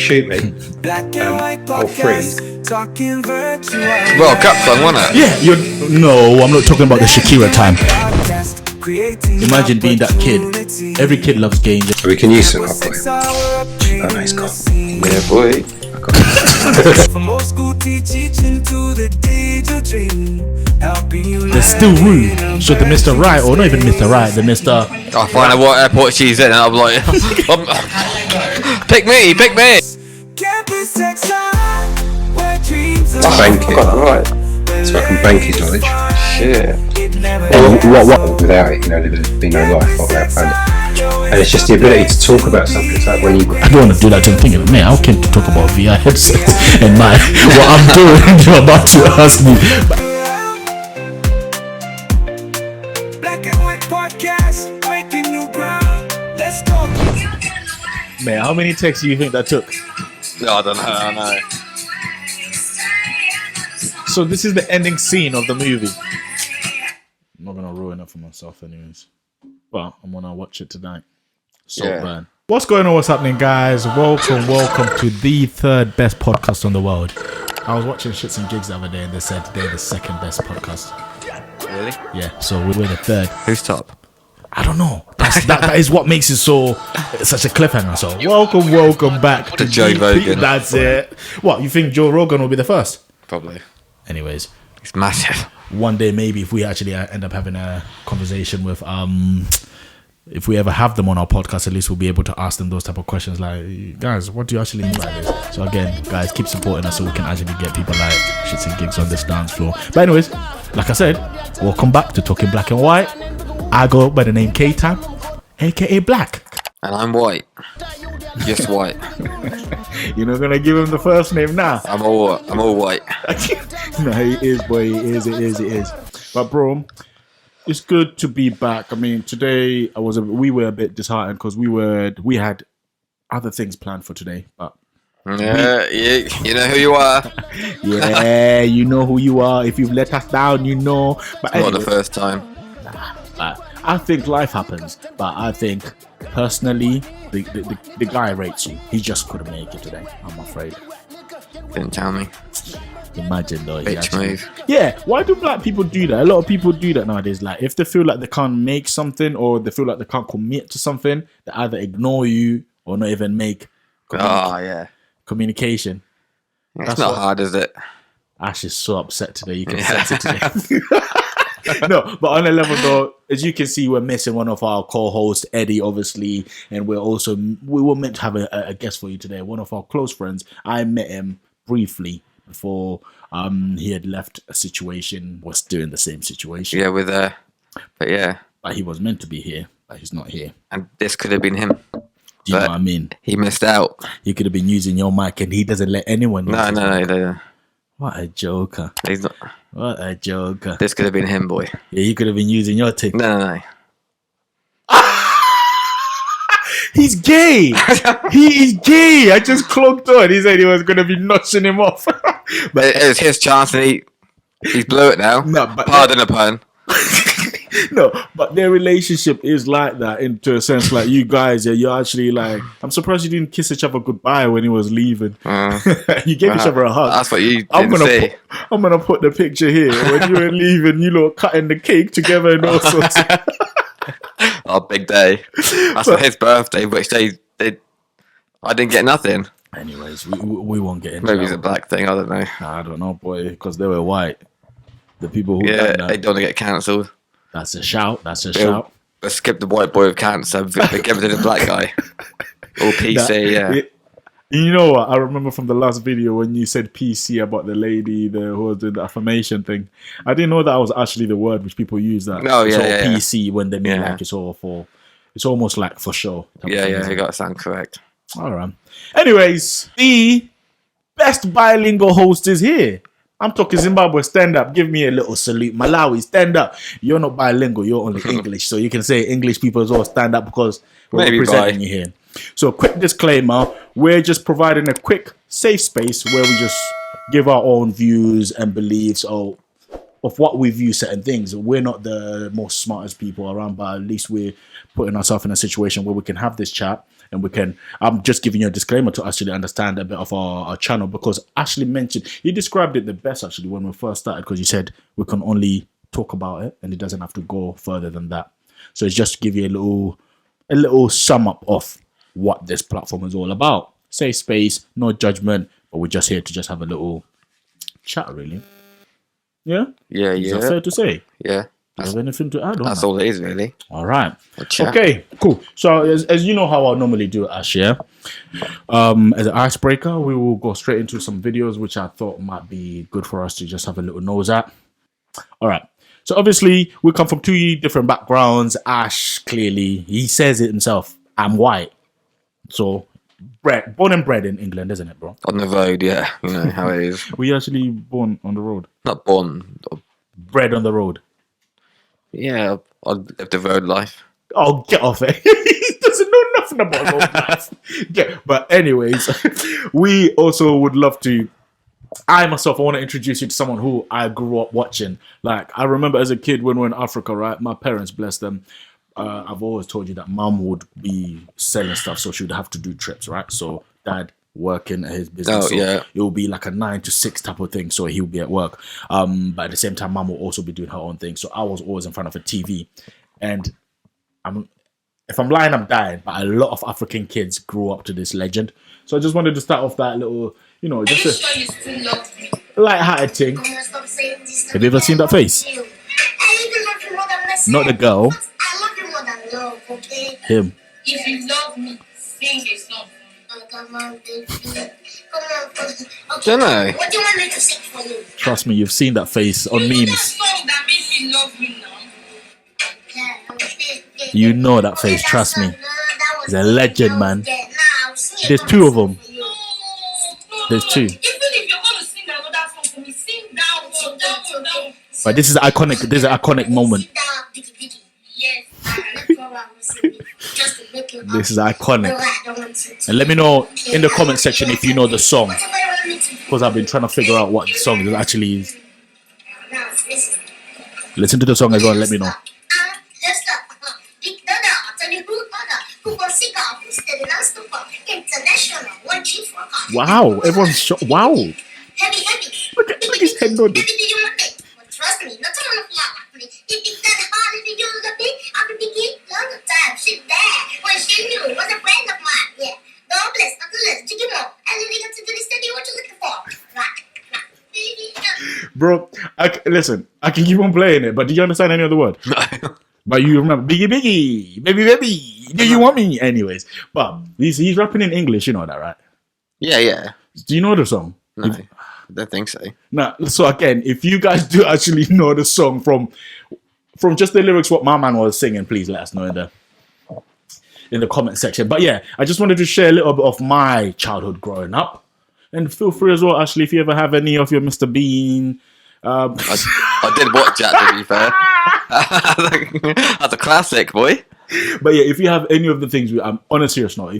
shoot me, I'll freeze. World Cup song, wasn't it? Yeah, no, I'm not talking about the Shakira time. Imagine being that kid. Every kid loves games. We can use some hot boy. Oh, nice cop. Yeah, boy. From old school teaching to the daydream, helping you. There's still room. So the Mr. Right, or not even Mr. Right, the Mr. I find out what airport she's in, and I'm like, pick me. Campus sex where dreams are. Bank it. Got that right. So I can bank his knowledge. Shit. What? Without it, there'd be no life without planet. And it's just the ability to talk about something. It's like when you. I don't want to do that. I'm thinking, man, how can to talk about VR headsets and what I'm doing? You're about to ask me. Black and white podcast, breaking new ground. Let's go. Man, how many texts do you think that took? No, I don't know. So this is the ending scene of the movie. I'm not gonna ruin it for myself, anyways. But I'm gonna watch it tonight. Burn. What's going on? What's happening, guys? Welcome to the third best podcast on the world. I was watching Shits and Gigs the other day, and they said they're the second best podcast. Really? Yeah. So we're the third. Who's top? I don't know. That is what makes it such a cliffhanger. So welcome back to Joe Rogan. That's it. What, you think Joe Rogan will be the first? Probably. Anyways, It's massive. one day maybe if we actually end up having a conversation with if we ever have them on our podcast, at least we'll be able to ask them those type of questions like, guys, what do you actually mean by this? So again, guys, keep supporting us so we can actually get people like Shits and Gigs on this dance floor. But anyways, like I said, welcome back to Talking Black and White. I go by the name KayTime, aka Black. And I'm white. Just white. You're not gonna give him the first name now. I'm all white. No, he is, boy. It is. But bro, it's good to be back. I mean, today we were a bit disheartened because we had other things planned for today. But Yeah, you know who you are. yeah, you know who you are. If you've let us down, you know. But Not the first time. I think life happens. But I think personally, the guy rates you. He just couldn't make it today, I'm afraid. Didn't tell me. Imagine though. Bitch move. Yeah, why do black people do that? A lot of people do that nowadays. Like, if they feel like they can't make something or they feel like they can't commit to something, they either ignore you or not even make communication. It's not hard, is it? Ash is so upset today. You can sense it today. No, but on a level though, as you can see, we're missing one of our co-hosts, Eddie, obviously, and we were meant to have a guest for you today. One of our close friends. I met him briefly before he had left a situation, was doing the same situation. Yeah, but he was meant to be here, but he's not here. And this could have been him. Do you know what I mean? He missed out. He could have been using your mic, and he doesn't let anyone use No. What a joker. He's not. What a joker. This could have been him, boy. Yeah, you could have been using your tick. No. He's gay. He is gay. I just clocked on. He said he was going to be notching him off. But it was his chance, and he's blew it now. No, but Pardon a pun. No, but their relationship is like that into a sense. Like, you guys, you're actually like, I'm surprised you didn't kiss each other goodbye when he was leaving. You gave each other a hug. That's what you didn't say. I'm gonna put the picture here when you were leaving. You lot cutting the cake together and all sorts. Oh, big day. That's for his birthday, which I didn't get nothing. Anyways, we won't get into Maybe it's a black thing. I don't know. Nah, I don't know, boy, because they were white. The people who they don't want to get cancelled. That's a shout. Shout. Let's skip the white boy with cancer. Give it to the black guy. Or PC, You know what? I remember from the last video when you said PC about the lady who was doing the affirmation thing. I didn't know that was actually the word which people use. That PC when they mean like it's almost like for sure. Yeah, you got to sound correct. All right. Anyways, the best bilingual host is here. I'm talking Zimbabwe, stand up. Give me a little salute. Malawi, stand up. You're not bilingual, you're only English. So you can say English people as well, stand up, because we're representing you here. So quick disclaimer, we're just providing a quick safe space where we just give our own views and beliefs or of what we view certain things. We're not the most smartest people around, but at least we're putting ourselves in a situation where we can have this chat and we can. I'm just giving you a disclaimer to actually understand a bit of our channel, because Ashley mentioned, he described it the best actually when we first started, because he said we can only talk about it and it doesn't have to go further than that. So it's just to give you a little sum up of what this platform is all about. Safe space, no judgment, but we're just here to just have a little chat, really. Yeah? Yeah, Is yeah. that fair to say? Yeah. Do you have anything to add on That's that? all it is, really. All right. chat. Okay, cool. So as you know how I normally do it, Ash, yeah? As an icebreaker, we will go straight into some videos which I thought might be good for us to just have a little nose at. All right. So obviously, we come from two different backgrounds. Ash, clearly, he says it himself, I'm white. So, born and bred in England, isn't it, bro? On the road, yeah. You know how it is. Were you actually born on the road? Not born. Bred on the road? Yeah, I lived the road life. Oh, get off it. He doesn't know nothing about road life. Yeah, but anyways, we also would love to... I myself, I want to introduce you to someone who I grew up watching. Like, I remember as a kid when we were in Africa, right? My parents, bless them, I've always told you that mum would be selling stuff, so she would have to do trips, right? So dad working at his business, Oh, so yeah. it will be like a 9 to 6 type of thing. So he'll be at work, but at the same time, mum will also be doing her own thing. So I was always in front of a TV, and if I'm lying, I'm dying. But a lot of African kids grew up to this legend. So I just wanted to start off that little, you know, just a sure you still love me? light-hearted thing. Stop saying this. Have you ever seen that face? I even love you more than myself. Not the girl, I love you more than love, okay? him. If you love me, sing a song. Oh, come on, baby. Come on. Okay. Dunno. What do you want me to sing for you? Trust me, you've seen that face on You know that memes. song that makes me love you now? Yeah, okay. You know that face, trust me. He's a legend, man. There's two of them. There's two. Even if you're going to sing another song for me, sing that one, that one, that one. But this is iconic. This is an iconic moment. This is iconic. And let me know in the comment section if you know the song, because I've been trying to figure out what the song actually is. Listen to the song as well. Let me know. Wow, everyone's wow. Look at his head nodding. Trust me, not on the floor. If it's that hard to use a bit, I can begin long time. She's there. When she knew was a friend of mine. Yeah. God bless, not the list. Chicken more. And then you got to do this study. What you looking for? Right. Bro, listen, I can keep on playing it, but do you understand any other word? But you remember, biggie, biggie, baby, baby, do you want me? Anyways, but he's rapping in English, you know that, right? Yeah, yeah. Do you know the song? No, I don't think so. Now, so again, if you guys do actually know the song from just the lyrics, what my man was singing, please let us know in the comment section. But yeah, I just wanted to share a little bit of my childhood growing up. And feel free as well, Ashley, if you ever have any of your Mr. Bean. I did watch that, to be fair. That's a classic, boy. But yeah, if you have any of the things, I'm on a serious note.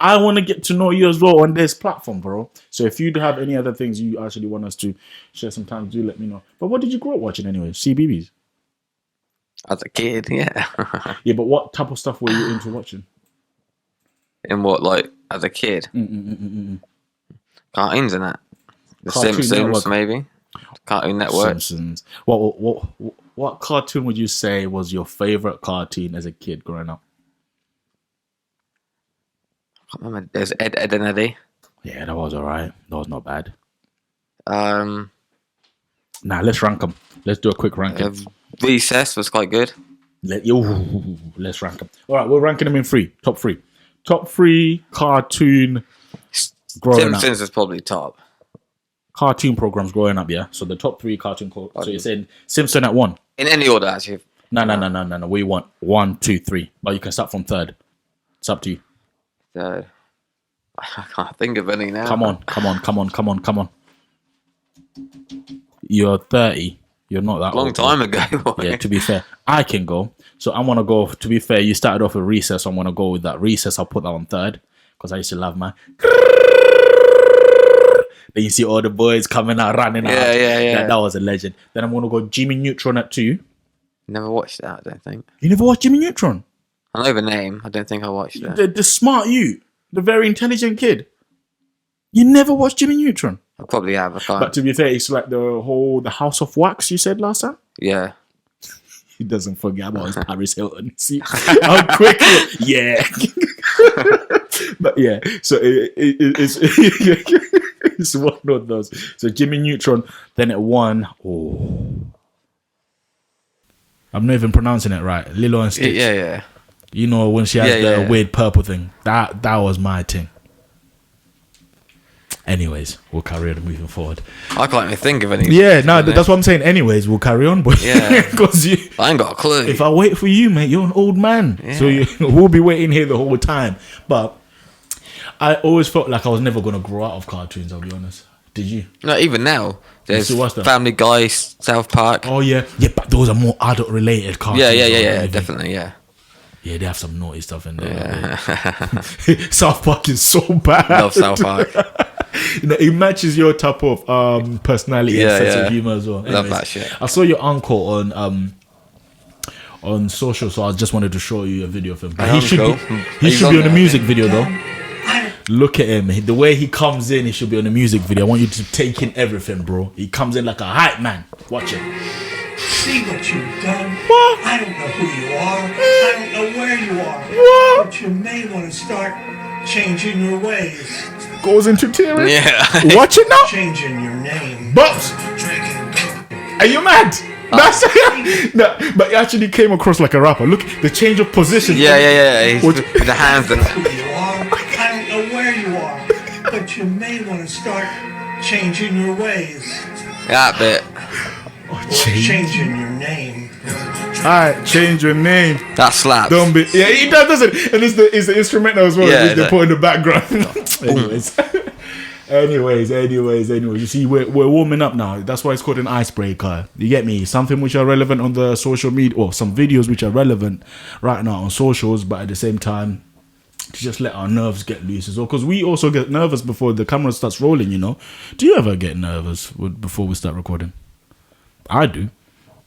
I want to get to know you as well on this platform, bro. So if you do have any other things you actually want us to share some time, do let me know. But what did you grow up watching anyway? CBBS? As a kid, yeah. Yeah, but what type of stuff were you into watching? In what, like, as a kid? Cartoons and that. The Cartoon Simpsons, Network. maybe. Cartoon Network. Simpsons. What cartoon would you say was your favorite cartoon as a kid growing up? I can't remember. There's Ed, and Eddie. Yeah, that was alright. That was not bad. Nah, Let's rank them. Let's do a quick ranking. Recess was quite good. Let's rank them. All right, we're ranking them in top three. Top three cartoon growing up. Simpsons is probably top. Cartoon programs growing up, yeah. So the top three cartoon. So you're saying Simpson at 1? In any order, actually. No. We want 1, 2, 3, but you can start from third. It's up to you. So I can't think of any now. Come on. You're 30. You're not that Long old. time ago. Boy. Yeah, to be fair, I can go. So I want to go. To be fair, you started off with Recess. So I'm going to go with that Recess. I'll put that on third because I used to love my. Then you see all the boys coming out, running out. Yeah. That was a legend. Then I'm gonna go Jimmy Neutron at 2. Never watched that, I don't think. You never watched Jimmy Neutron? I know the name. I don't think I watched it. The smart you, the very intelligent kid. You never watched Jimmy Neutron? I probably have. I can't. But to be fair, it's like the House of Wax you said last time. Yeah. He doesn't forget about his Paris Hilton. See how quickly, yeah. But yeah, so it's it's one of those. So Jimmy Neutron, then at 1. Oh, I'm not even pronouncing it right. Lilo and Stitch. Yeah. You know when she has the weird purple thing. That was my thing. Anyways, we'll carry on moving forward. I can't even think of any. Yeah, no, that's what I'm saying. Anyways, we'll carry on. But Yeah. because I ain't got a clue. if I wait for you, mate, you're an old man. Yeah. So we'll be waiting here the whole time. But I always felt like I was never going to grow out of cartoons, I'll be honest. Did you? No, even now. There's still watch them? Family Guy, South Park. Oh, yeah. Yeah, but those are more adult-related cartoons. Yeah, definitely, yeah. Yeah, they have some naughty stuff in there. Yeah. South Park is so bad. Love South Park. You know, it matches your type of personality and sense of humor as well. Love that shit. I saw your uncle on social, so I just wanted to show you a video of him. But he should be on the music video though. Look at him. The way he comes in, he should be on the music video. I want you to take in everything, bro. He comes in like a hype man. Watch it. See what you've done. What? I don't know who you are. I don't know where you are. What? But you may want to start changing your ways. Goes into tears. Yeah. Watch it now. Changing your name. But are you mad? That's no, but he actually came across like a rapper. Look, the change of position. Yeah. He's with the hands and Who you are. I don't know where you are. But you may want to start changing your ways. that bit. Or changing your name. Alright, change your name. That slaps. Don't be. Yeah, he does it, and it's the instrumental as well. Yeah, They put in the background. Anyways. You see, we're warming up now. That's why it's called an icebreaker. You get me? Something which are relevant on the social media, or some videos which are relevant right now on socials, but at the same time, to just let our nerves get loose as well. Because we also get nervous before the camera starts rolling. You know? Do you ever get nervous before we start recording? I do.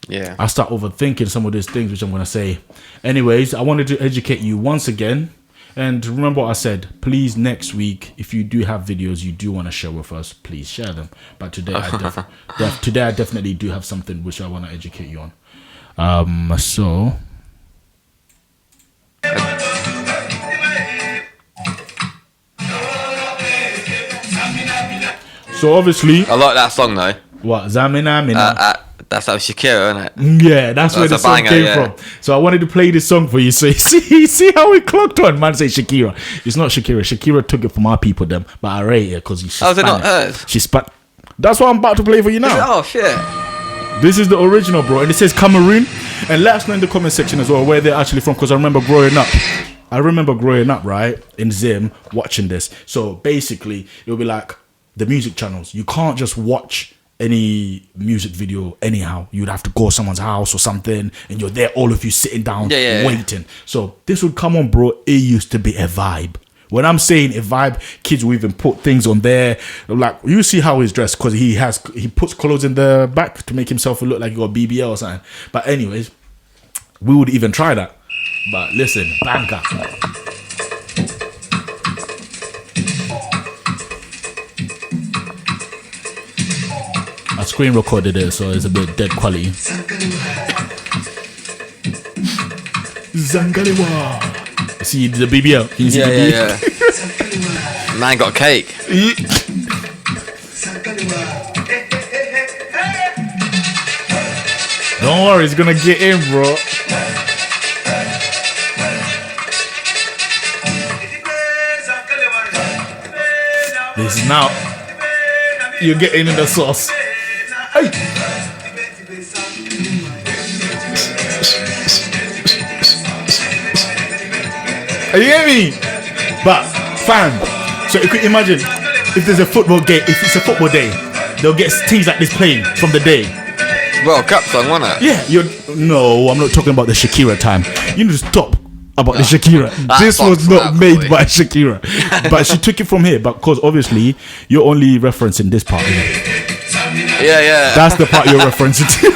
Yeah. I start overthinking some of these things which I'm going to say. Anyways, I wanted to educate you once again. And remember what I said. Please, next week, if you do have videos you do want to share with us, please share them. But today, today I definitely do have something which I want to educate you on. So obviously, I like that song though. what Zamina Mina. That's that Shakira, isn't it? Yeah, that's where the song banger, came yeah. from. So I wanted to play this song for you. So you see how we clocked on. Man say Shakira. It's not Shakira. Shakira took it from our people, them. But I rate it because she's Oh, is it not Spanish. hers? She's That's what I'm about to play for you now. Oh shit. This is the original, bro. And it says Cameroon. And let us know in the comment section as well where they're actually from. Because I remember growing up, right, in Zim, watching this. So basically, it'll be like the music channels. You can't just watch any music video anyhow. You'd have to go to someone's house or something, and you're there, all of you sitting down, waiting. So this would come on, bro. It used to be a vibe. When I'm saying a vibe, kids will even put things on there. Like, you see how he's dressed, because he puts clothes in the back to make himself look like he got BBL or something. But anyways, we would even try that. But listen, banker. I screen recorded it, so it's a bit dead quality. Zangalewa. See the BBL? Can you see the BBL? Yeah. Man got cake. Don't worry, it's gonna get in, bro. This is now. You're getting in the sauce. Hey. Are you hear me? But fam, so you could imagine if there's a football game, if it's a football day, they'll get things like this playing from the day. World Cup song, wasn't it? Yeah, no, I'm not talking about the Shakira time. You need to stop about the Shakira. That This was fucks not up, made boy. by Shakira. But she took it from here. But because obviously you're only referencing this part, isn't it? Yeah. That's the part you're referencing to.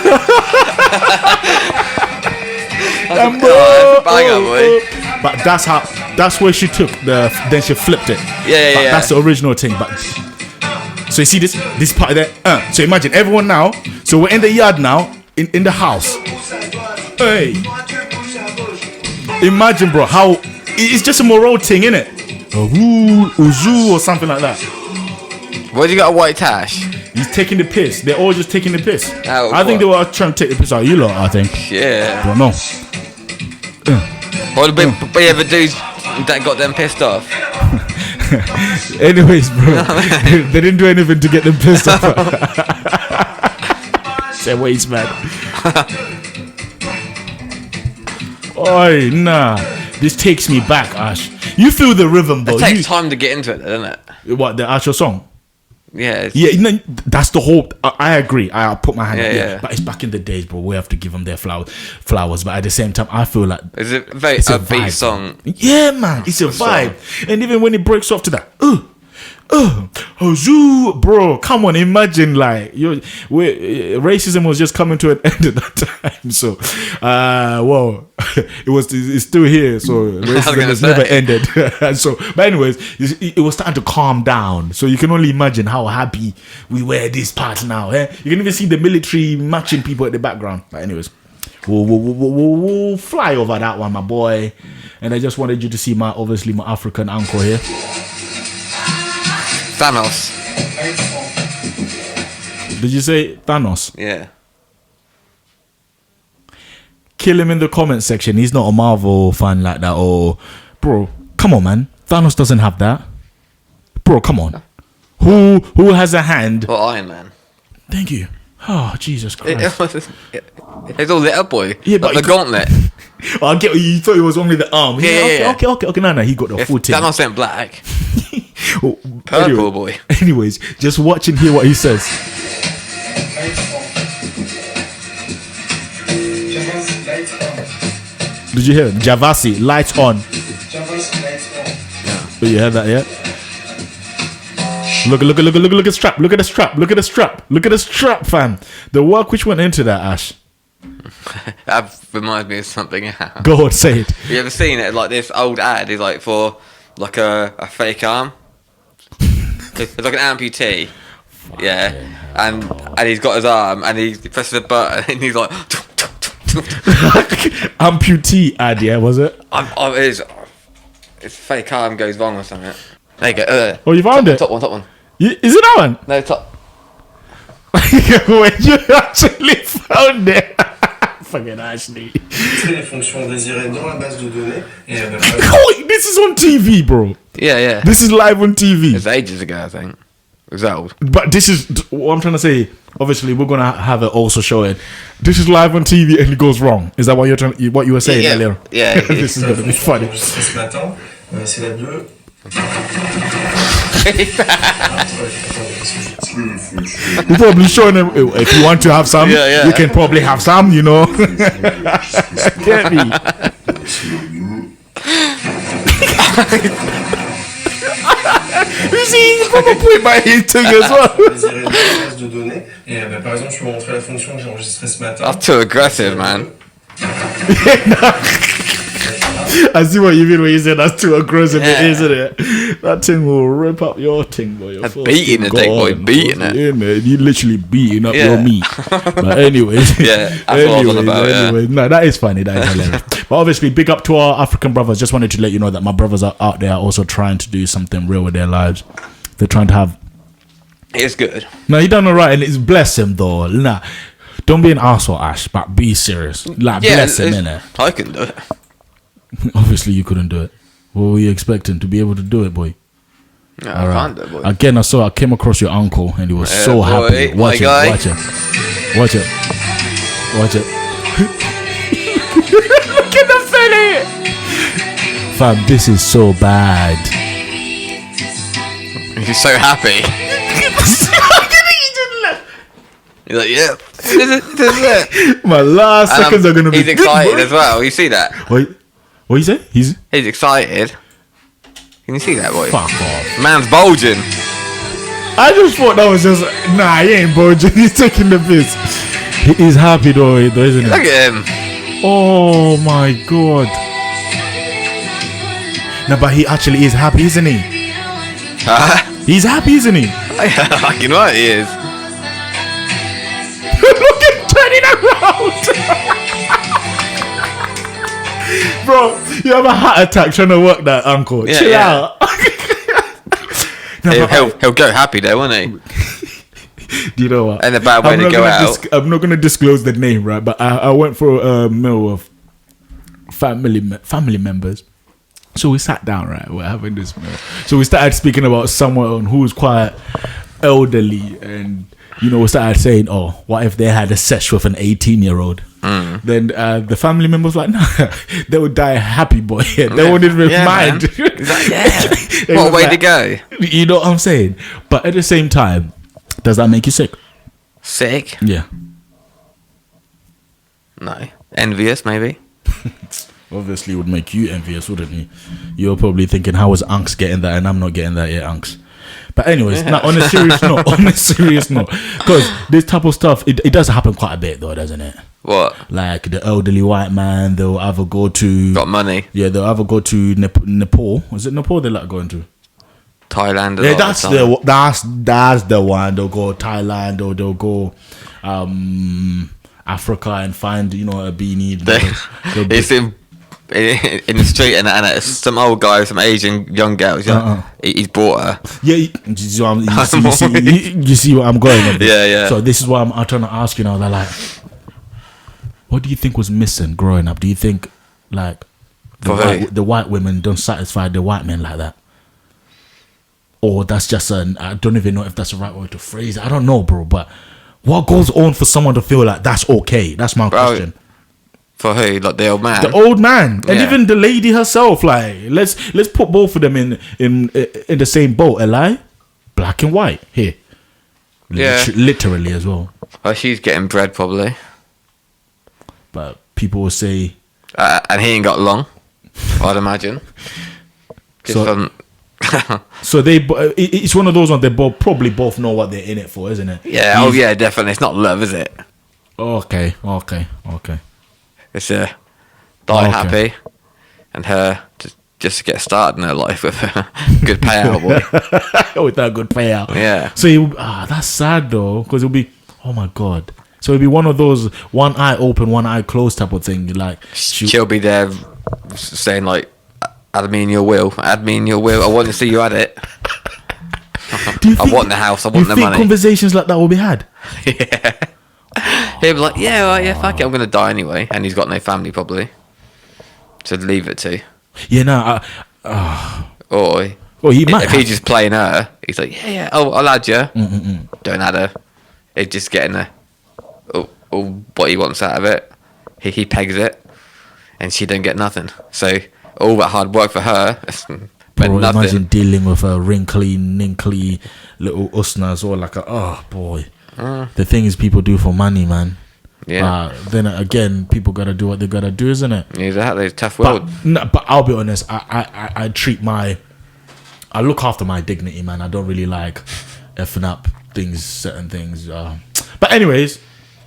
Banger, boy. But that's where she took then she flipped it. Yeah. That's the original thing. But so you see this part there. So imagine everyone now. So we're in the yard now, in the house. Hey, imagine, bro, how it's just a Moro thing, innit? Uzu or something like that. Where'd you got a white tash? He's taking the piss. They're all just taking the piss. Oh, I think they were trying to take the piss out of you lot. I think. Yeah. Don't know. What did we ever do that got them pissed off? Anyways, bro, they didn't do anything to get them pissed off. Say waste, man. Oi, nah. This takes me back, Ash. You feel the rhythm, bro. It takes time to get into it, doesn't it? What, the actual song? Yeah. Yeah, no, that's the whole. I agree. I'll put my hand up. Yeah. But it's back in the days, bro. We have to give them their flowers. But at the same time, I feel like It's a very it's a upbeat vibe. song. Yeah, man, it's a vibe. And even when it breaks off to that, zoo, bro, come on, imagine like racism was just coming to an end at that time. So, it's still here. So racism has never ended. So, but anyways, it was starting to calm down. So you can only imagine how happy we were this part now. You can even see the military matching people at the background. But anyways. We'll fly over that one, my boy. And I just wanted you to see my African uncle here. Thanos. Did you say Thanos? Yeah. Kill him in the comment section. He's not a Marvel fan like that. Or, bro, come on, man. Thanos doesn't have that. Bro, come on. Who has a hand? Well, Iron Man. Thank you. Oh, Jesus Christ. It's all lit up, boy. Yeah, like but the gauntlet. I get you thought it was only the arm. Yeah. Okay. No, he got the full thing. Thanos went black. Oh, Purple, boy. Anyways, just watch and hear what he says. Did you hear it? Javasi, lights on. Oh, you heard that, yeah? Look at the strap. Look at the strap, fam. The work which went into that, Ash. That reminds me of something else. Go on, say it. You ever seen it? Like this old ad is like for like a fake arm. It's like an amputee. Yeah. And he's got his arm and he presses a button and he's like Amputee ad, yeah, was it? It's fake arm goes wrong or something. There you go. Oh, you found it? Top one. Is it that one? No, top. When you actually found it. Fucking Ashley. Les fonctions désirées dans la base de données. Wait, this is on TV, bro. Yeah. This is live on TV. It's ages ago, I think. It was old. But this is what I'm trying to say. Obviously, we're gonna have it also showing. This is live on TV and it goes wrong. Is that what what you were saying earlier? Yeah. This is gonna be funny. Ce matin, c'est la 2. We're probably showing them if you want to have some, Yeah. you can probably have some, you know. Get me? You see, he's probably put by his thing as well. Désirer dans la base de données. Et par exemple, je peux montrer la fonction que j'ai enregistrée ce matin. That's too aggressive, man. I see what you mean when you say that's too aggressive, Yeah. isn't it? That thing will rip up your thing, boy. That's beating the thing, boy, beating it. Yeah, man. You literally beating up Yeah. your meat. But anyways. Yeah, that's what I was on about, yeah. No, that is funny. That is hilarious. But obviously, big up to our African brothers. Just wanted to let you know that my brothers are out there also trying to do something real with their lives. They're trying to have... It's good. No, he done alright, and it's bless him, though. Nah, don't be an arsehole, Ash, but be serious. Like, bless him, innit? I can do it. Obviously, you couldn't do it. What were you expecting to be able to do it, boy? No, I can't do it, boy. Again, I came across your uncle, and he was so boy, happy. my guy. Watch it. Look at the fella. Fam, this is so bad. He's so happy. He's like, yeah, this is it. My last seconds are gonna be He's good, excited boy. as well. You see that? Wait, What you say? He's excited. Can you see that, boy? fuck off. Man's bulging. I just thought that was just nah. He ain't bulging. He's taking the piss. He's happy though, isn't he? Look at him. Oh my god. No, but he actually is happy, isn't he? He's happy, isn't he? Fucking right, he is. Look at him turning around. Bro, you have a heart attack trying to work that, uncle. Yeah, Chill yeah. out. No, but He'll go happy there, won't he? do you know what? And a bad way to go out. I'm not going to disclose the name, right? But I went for a meal of family members. So we sat down, right? We're having this meal. So we started speaking about someone who was quite elderly, and you know, we started saying, "Oh, what if they had a sesh with an 18-year-old?" Then the family members were like, "No, they would die happy, boy. They wouldn't even mind." He's like, yeah. What a way to go. You know what I'm saying? But at the same time, does that make you sick? Sick? Yeah. No. Envious, maybe. Obviously, it would make you envious, wouldn't you? You're probably thinking, how is Unks getting that and I'm not getting that yet, Unks? But anyways, now on a serious note, because this type of stuff, it does happen quite a bit though, doesn't it? What? Like the elderly white man, they'll either go to... Got money. Yeah, they'll either go to Nepal. Was it Nepal they like going to? Thailand. Yeah, that's the one. They'll go Thailand or they'll go Africa and find, you know, a beanie. It's in the street and it's some old guy, some Asian young girls. Yeah, he's brought her. Yeah, you see what I'm going with. Yeah. So this is what I'm trying to ask you now. They're like, what do you think was missing growing up? Do you think like the white women don't satisfy the white men like that? Or that's just I don't even know if that's the right way to phrase it. I don't know, bro. But what goes on for someone to feel like that's okay? That's my question. For who? Like the old man? The old man. And even the lady herself. Like, let's put both of them in the same boat, Eli. Black and white. Here. Yeah. Literally as well. Well, she's getting bread probably. But people will say... and he ain't got long, I'd imagine. So it's one of those ones they probably both know what they're in it for, isn't it? Yeah, yeah, definitely. It's not love, is it? Okay. It's die happy, and her just to get started in her life with a good payout, boy. With that good payout. Yeah. So that's sad though, because it'll be, oh my god. So it'll be one of those one eye open, one eye closed type of thing. Like she'll be there saying like, add me in your will. I want to see you at it. I want the house. I want the money. You think conversations like that will be had? Yeah. He'll be like, fuck it, I'm gonna die anyway, and he's got no family probably to leave it to. Yeah, no. Or he might. If he's just playing her, he's like, yeah. Oh, I'll add you. Don't add her. He's just getting what he wants out of it. He pegs it, and she don't get nothing. So all that hard work for her. Bro, imagine dealing with a wrinkly, ninkly little usnas or like oh boy. The thing is, people do for money, man. Yeah. Then again, people gotta do what they gotta do, isn't it? Exactly. It's a tough world. But I'll be honest. I look after my dignity, man. I don't really like effing up certain things. But anyways,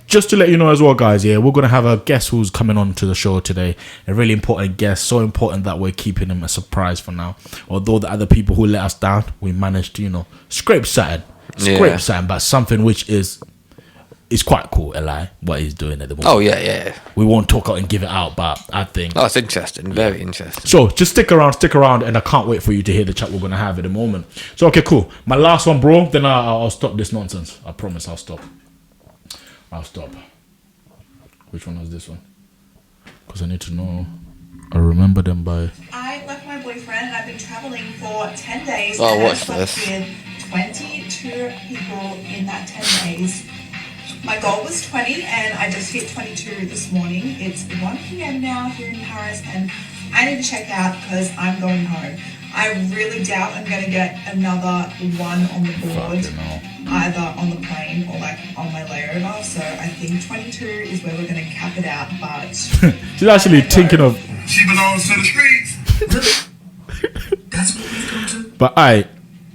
just to let you know as well, guys. Yeah, we're gonna have a guest who's coming on to the show today. A really important guest. So important that we're keeping him a surprise for now. Although the other people who let us down, we managed to scrape something. But something which is quite cool, Eli, what he's doing at the moment. Oh yeah. We won't talk out and give it out, but I think it's interesting, very interesting. So just stick around, and I can't wait for you to hear the chat we're gonna have at the moment. So okay, cool. My last one, bro. Then I'll stop this nonsense. I promise I'll stop. Which one was this one? Because I need to know. I remember them by. I left my boyfriend and I've been traveling for 10 days. Oh, and what's I've this? With 22 people in that 10 days. My goal was 20 and I just hit 22 this morning. It's 1 p.m. now here in Paris and I need to check out because I'm going home. I really doubt I'm going to get another one on the board, either on the plane or like on my layover. So I think 22 is where we're going to cap it out. But she's actually thinking of She belongs to the streets. That's what we've come to. But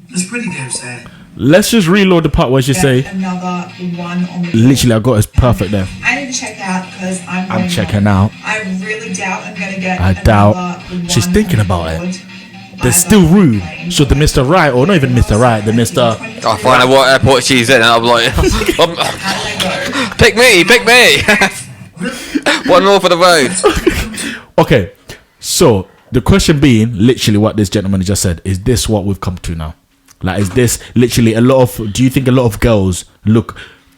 It's pretty damn sad. let's just reload the part where she say, Another one on the literally, I got it perfect there. I need to check out because I'm I'm going checking out. out. I really doubt I'm going to get I another doubt. one She's thinking on about it. board. There's Either still room. plane So the Mr. Right, or not even Mr. Right, the Mr. I find out what airport she's in, and I'm like, How do they go? pick me. One more for the road. Okay, so the question being, literally what this gentleman just said, is this what we've come to now? Like, is this literally do you think a lot of girls,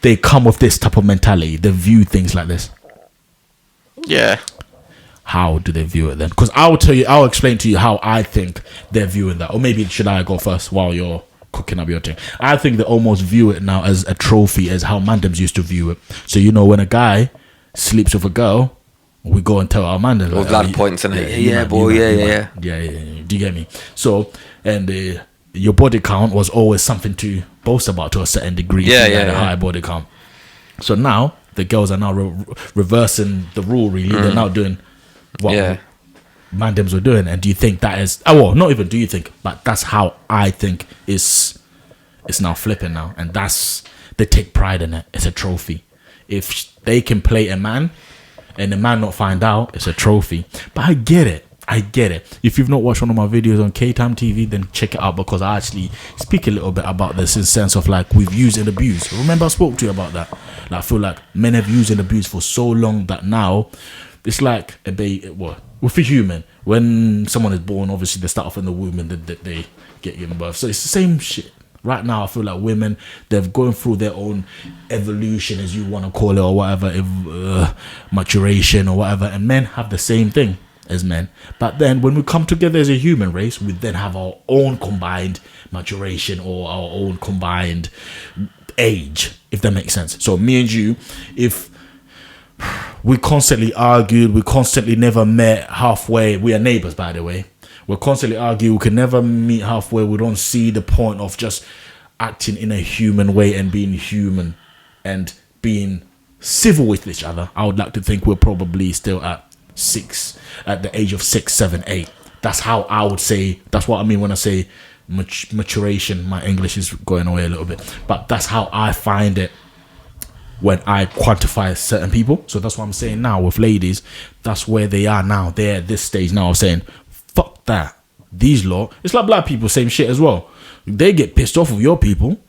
they come with this type of mentality, they view things like this? Yeah. How do they view it then? Because I'll explain to you how I think they're viewing that. Or maybe should I go first while you're cooking up your thing? I think they almost view it now as a trophy, as how mandems used to view it. So, when a guy sleeps with a girl, we go and tell our man. All blood points in it. Yeah, boy. Yeah. Do you get me? So, and your body count was always something to boast about to a certain degree. Yeah. High body count. So now the girls are now reversing the rule. Really, they're now doing what mandems were doing. And do you think that is? Oh, well, not even do you think, but that's how I think it's now flipping now, and they take pride in it. It's a trophy. If they can play a man, and the man not find out, it's a trophy. But I get it. If you've not watched one of my videos on KayTime TV, then check it out, because I actually speak a little bit about this in the sense of like we've used and abused. Remember I spoke to you about that. Like, I feel like men have used and abused for so long that now it's like a baby. What with a human, when someone is born, obviously they start off in the womb and they get given birth. So it's the same shit. Right now, I feel like women, they've gone through their own evolution, as you want to call it, or whatever, maturation or whatever, and men have the same thing as men. But then when we come together as a human race, we then have our own combined maturation or our own combined age, if that makes sense. So me and you, if we constantly argued, we constantly never met halfway, we are neighbors, by the way. We'll constantly argue, we can never meet halfway. We don't see the point of just acting in a human way and being human and being civil with each other. I would like to think we're probably still at the age of 6, 7, 8. That's how I would say, that's what I mean when I say maturation. My English is going away a little bit, but that's how I find it when I quantify certain people. So that's what I'm saying now with ladies. That's where they are now. They're at this stage now of saying, fuck that. These lot. It's like black people, same shit as well. They get pissed off with your people.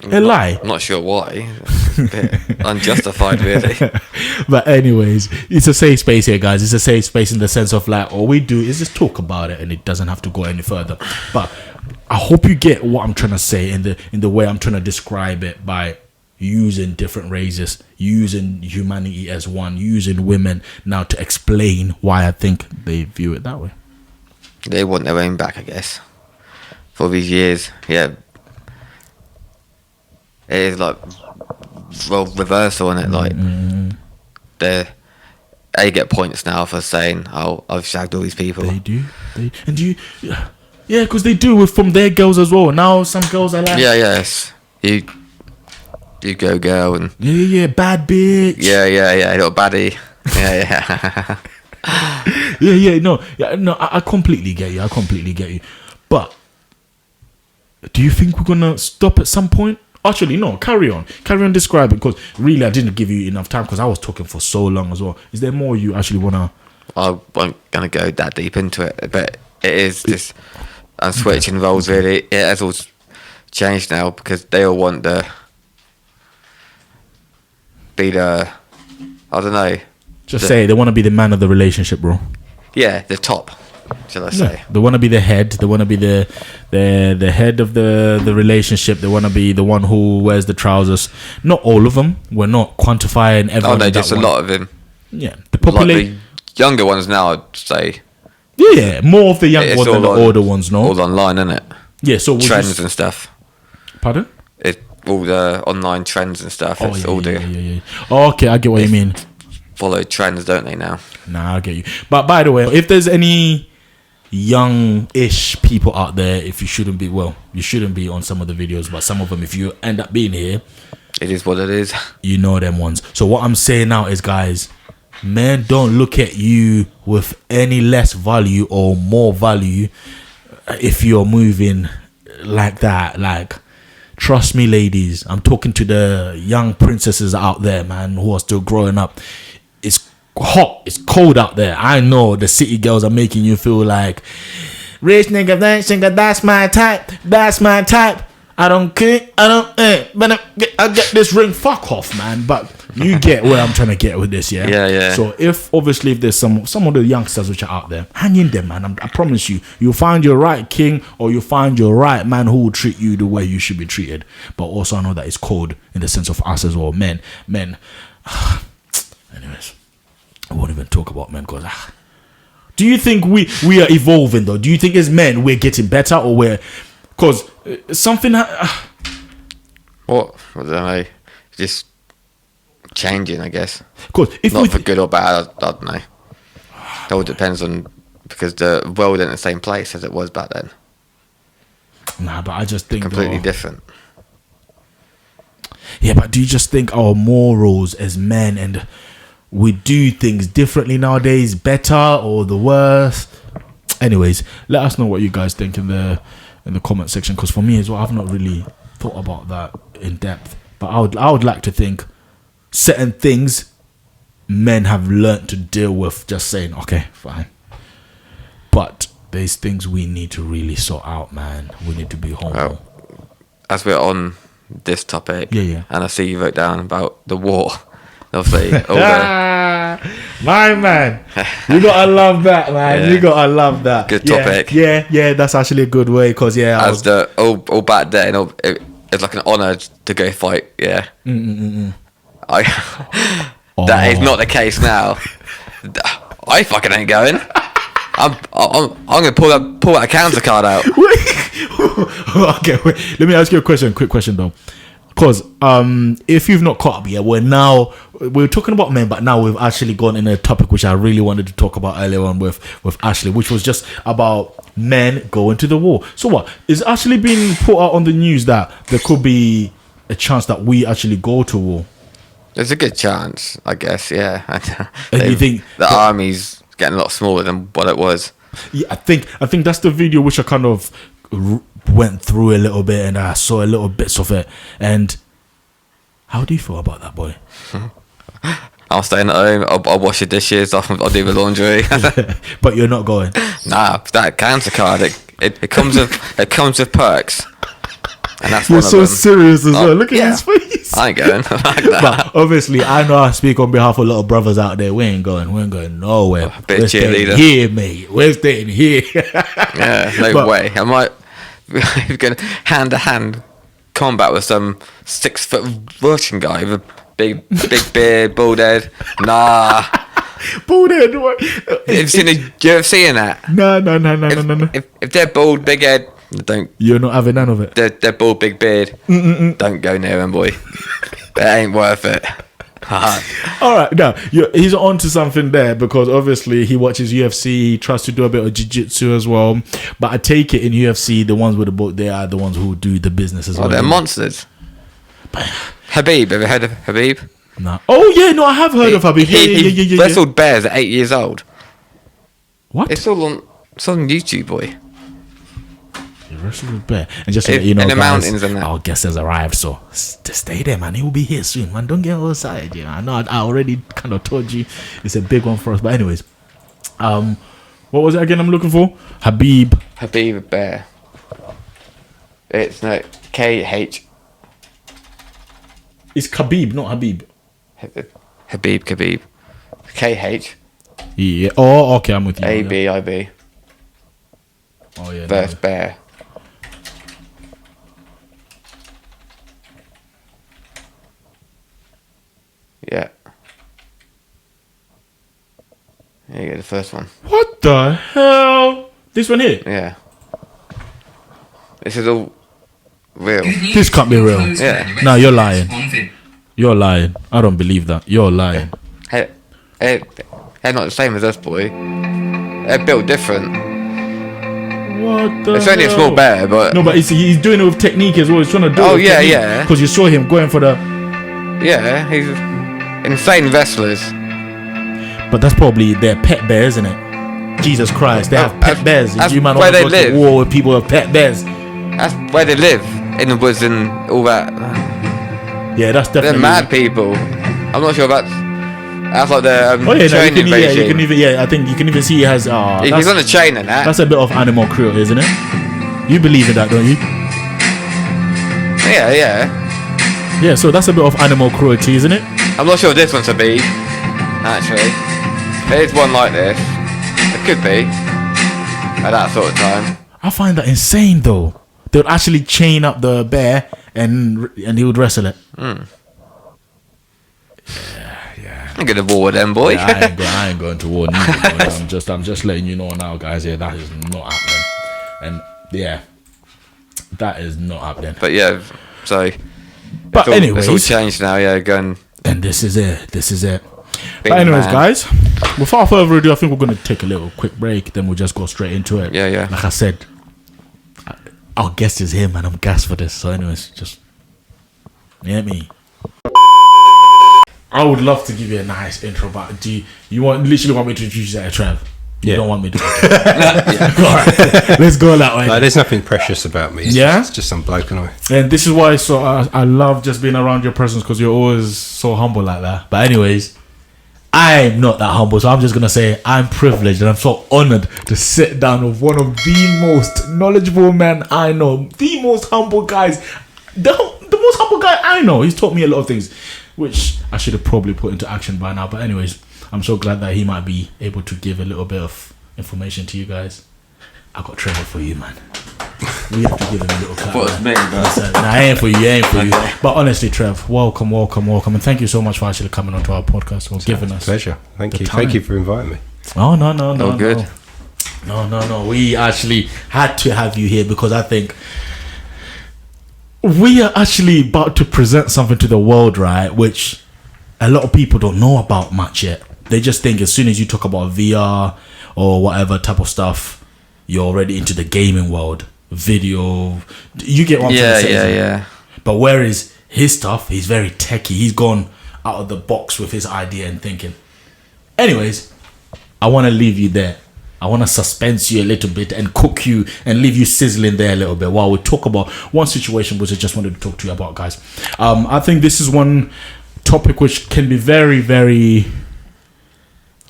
They lie. I'm not sure why. It's a bit unjustified, really. But anyways, it's a safe space here, guys. It's a safe space in the sense of like, all we do is just talk about it, and it doesn't have to go any further. But I hope you get what I'm trying to say in the way I'm trying to describe it, by using different races, using humanity as one, using women now to explain why I think they view it that way. They want their own back, I guess. For these years, yeah. It is like reversal on it. Like they get points now for saying, "Oh, I've shagged all these people." They do. Yeah, because they do with from their girls as well. Now some girls are like, yes, you go girl and bad bitch. Yeah, little baddie. No, I completely get you. But do you think we're gonna stop at some point? Actually, no. Carry on describing, because really I didn't give you enough time because I was talking for so long as well. Is there more you actually wanna? I wasn't gonna go that deep into it, but it is just I'm switching roles. Really, it has all changed now because they all want I don't know. Say they want to be the man of the relationship, bro. Yeah, the top, shall I say. They want to be the head. They want to be the head of the relationship. They want to be the one who wears the trousers. Not all of them. We're not quantifying everyone. Oh, no, just a lot of them. Yeah. The population. Like the younger ones now, I'd say. Yeah, more of the young ones than the older ones, no? All online, isn't it? Yeah, so trends and stuff. Pardon? It's all the online trends and stuff. Oh, yeah. Oh, okay, I get what you mean. Follow trends, don't they, now? Nah, I get you. But by the way, if there's any young-ish people out there, you shouldn't be on some of the videos, but some of them, if you end up being here, it is what it is. You know them ones. So what I'm saying now is, guys, men don't look at you with any less value or more value if you're moving like that. Like, trust me, ladies, I'm talking to the young princesses out there, man, who are still growing up. It's hot, it's cold out there. I know the city girls are making you feel like rich nigga, that's my type, that's my type. I don't care, but I get this ring. Fuck off, man. But you get where I'm trying to get with this, yeah? Yeah. So if there's some of the youngsters which are out there, hang in there, man. I promise you'll find your right king, or you'll find your right man who will treat you the way you should be treated. But also I know that it's cold in the sense of us as well, men. Anyways, I won't even talk about men because. Do you think we are evolving though? Do you think as men we're getting better, or we're because something? What? I don't know. Just changing, I guess. Because if not for good or bad, I don't know. It all depends on, because the world ain't the same place as it was back then. Nah, but I just think completely different. Yeah, but do you just think our morals as men and we do things differently nowadays, better or the worst? Anyways, let us know what you guys think in the comment section, because for me as well, I've not really thought about that in depth. But I would like to think certain things men have learnt to deal with, just saying okay, fine. But there's things we need to really sort out, man. We need to be home. Well, as we're on this topic, yeah, and I see you wrote down about the war. Obviously, my man, you gotta love that, man. Yeah. You gotta love that. Good topic. Yeah, that's actually a good way, because all back then, it's like an honour to go fight. Yeah, that is not the case now. I fucking ain't going. I'm gonna pull that counter card out. Okay, wait. Let me ask you a quick question though. Because if you've not caught up yet, we're talking about men, but now we've actually gone in a topic which I really wanted to talk about earlier on with Ashley, which was just about men going to the war. So what is actually being put out on the news that there could be a chance that we actually go to war? There's a good chance, I guess. Yeah. And you think the army's getting a lot smaller than what it was? Yeah, I think that's the video which I kind of went through a little bit, and I saw a little bits of it. And how do you feel about that, boy? I'll stay at home. I'll wash the dishes. I'll do the laundry. But you're not going. Nah, that cancer card. It comes with perks. And that's You're one so of them. serious as well. Look at his face. I ain't going. But obviously, I know I speak on behalf of little brothers out there. We ain't going nowhere. We're staying here, mate. We're staying here. Yeah, no way. I might going hand-to-hand combat with some 6-foot Russian guy with a big beard, bald head. Nah. Bald head? What? Have you seen the UFC in that? No. If they're bald, big head, don't. You're not having none of it. They're bald, big beard. Don't go near him, boy. It ain't worth it. All right, now he's on to something there, because obviously he watches UFC. He tries to do a bit of jiu-jitsu as well. But I take it in UFC, the ones with the book, they are the ones who do the business as well. They're monsters. Habib, have you heard of Habib? No. Oh yeah, no, I have heard of Habib. He wrestled bears at 8 years old. What? It's all on YouTube, boy. He wrestled with bear, and just so you know, in the guys, mountains and that. our guest has arrived, so just stay there, man. He will be here soon, man. Don't get outside. Yeah, I know. I already kind of told you it's a big one for us. But anyways, what was it again? I'm looking for Habib Bear. It's no KH. It's Khabib, not Habib. Habib. KH. Yeah. Oh, okay. I'm with you. ABIB. Oh yeah. Versus Bear. Yeah. There you go, the first one. What the hell? This one here? Yeah. This is all real. This can't be real. Yeah. No, you're lying. You're lying. I don't believe that. You're lying. Hey, they're not the same as us, boy. They're built different. What the It's only a hell? small bear, but... No, but he's doing it with technique as well. He's trying to do it Oh, with yeah, technique. yeah. Because you saw him going for the... Yeah, he's insane wrestlers. But that's probably their pet bear, isn't it? Jesus Christ, they have pet bears. That's You man where they go to live. war with people with pet bears. That's where they live, in the woods and all that. Yeah, that's They're definitely mad people. I'm not sure about. That's like the Oh yeah, no, you training can, yeah, regime. you can even, yeah, I think you can even see he has. He's That's, on the chain and that. that's a bit of animal cruelty, isn't it? You believe in that, don't you? Yeah, yeah. Yeah, so that's a bit of animal cruelty, isn't it? I'm not sure this one's a bee. Actually, there's one like this. It could be at that sort of time. I find that insane, though. They would actually chain up the bear and he would wrestle it. I'm gonna war with them, boy. Yeah, I ain't going to war neither. Boy. I'm just letting you know now, guys. Yeah, that is not happening. And yeah, that is not happening. But yeah, so. But it's all anyways, changed now. Yeah, going. and this is it. This is it. being But anyways, a man. guys, without further ado, I think we're going to take a little quick break. Then we'll just go straight into it. Yeah, yeah. Like I said, our guest is here, man. I'm gassed for this. So, anyways, just yeah, me. I would love to give you a nice intro, but do you literally want me to introduce you as Trev? You don't want me to. All right, let's go that way. No, there's nothing precious about me. It's just some bloke and I. And this is why I love just being around your presence, because you're always so humble like that. But anyways, I'm not that humble, so I'm just gonna say I'm privileged and I'm so honored to sit down with one of the most knowledgeable men I know, the most humble guys, the most humble guy I know. He's taught me a lot of things, which I should have probably put into action by now. But anyways, I'm so glad that he might be able to give a little bit of information to you guys. I got Trevor for you, man. We have to give him a little clap. Thought it was me, but- Nah, I ain't for you, Okay. But honestly, Trev, welcome. And thank you so much for actually coming onto our podcast or giving us Pleasure. Thank the you. time. Thank you for inviting me. Oh, no. Oh, good. No. We actually had to have you here because I think we are actually about to present something to the world, right? Which a lot of people don't know about much yet. They just think as soon as you talk about VR or whatever type of stuff, you're already into the gaming world. Video, you get what I'm trying to say. Yeah. But whereas his stuff, he's very techie. He's gone out of the box with his idea and thinking. Anyways, I want to leave you there. I want to suspense you a little bit and cook you and leave you sizzling there a little bit while we talk about one situation which I just wanted to talk to you about, guys. I think this is one topic which can be very, very...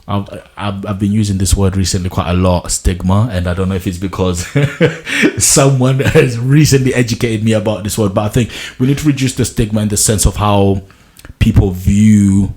I've been using this word recently quite a lot, stigma, and I don't know if it's because someone has recently educated me about this word, but I think we need to reduce the stigma in the sense of how people view,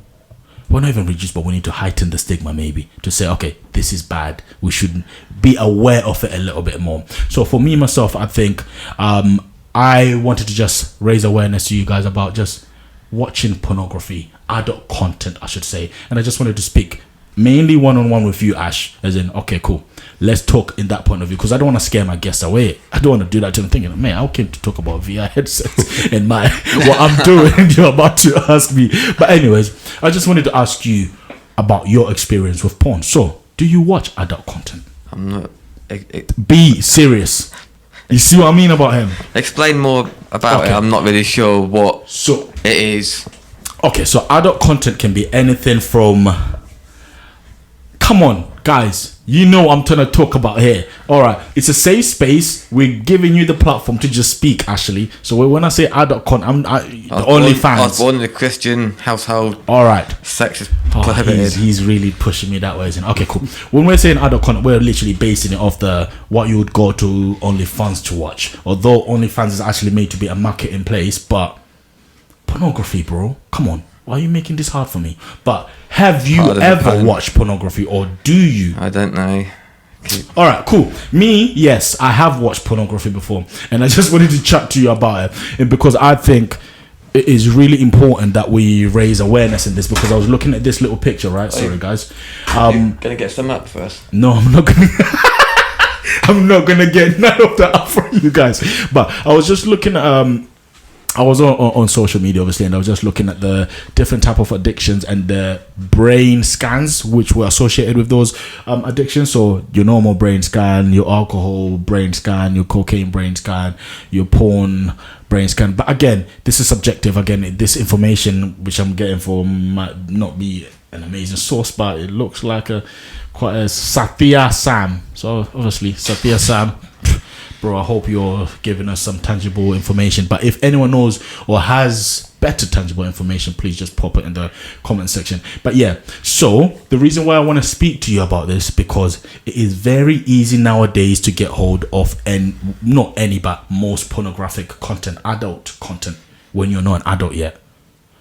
well, not even reduce, but we need to heighten the stigma maybe to say, okay, this is bad. We should be aware of it a little bit more. So for me, myself, I think I wanted to just raise awareness to you guys about just watching pornography, adult content, I should say, and I just wanted to speak mainly one-on-one with you, Ash, as in, okay, cool, let's talk in that point of view, because I don't want to scare my guests away. I don't want to do that to them thinking, man, I came to talk about VR headsets and what I'm doing and you're about to ask me. But anyways, I just wanted to ask you about your experience with porn. So, do you watch adult content? I'm not. Be serious. You see what I mean about him? Explain more about Okay. it. I'm not really sure what So, it is. okay, so adult content can be anything from... Come on, guys. You know what I'm trying to talk about here. All right. It's a safe space. We're giving you the platform to just speak, actually. So when I say adult content, the only I was fans. born in a Christian household. All right. Sex is Oh, prohibited. he's really pushing me that way, isn't it? Okay, cool. When we're saying adult content, we're literally basing it off the what you would go to OnlyFans to watch. Although OnlyFans is actually made to be a marketing place, but pornography, bro. Come on. Why are you making this hard for me? But have you Harder than ever pain. watched pornography, or do you? I don't know. All right, cool. Me, yes, I have watched pornography before, and I just wanted to chat to you about it, and because I think it is really important that we raise awareness in this. Because I was looking at this little picture, right? Sorry, guys. Gonna get some up first. No, I'm not gonna. I'm not gonna get none of that up from you guys. But I was just looking at I was on social media, obviously, and I was just looking at the different type of addictions and the brain scans which were associated with those addictions. So your normal brain scan, your alcohol brain scan, your cocaine brain scan, your porn brain scan. But again, this is subjective. Again, this information which I'm getting from might not be an amazing source, but it looks like quite a Satya Sam. So obviously, Satya Sam. Bro, I hope you're giving us some tangible information. But if anyone knows or has better tangible information, please just pop it in the comment section. But yeah, so the reason why I want to speak to you about this, because it is very easy nowadays to get hold of, and not any, but most pornographic content, adult content, when you're not an adult yet.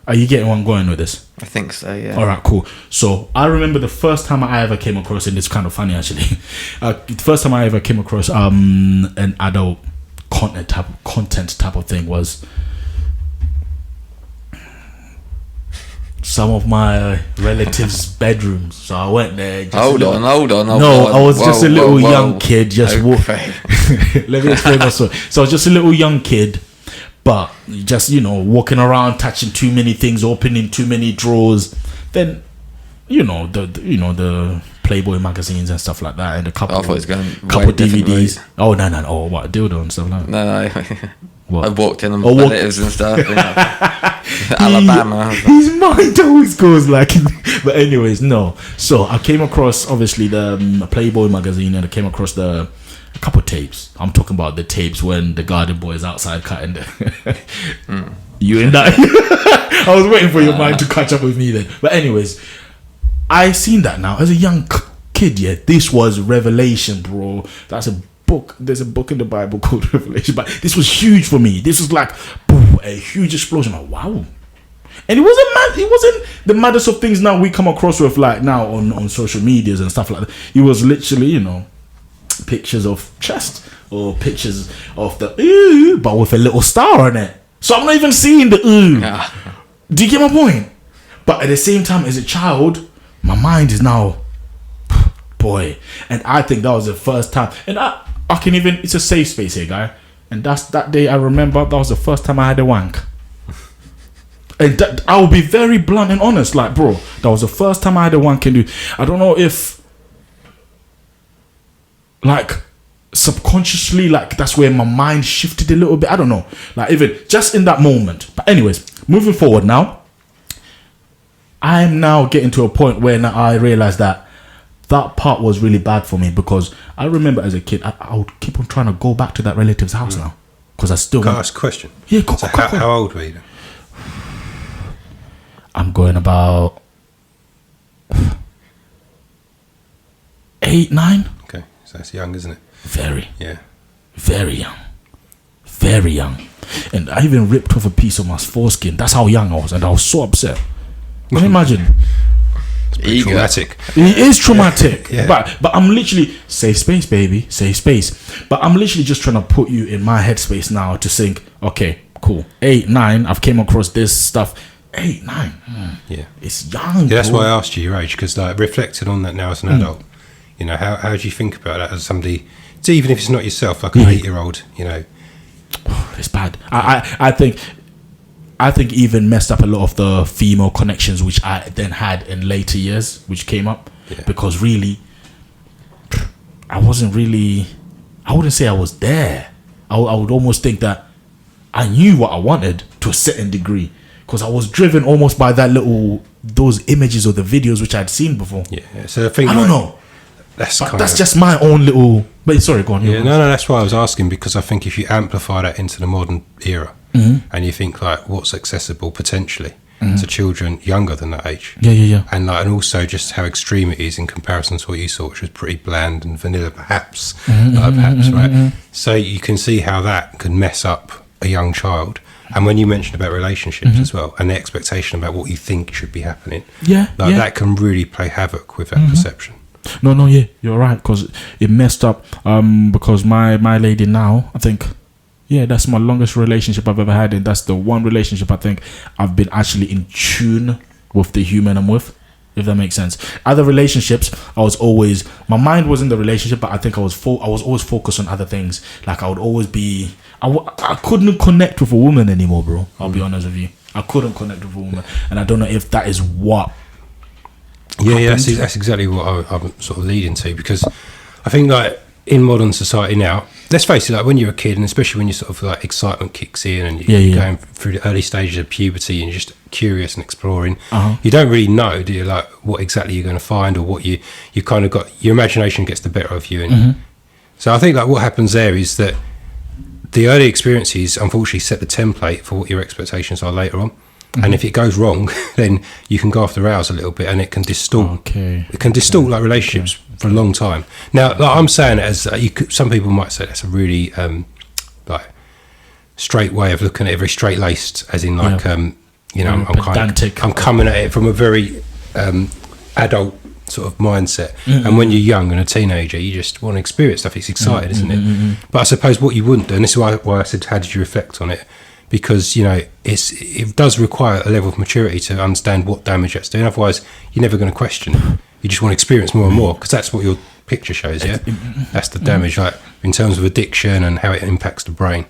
Are you getting where I'm going with this? I think so, yeah. All right, cool. So I remember the first time I ever came across, and it's kind of funny actually. The first time I ever came across an adult content type of thing was some of my relatives' bedrooms. So I went there. Hold on. No, I was just a little young kid. Let me explain my story. So I was just a little young kid. But just, walking around, touching too many things, opening too many drawers, then the Playboy magazines and stuff like that, and a couple DVDs. Oh no! Oh, what, dildo and stuff like that? No. What? I walked in on relatives and stuff. Alabama. His mind always goes like. But anyways, no. So I came across obviously the Playboy magazine, and I came across a couple tapes. I'm talking about the tapes when the garden boy is outside cutting You and that. I was waiting for your mind to catch up with me then. But anyways, I seen that now as a young kid. Yeah, this was Revelation, bro. That's a book. There's a book in the Bible called Revelation. But this was huge for me. This was like boom, a huge explosion. Like, wow. And it wasn't the maddest of things now we come across with, like now on social medias and stuff like that. It was literally, pictures of chest or pictures of the ooh, but with a little star on it. So I'm not even seeing the ooh. Yeah. Do you get my point? But at the same time, as a child, my mind is now, boy. And I think that was the first time. And I can even, it's a safe space here, guy. And that day I remember that was the first time I had a wank. And I will be very blunt and honest, like, bro, that was the first time I had a wank. And I don't know if, like, subconsciously, like, that's where my mind shifted a little bit. I don't know, like, even just in that moment. But anyways, moving forward now, I'm now getting to a point where now I realize that part was really bad for me, because I remember as a kid I would keep on trying to go back to that relative's house now, because I still Can I ask a question? Yeah, so how old were you then? I'm going about 8, 9. Okay, so that's young, isn't it? Very young. Very young. And I even ripped off a piece of my foreskin. That's how young I was, and I was so upset. Can you imagine? It's pretty traumatic. It is traumatic. Yeah. But I'm literally, safe space, baby, safe space. But I'm literally just trying to put you in my headspace now to think, okay, cool, 8, 9, I've came across this stuff. 8, 9. Yeah. It's young. Yeah, that's bro. why I asked you your age, because like reflecting on that now as an adult, how do you think about that as somebody, so even if it's not yourself, like an 8-year-old, It's bad. I think even messed up a lot of the female connections which I then had in later years, which came up, because really, I wouldn't say I was there. I would almost think that I knew what I wanted to a certain degree, because I was driven almost by those images or the videos which I'd seen before. Yeah. So I think I don't know. That's just my own little. But sorry, go on. Yeah, no, that's why I was asking, because I think if you amplify that into the modern era, and you think like what's accessible potentially to children younger than that age, and also just how extreme it is in comparison to what you saw, which was pretty bland and vanilla, perhaps, right? So you can see how that can mess up a young child. And when you mentioned about relationships as well, and the expectation about what you think should be happening, that can really play havoc with that perception. No, you're right, because it messed up. Because my lady now, I think, that's my longest relationship I've ever had, and that's the one relationship I think I've been actually in tune with the human I'm with, if that makes sense. Other relationships, my mind was in the relationship, but I think I was always focused on other things. Like I would always be I couldn't connect with a woman anymore, bro. I'll be honest with you. I couldn't connect with a woman, and I don't know if that is what. Yeah, that's exactly what I'm sort of leading to, because I think like in modern society now, let's face it, like when you're a kid, and especially when you sort of like excitement kicks in and you're going through the early stages of puberty and you're just curious and exploring, you don't really know, do you, like what exactly you're going to find, or what you kind of got, your imagination gets the better of you. And so I think like what happens there is that the early experiences unfortunately set the template for what your expectations are later on. And if it goes wrong, then you can go off the rails a little bit, and it can distort. It can distort like relationships for a long time. Now, like I'm saying it as some people might say that's a really like straight way of looking at it, very straight laced, as in like you know, I'm coming at it from a very adult sort of mindset. And when you're young and a teenager, you just want to experience stuff. It's exciting, isn't it? But I suppose what you wouldn't do, and this is why I said, how did you reflect on it? Because, you know, it does require a level of maturity to understand what damage that's doing. Otherwise, you're never going to question it. You just want to experience more and more, because that's what your picture shows, yeah? That's the damage, like, in terms of addiction and how it impacts the brain.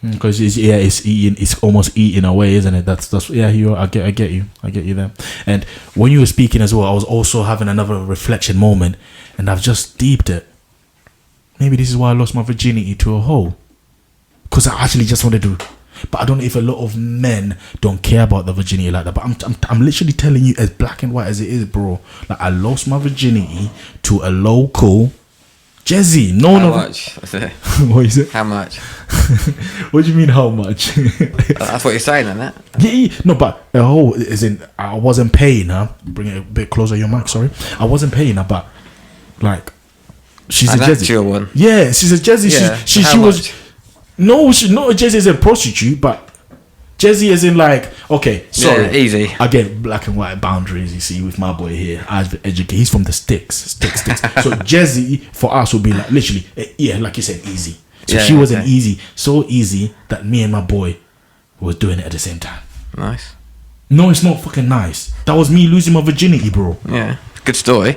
Because it's almost eating away, isn't it? That's I get you there. And when you were speaking as well, I was also having another reflection moment, and I've just deeped it. Maybe this is why I lost my virginity to a hoe, because I actually just wanted to. But I don't know if a lot of men don't care about the virginity like that. But I'm literally telling you as black and white as it is, bro. Like, I lost my virginity to a local Jezzy. How much? What is it? How much? What do you mean, how much? That's what you're saying, isn't it? Yeah, no, but a whole is in. I wasn't paying her. Bring it a bit closer, your mic. Sorry, I wasn't paying her, but like, she's an a Jezzy. actual one. Yeah, she's a Jezzy. Yeah. She was. No, she's not a Jezzy as a prostitute, but Jezzy is in like, okay, sorry. Yeah, easy. Again, black and white boundaries, you see, with my boy here. I've been educated. He's from the sticks. So Jezzy, for us, would be like, literally, yeah, like you said, easy. So she wasn't easy. So easy that me and my boy were doing it at the same time. Nice. No, it's not fucking nice. That was me losing my virginity, bro. Yeah, good story.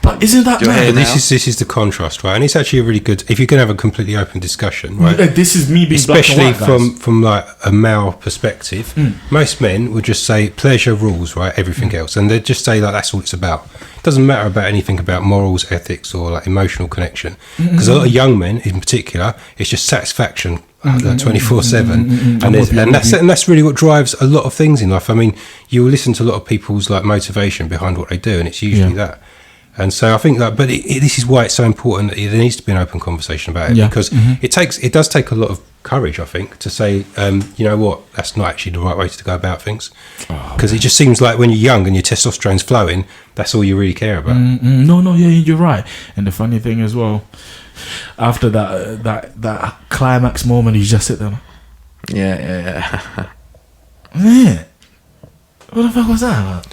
But isn't that mad? But this is the contrast, right? And it's actually a really good, if you can have a completely open discussion, right? This is me being especially black and white, from like a male perspective. Most men would just say pleasure rules, right? Everything else, and they'd just say like that's all it's about. It doesn't matter about anything about morals, ethics, or like emotional connection. Because a lot of young men, in particular, it's just satisfaction. 24/7, and that's really what drives a lot of things in life. I mean, you listen to a lot of people's like motivation behind what they do, and it's usually that. And so I think that, but this is why it's so important that there needs to be an open conversation about it, because it does take a lot of courage, I think, to say, you know what, that's not actually the right way to go about things, because it just seems like when you're young and your testosterone's flowing, that's all you really care about. No, you're right. And the funny thing as well, after that climax moment, you just sit there. Yeah. Man, what the fuck was that?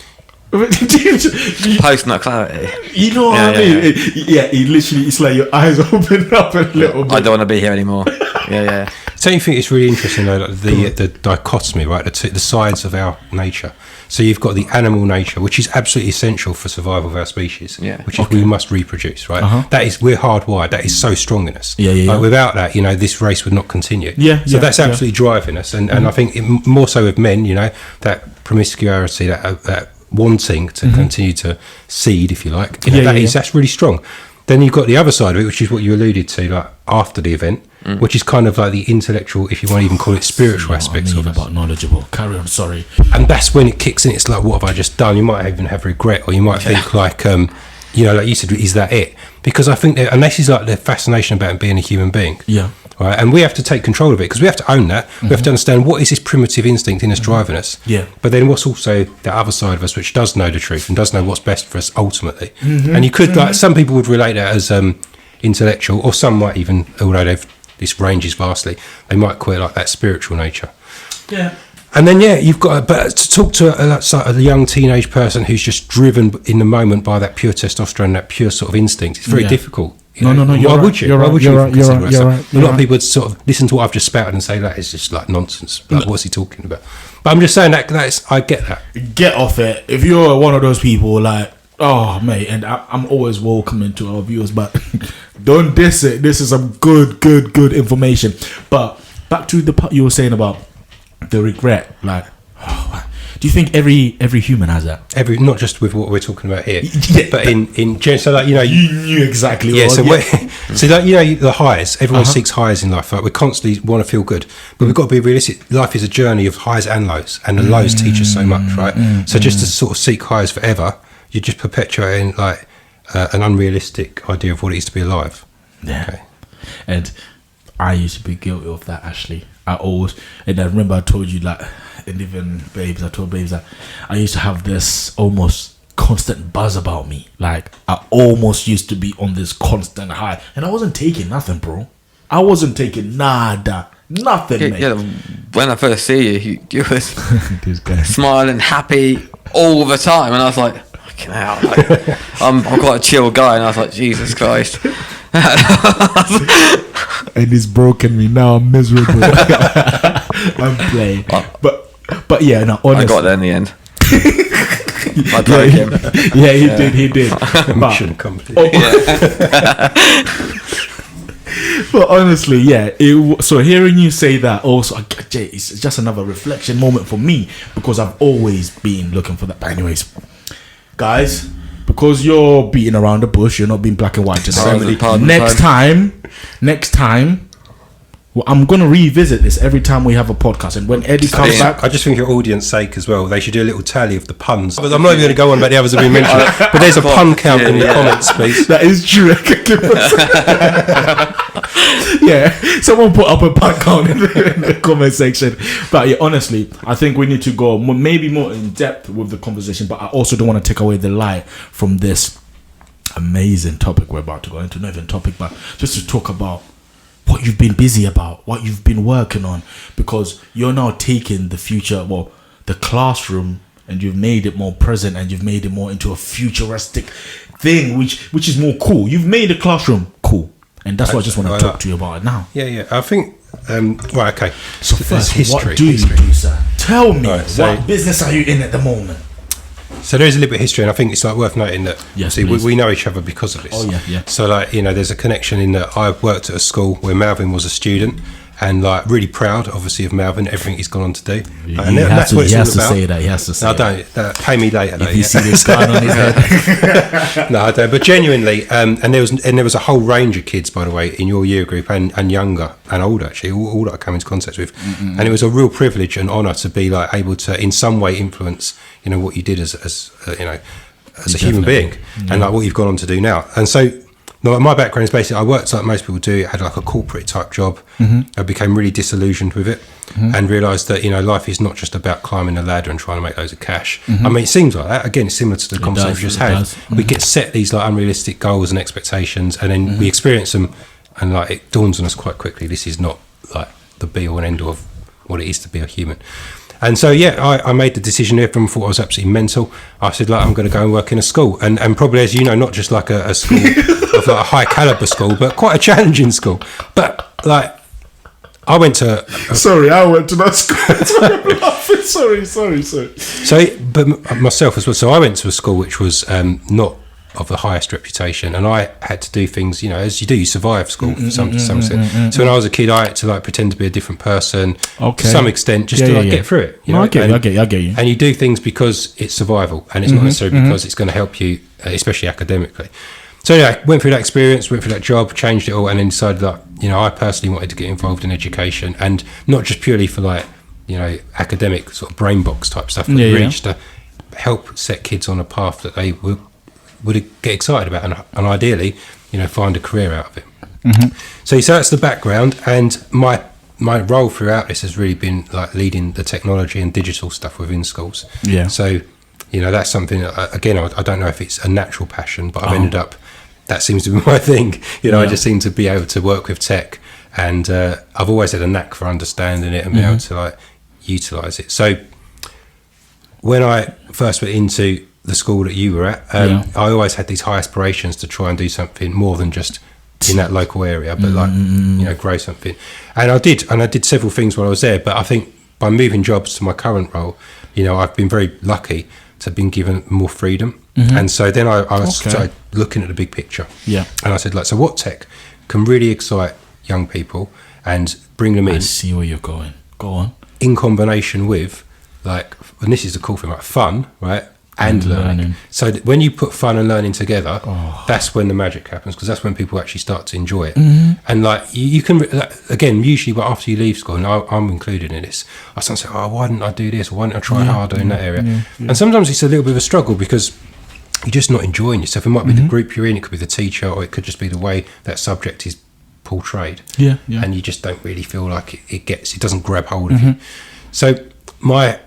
Post not clarity. You know what I mean? Yeah, it's like your eyes open up a little bit. I don't want to be here anymore. Yeah. Don't you think it's really interesting though, like the dichotomy, right? The sides of our nature. So you've got the animal nature, which is absolutely essential for survival of our species. Which is we must reproduce, right? That is, we're hardwired. That is so strong in us. Like without that, you know, this race would not continue. So that's absolutely driving us, and I think more so with men, you know, that promiscuity, that wanting to continue to seed, if you like, you know, that's really strong. Then you've got the other side of it, which is what you alluded to, like after the event, which is kind of like the intellectual, if you want to even call it spiritual aspects of it. About knowledgeable. Carry on, sorry. And that's when it kicks in. It's like, what have I just done? You might even have regret, or you might think like, you know, like you said, is that it? Because I think, and this is like the fascination about being a human being. Right, and we have to take control of it, because we have to own that. We have to understand what is this primitive instinct in us driving us. But then what's also the other side of us, which does know the truth and does know what's best for us ultimately. And you could, like, some people would relate that as intellectual, or some might even, although this ranges vastly, they might call it like that spiritual nature. And then you've got, but to talk to a young teenage person who's just driven in the moment by that pure testosterone, that pure sort of instinct, it's very difficult. No. Why would you? Why would you? You're right. A lot of people would sort of listen to what I've just spouted and say that is just like nonsense. Like, what's he talking about? But I'm just saying that's, I get that. Get off it. If you're one of those people, like, oh mate, and I'm always welcoming to our viewers, but don't diss it. This is some good information. But back to the part you were saying about the regret. Like, do you think every human has that? Not just with what we're talking about here, Yeah, but in general. So like, you know, you knew exactly. yeah. What So yeah. so like, you know, the highs. Everyone seeks highs in life. Like, we constantly want to feel good, but we've got to be realistic. Life is a journey of highs and lows, and the lows teach us so much, right? So just to sort of seek highs forever, you're just perpetuating like an unrealistic idea of what it is to be alive. Yeah. Okay. And I used to be guilty of that, actually. I remember I told you, like, and even I told babes that I used to have this almost constant buzz about me. Like, I almost used to be on this constant high, and I wasn't taking nothing, bro. I wasn't taking nothing, mate. Yeah, when I first see you was This guy. smiling, happy all the time, and I was like, fucking hell, like, I'm quite a chill guy, and I was like, Jesus Christ. And it's broken me now. I'm miserable. I'm playing, but yeah, no. Honestly, I got there in the end. I broke him. Yeah, he did. Mission complete. But honestly, yeah. So hearing you say that, also, it's just another reflection moment for me, because I've always been looking for that. But anyways, guys, because you're beating around the bush, you're not being black and white today. Next time, well, I'm gonna revisit this every time we have a podcast, and when Eddie comes back, I just think for audience sake as well, they should do a little tally of the puns. But I'm not even going to go on about the others that have been mentioned, but there's a pun count in the comments, please. that is true. Yeah, someone put up a pun count in the comment section. But yeah, honestly, I think we need to go maybe more in depth with the conversation. But I also don't want to take away the light from this amazing topic we're about to go into. Not even topic, but just to talk about what you've been busy about, what you've been working on, because you're now taking the future, the classroom, and you've made it more present, and you've made it more into a futuristic thing, which is more cool. You've made the classroom cool, and that's what I just want to talk to you about it now. Yeah. I think right. Okay. So first, history. What do you do, sir? Tell me, what business are you in at the moment? So there is a little bit of history, and I think it's like worth noting that we know each other because of this. Oh yeah. So like, you know, there's a connection in that I worked at a school where Malvin was a student, and like really proud, obviously, of Malvin, everything he's gone on to do. And that's what it's all about. He has to say no, that. Don't pay me later. If you see this guy on his head. No, I don't. But genuinely, and there was a whole range of kids, by the way, in your year group, and younger and older, actually, all that I came into contact with. And it was a real privilege and honour to be like able to, in some way, influence, you know, what you did as a human being, and like what you've gone on to do now. And so, my background is basically I worked like most people do. I had like a corporate type job. I became really disillusioned with it, and realised that, you know, life is not just about climbing a ladder and trying to make loads of cash. I mean, it seems like that. Again, it's similar to the conversation we just had. We get set these like unrealistic goals and expectations, and then we experience them, and like it dawns on us quite quickly, this is not like the be all and end all of what it is to be a human. And so, I made the decision. Everyone thought I was absolutely mental. I said, like, I'm going to go and work in a school. And probably, as you know, not just like a school of like a high caliber school, but quite a challenging school. But like, I went to... I went to that school. Sorry. So, but myself as well. So I went to a school which was not of the highest reputation, and I had to do things, you know, as you do, you survive school to some extent. So when I was a kid, I had to like pretend to be a different person to some extent, just to get through it. You know? I get you. And you do things because it's survival, and it's not necessarily because it's going to help you, especially academically. So I went through that experience, went through that job, changed it all, and then decided that, you know, I personally wanted to get involved in education, and not just purely for like, you know, academic sort of brain box type stuff, but really just to help set kids on a path that they would get excited about, and ideally, you know, find a career out of it. So that's the background, and my role throughout this has really been like leading the technology and digital stuff within schools. So, you know, that's something that, again, I don't know if it's a natural passion, but I've ended up, that seems to be my thing. You know, I just seem to be able to work with tech, and I've always had a knack for understanding it and being able to like utilise it. So when I first went into the school that you were at, I always had these high aspirations to try and do something more than just in that local area, but like, you know, grow something. And I did several things while I was there, but I think by moving jobs to my current role, you know, I've been very lucky to have been given more freedom. And so then I started looking at the big picture. And I said, like, so what tech can really excite young people and bring them I in. see where you're going. Go on. In combination with, like, and this is the cool thing, like fun, right? And learning. So when you put fun and learning together, that's when the magic happens, because that's when people actually start to enjoy it. And like you can, again, usually, but after you leave school, and I'm included in this, I start to say, oh, why didn't I do this? Or why didn't I try harder in that area? And sometimes it's a little bit of a struggle because you're just not enjoying yourself. It might be the group you're in, it could be the teacher, or it could just be the way that subject is portrayed. And you just don't really feel like it doesn't grab hold of you. So my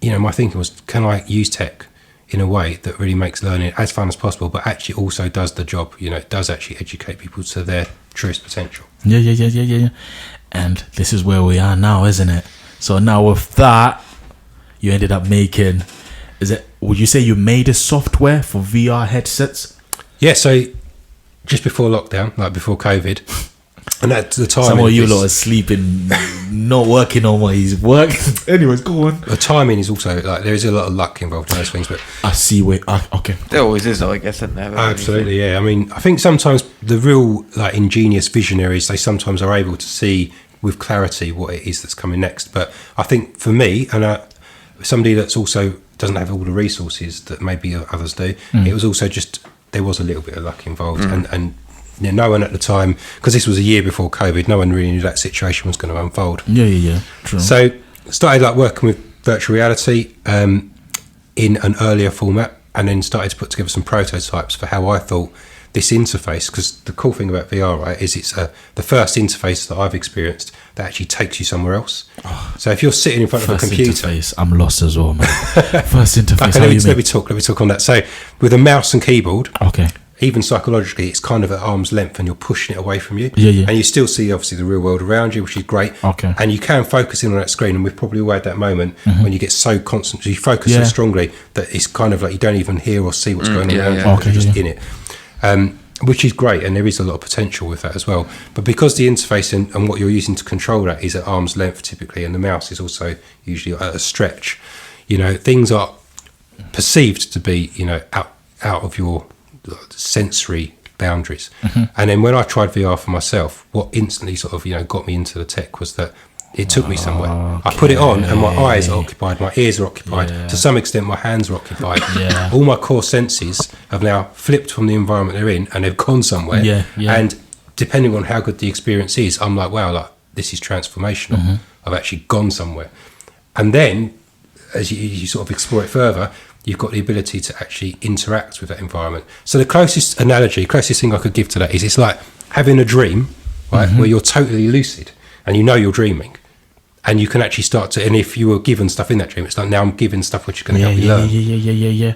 thinking was, can I use tech in a way that really makes learning as fun as possible, but actually also does the job, it does actually educate people to their truest potential. Yeah. And this is where we are now, isn't it? So now with that, you ended up making, would you say you made a software for VR headsets? Yeah, so just before lockdown, like before COVID, and at the time, some of you lot are sleeping, not working on what he's working. Anyways, go on. The timing is also like there is a lot of luck involved in those things, but I see where. Okay, there always is, though, I guess, isn't there? Absolutely, yeah. I mean, I think sometimes the real like ingenious visionaries, they sometimes are able to see with clarity what it is that's coming next. But I think for me, and somebody that's also doesn't have all the resources that maybe others do, it was also just there was a little bit of luck involved, and no one at the time, because this was a year before COVID, no one really knew that situation was going to unfold. Yeah, true. So started like working with virtual reality in an earlier format, and then started to put together some prototypes for how I thought this interface, because the cool thing about VR, right, is it's the first interface that I've experienced that actually takes you somewhere else. So if you're sitting in front of a computer, interface, I'm lost as well, man. First interface. Okay, let me talk on that. So with a mouse and keyboard, okay, even psychologically, it's kind of at arm's length and you're pushing it away from you. Yeah. And you still see, obviously, the real world around you, which is great. Okay. And you can focus in on that screen. And we've probably all had that moment when you get so constant, you focus so strongly that it's kind of like you don't even hear or see what's going on around you. Okay, you're just in it. Which is great. And there is a lot of potential with that as well. But because the interface and what you're using to control that is at arm's length typically, and the mouse is also usually at a stretch, things are perceived to be, out of your sensory boundaries. And then when I tried VR for myself, what instantly sort of got me into the tech was that it took me somewhere. I put it on and my eyes are occupied, my ears are occupied, to some extent my hands are occupied. All my core senses have now flipped from the environment they're in and they've gone somewhere. And depending on how good the experience is, I'm like, wow, like this is transformational. I've actually gone somewhere. And then as you sort of explore it further, you've got the ability to actually interact with that environment. So the closest thing I could give to that is it's like having a dream, right, where you're totally lucid and you're dreaming, and you can actually start to, and if you were given stuff in that dream, it's like now I'm given stuff which is going to help me learn. Yeah.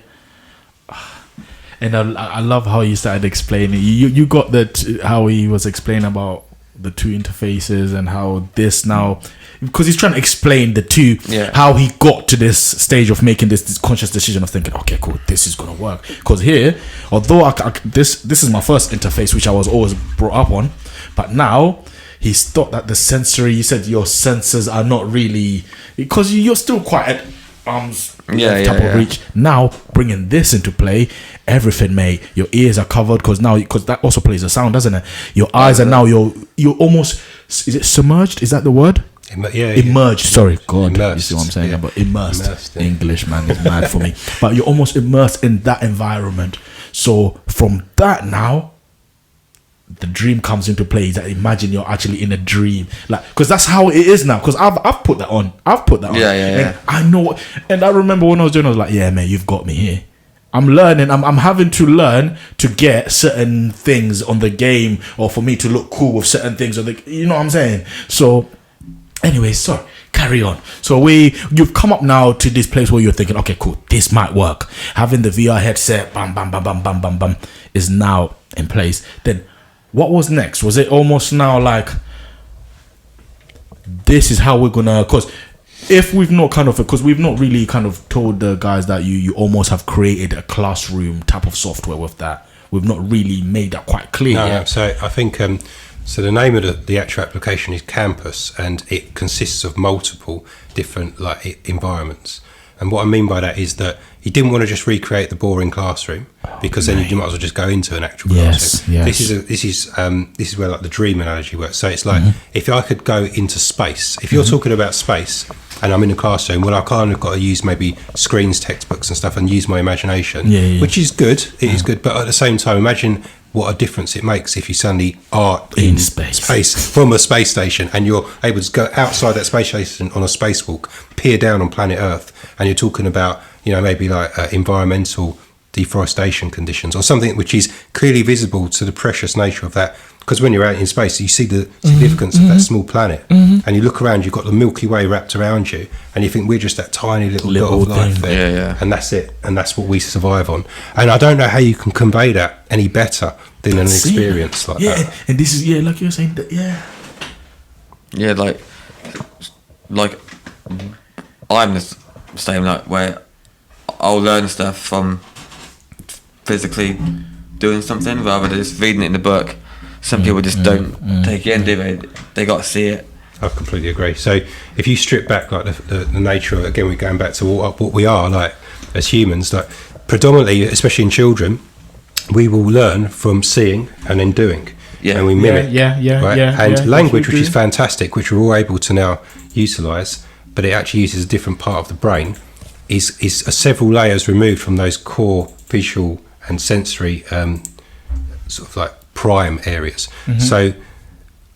And I love how you started explaining. You got that how he was explaining about the two interfaces and how this now, because he's trying to explain the two, how he got to this stage of making this conscious decision of thinking, okay, cool, this is gonna work. Because here, although this is my first interface, which I was always brought up on, but now he's thought that the sensory, you said your senses are not really, because you're still quite at arms type of reach. Now bringing this into play, everything, mate, your ears are covered because that also plays a sound, doesn't it? Your eyes are now, you're almost, is it submerged, is that the word? Immerged, sorry, God, immersed, you see what I'm saying? But immersed English, man, is mad for me. But you're almost immersed in that environment. So from that now, the dream comes into play. That imagine you're actually in a dream, like, because that's how it is now. Because I've put that on. And I know, and I remember when I was doing, I was like, yeah, man, you've got me here. I'm learning. I'm having to learn to get certain things on the game, or for me to look cool with certain things. You know what I'm saying? So, anyway, sorry. Carry on. So you've come up now to this place where you're thinking, okay, cool, this might work. Having the VR headset, bam, bam, bam, bam, bam, bam, bam, is now in place. Then, what was next? Was it almost now like, this is how we're gonna? Because if we've not because we've not really kind of told the guys that you almost have created a classroom type of software with that. We've not really made that quite clear. No, so I think so the name of the actual application is Campus, and it consists of multiple different like environments. And what I mean by that is that he didn't want to just recreate the boring classroom, because then you might as well just go into an actual classroom. Yes. This is where like the dream analogy works. So it's like, if I could go into space, if you're talking about space and I'm in a classroom, well, I kind of got to use maybe screens, textbooks and stuff, and use my imagination, which is good. It is good, but at the same time, imagine what a difference it makes if you suddenly are in space from a space station, and you're able to go outside that space station on a spacewalk, peer down on planet Earth, and you're talking about, maybe like environmental deforestation conditions or something which is clearly visible to the precious nature of that. Because when you're out in space, you see the significance of that small planet, and you look around, you've got the Milky Way wrapped around you, and you think we're just that tiny little dot of life there, and that's it, and that's what we survive on. And I don't know how you can convey that any better than an experience like that. And this is like you were saying that, like I'm the same, like where I'll learn stuff from physically doing something rather than just reading it in the book. Some people just don't take it in, do they? They got to see it. I completely agree. So if you strip back like the nature of, again, we're going back to what we are like as humans, like predominantly, especially in children, we will learn from seeing and then doing, and we mimic. And language, which is fantastic, which we're all able to now utilise, but it actually uses a different part of the brain, is several layers removed from those core visual and sensory sort of like prime areas. So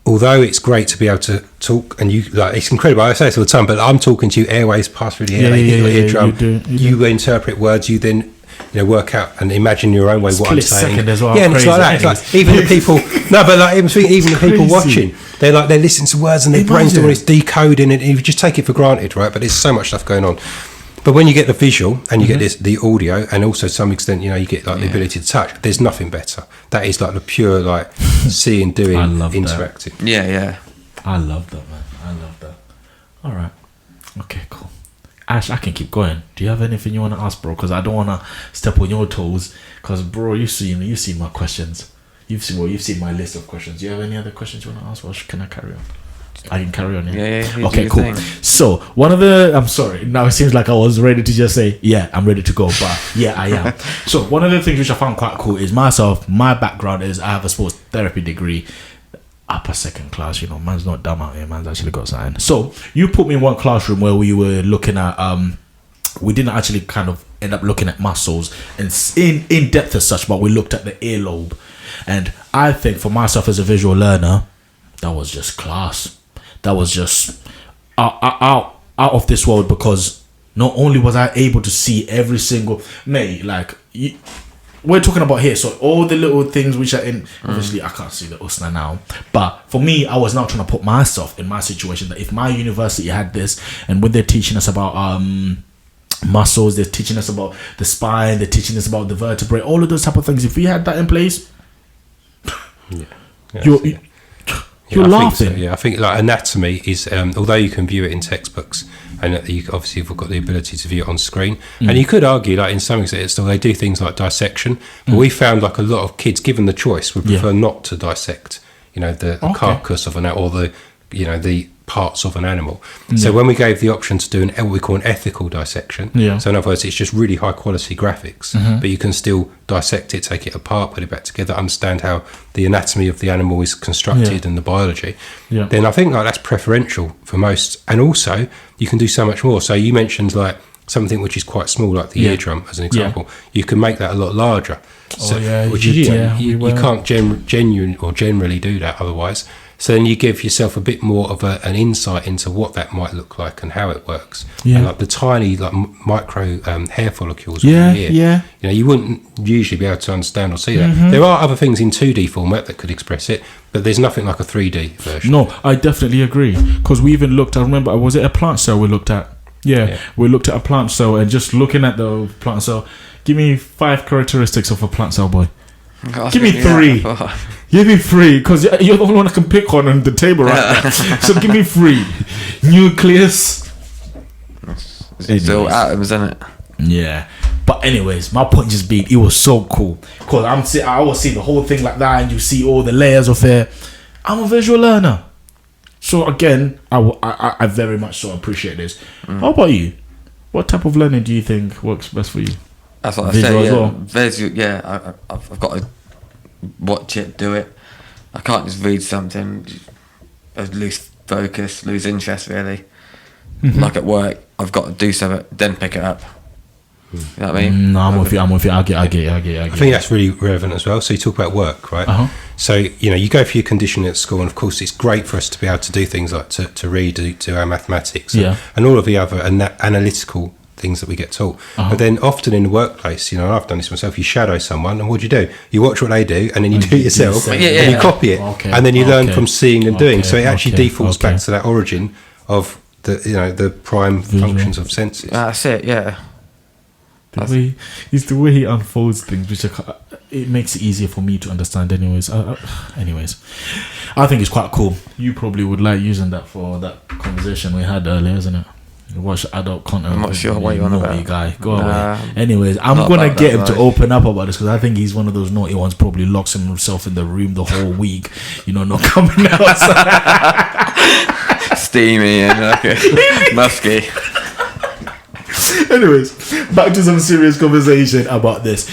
although it's great to be able to talk, and you like, it's incredible, I say this all the time, but I'm talking to you, airways pass through the air, eardrum, you interpret words, you then work out and imagine your own way what I'm saying. As well. And it's like that. It's like even the people even the people watching, they're listening to words and their brains doing this decoding, and you just take it for granted, right? But there's so much stuff going on. But when you get the visual and you get the audio, and also to some extent, you get like the ability to touch, there's nothing better. That is like the pure like seeing, doing, interactive. Yeah. I love that, man. I love that. All right. Okay, cool. Ash, I can keep going. Do you have anything you want to ask, bro? Because I don't want to step on your toes. Because, bro, you've seen my questions. You've seen my list of questions. Do you have any other questions you want to ask? Or can I carry on? I can carry on. Yeah. Okay, cool. So I'm sorry. Now it seems like I was ready to just say, I'm ready to go. But I am. So one of the things which I found quite cool is my background is I have a sports therapy degree. Upper second class, man's not dumb out here, man's actually got something. So you put me in one classroom where we were looking at we didn't actually kind of end up looking at muscles and in depth as such, but we looked at the earlobe. And I think for myself as a visual learner, that was just class. That was just out of this world, because not only was I able to see every single we're talking about here, so all the little things which are in, obviously I can't see the usna now, but for me, I was now trying to put myself in my situation, that if my university had this, and when they're teaching us about muscles, they're teaching us about the spine, they're teaching us about the vertebrae, all of those type of things, if we had that in place, you're laughing. I think like anatomy is, although you can view it in textbooks, and you obviously have got the ability to view it on screen, and you could argue like in some extent still they do things like dissection, but we found like a lot of kids, given the choice, would prefer not to dissect the carcass of an or the parts of an animal. So when we gave the option to do what we call an ethical dissection, so in other words, it's just really high quality graphics, but you can still dissect it, take it apart, put it back together, understand how the anatomy of the animal is constructed and the biology, then I think like that's preferential for most. And also you can do so much more. So you mentioned like something which is quite small, like the eardrum as an example. You can make that a lot larger, which is you can't generally do that otherwise. So then you give yourself a bit more of an insight into what that might look like and how it works. And like the tiny like micro hair follicles in the ear. You wouldn't usually be able to understand or see that. There are other things in 2D format that could express it, but there's nothing like a 3D version. No, I definitely agree. Because we even looked, I remember, was it a plant cell we looked at? We looked at a plant cell, and just looking at the plant cell, give me 5 characteristics of a plant cell, boy. Give me 3. Give me 3, because you're the only one I can pick on the table right now. So give me 3. Nucleus. It's still atoms, isn't it? Yeah. But anyways, my point just being, it was so cool. Because I was seeing the whole thing like that, and you see all the layers of it. I'm a visual learner. So again, I very much so appreciate this. How about you? What type of learning do you think works best for you? That's what Visual I say. as Yeah, well? visual. Yeah, I've got to watch it, do it. I can't just read something, lose focus, lose interest. Really, like at work, I've got to do something, then pick it up. You know what I mean? No, I'm with you. I get it. I think that's really relevant as well. So you talk about work, right? So, you go for your conditioning at school, and of course it's great for us to be able to do things like to read, do our mathematics, and all of the other analytical things that we get taught. But then often in the workplace, I've done this myself, you shadow someone, and what do? You watch what they do, and then you do it yourself, and you copy it, and then you learn from seeing them doing. So it actually defaults back to that origin of the prime functions of senses. That's it, yeah. It's the way he unfolds things, which it makes it easier for me to understand. Anyways, I think it's quite cool. You probably would like using that for that conversation we had earlier, isn't it? You watch adult content. I'm not sure what you're on about. Guy, go away. Anyways, I'm gonna get him to open up about this because I think he's one of those naughty ones. Probably locks himself in the room the whole week. Not coming out. Steamy and musky. Anyways, back to some serious conversation about this.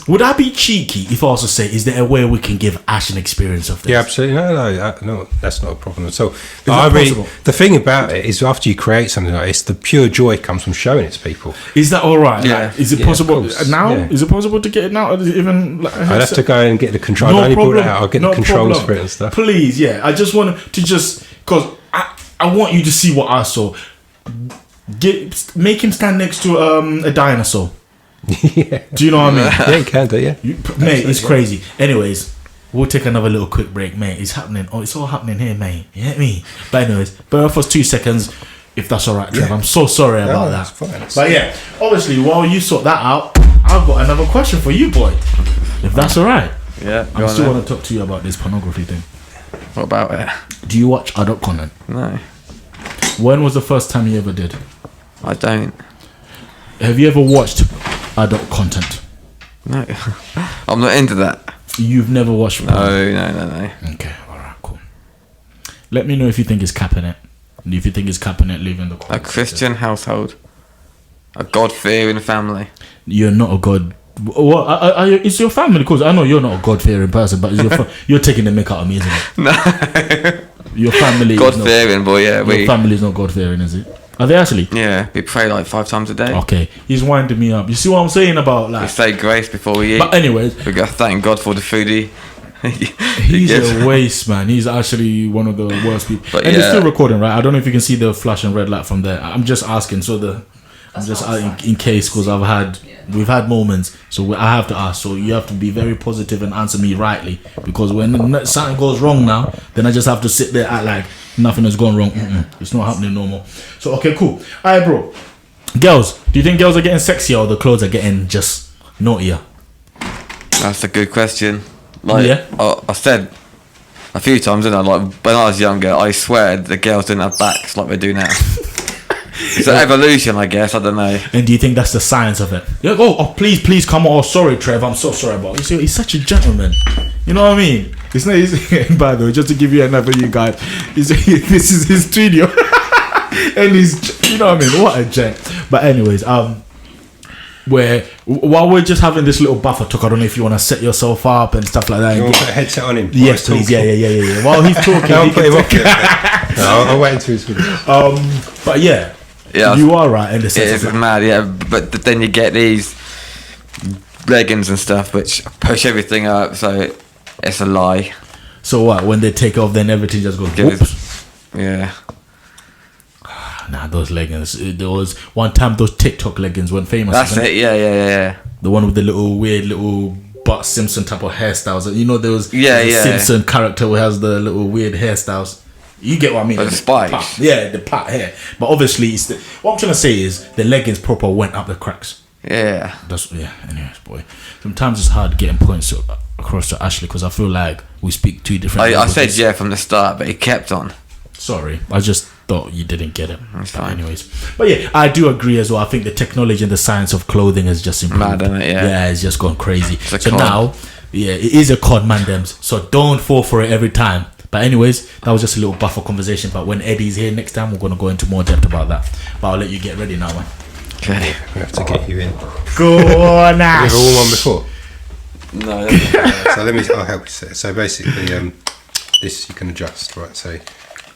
Would I be cheeky if I also say, is there a way we can give Ash an experience of this? Yeah, absolutely. No, that's not a problem at all. Possible? The thing about it is, after you create something like this, the pure joy comes from showing it to people. Is that all right? Yeah. Is it possible now? Yeah. Is it possible to get it now? Even I'd have to go and get the control. No I only problem. brought it out. I'll get No the controls problem. for it and stuff. Please, yeah. I just want to because I want you to see what I saw. Make him stand next to a dinosaur. Yeah. Do you know what I mean? Yeah, you can do. Yeah, Mate, it's crazy. Anyways, we'll take another little quick break, mate. It's happening. It's all happening here, mate. You get me? But anyways, bear for us 2 seconds, if that's all right, Trev. I'm so sorry about that. Fine. But yeah, obviously, while you sort that out, I've got another question for you, boy. If that's all right. Yeah. I still want to talk to you about this pornography thing. What about it? Do you watch adult content? No, When was the first time you ever did? I don't. Have you ever watched adult content? No, I'm not into that. You've never watched porn? No. Okay, alright, cool. Let me know if you think it's capping it. And if you think it's capping it, leave in the A comments. Christian household, a God-fearing family. You're not a God. What? It's your family, because I know you're not a God-fearing person, but you're taking the mick out of me, isn't it? No. Your family God-fearing, boy, yeah. Your family is not God-fearing, is it? Are they actually? Yeah, we pray like 5 times a day. Okay, he's winding me up. You see what I'm saying about We like? say grace before we eat. But anyways, We got to thank God for the food he he's gives. a waste, man. He's actually one of the worst people. But and it's yeah. still recording, right? I don't know if you can see the flashing red light from there. I'm just asking, in case, because we've had moments, so I have to ask. So you have to be very positive and answer me rightly, because when something goes wrong now, then I just have to sit there act like nothing has gone wrong. It's not happening no more. So okay, cool. Alright, bro. Girls, do you think girls are getting sexier or the clothes are getting just naughtier? That's a good question. Like, Yeah. I said a few times, didn't I? Like, when I was younger, I swear the girls didn't have backs like they do now. It's an evolution, I guess. I don't know. And do you think that's the science of it? Yeah. Oh, please come on. Oh, sorry, Trev. I'm so sorry about it. You see, he's such a gentleman. You know what I mean? It's not easy. By the way, just to give you another, you guys, this is his studio, and he's, you know what I mean? What a gent. But anyways, while we're just having this little buffer talk, I don't know if you want to set yourself up and stuff like that. You want to put a headset on him? Yes, please. Yeah. While he's talking, I'll put him off. I'll wait until he's finished. But yeah, Yeah, you are right in the sense it's of like, mad. Yeah, but then you get these leggings and stuff which push everything up, so it's a lie. so what? When they take off, then everything just goes. Give Whoops. Yeah. Nah, those leggings. There was one time those TikTok leggings went famous. That's it. Yeah. The one with the little weird little Bart Simpson type of hairstyles. You know, there was Yeah. Simpson character who has the little weird hairstystyles. You get what I mean? The spikes. Plait. Yeah, the plait hair. But obviously, what I'm trying to say is the leggings proper went up the cracks. Yeah. Anyways, boy. Sometimes it's hard getting points across to Ashley because I feel like we speak two different. I said yeah from the start, but he kept on. Sorry, I just thought you didn't get it. That's But fine. anyways, but yeah, I do agree as well. I think the technology and the science of clothing has just improved. Mad, isn't it? Yeah. it's just gone crazy. a So con. now, yeah, it is a con, man, dems. So don't fall for it every time. But anyways, that was just a little buffer conversation. But when Eddie's here next time, we're gonna go into more depth about that. But I'll let you get ready now, man. Okay. We have to get you in. Go on, Have you ever worn one before? No. So I'll help you set it. So basically, this you can adjust, right? So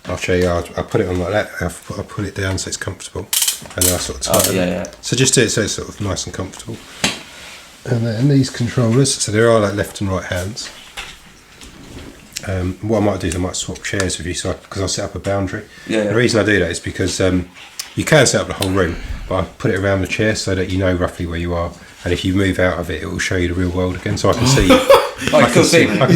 I'll show you. I'll put it on like that. I'll pull it down so it's comfortable, and then I sort of tighten it. So just do it so it's sort of nice and comfortable. And then these controllers, so there are like left and right hands. What I might do is I might swap chairs with you, so because I'll set up a boundary. The reason I do that is because you can set up the whole room, but I put it around the chair so that you know roughly where you are, and if you move out of it, it will show you the real world again, so I can see you. I can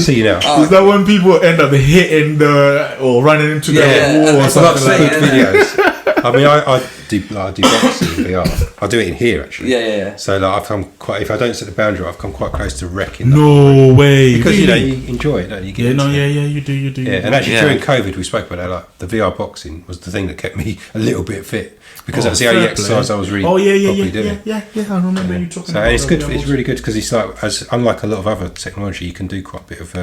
see you now. Is that when people end up hitting or running into the wall or something like that? Videos. I mean, I do boxing in VR. I do it in here actually. Yeah. So like I've come quite. If I don't set the boundary, I've come quite close to wrecking. No way. Because you enjoy it, don't you? You do. Yeah, and actually during COVID, we spoke about that. Like the VR boxing was the thing that kept me a little bit fit because that's the only exercise I was really doing. Yeah. I remember you talking. So about it's good. It's really good because it's like, unlike a lot of other technology, you can do quite a bit of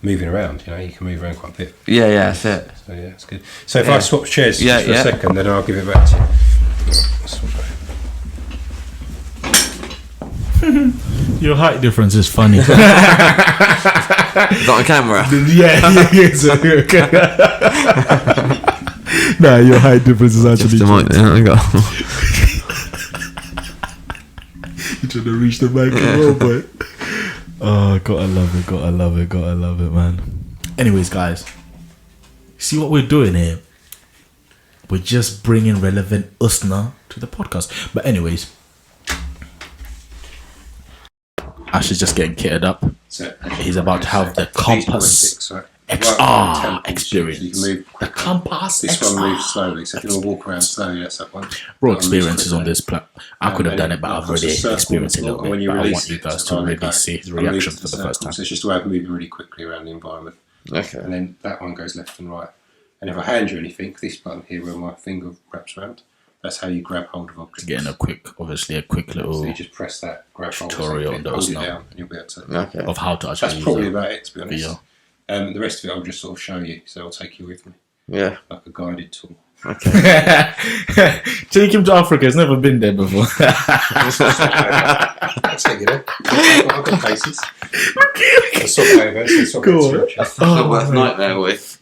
moving around. You know, you can move around quite a bit. Yeah, that's it. So yeah, it's good. So if I swap chairs just for a second, then I'll give it back to you. Your height difference is funny. Is that on camera? Nah, your height difference is actually. Just the mic there. I got. You're trying to reach the microphone, but oh, gotta love it, man. Anyways, guys, see what we're doing here? We're just bringing relevant usna to the podcast. But anyways, Ash is just getting kitted up. He's about to have the Compass XR experience. You can move. The Compass This XR. one moves slowly, so if you want to walk around slowly, that's that one. Bro, experiences on this platform. I could have done it, but I've already experienced it a little bit. But I want you guys to really see his reaction for the first time. So it's just a way of moving really quickly around the environment. Okay. And then that one goes left and right. And if I hand you anything, this button here where my finger wraps around, that's how you grab hold of objects. Getting a quick little So you just press that, grab hold tutorial on those hold it now. down, and you'll be able to. Of how to actually That's use probably it. about it, to be honest. VR. The rest of it I'll just sort of show you, so I'll take you with me. Yeah. Like a guided tour. Take him to Africa. He's never been there before. I'll take you there. I've got places. I'll swap over. So swap over to That's the worst nightmare with.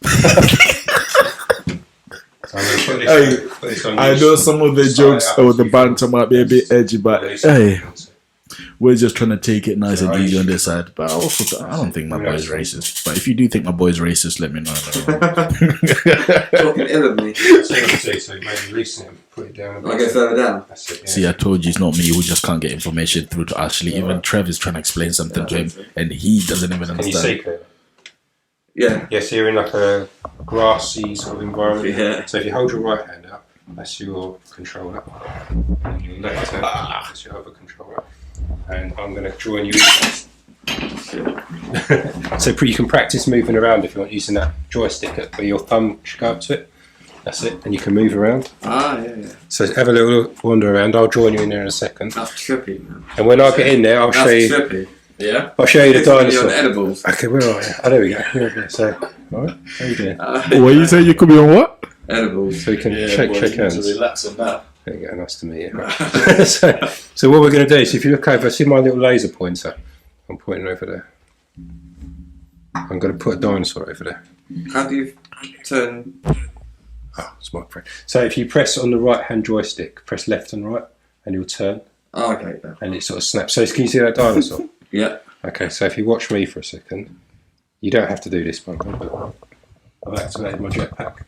So I'm going to put this on I know some of the jokes or the banter might be a bit edgy, but hey, we're just trying to take it nice and easy on this side. But I don't think my boy is racist. But if you do think my boy is racist, let me know. Talking ill of me. So maybe loosen it and put it down. I go further down. That's it, yeah. See, I told you it's not me who just can't get information through to Ashley. Even Trev is trying to explain something to him, and he doesn't even Can you see understand. clearly? Yeah. Yes, you're in like a grassy sort of environment. Yeah. So if you hold your right hand up, that's your controller. And your left hand, that's your other controller. And I'm going to join you in. So you can practice moving around if you want, using that joystick where your thumb should go up to it. That's it, and you can move around. Yeah. So have a little wander around. I'll join you in there in a second. That's trippy, man. And when I get in there, I'll show you. Trippy. Yeah. I'll show you the It's when you're dinosaur. on edibles. Okay, where are you? Oh, there we go. Here we go. So, all right, how you doing? What you say? You could be on what? Edibles. So we can shake hands. Relax on that. There you go. Nice to meet you. so what we're going to do is, if you look over, see my little laser pointer. I'm pointing over there. I'm going to put a dinosaur over there. How do you turn? Oh, it's my friend. So if you press on the right-hand joystick, press left and right, and you'll turn, Oh, okay. and it sort of snaps. So can you see that dinosaur? Yeah. Okay, so if you watch me for a second, you don't have to do this one, but I've activated my jetpack.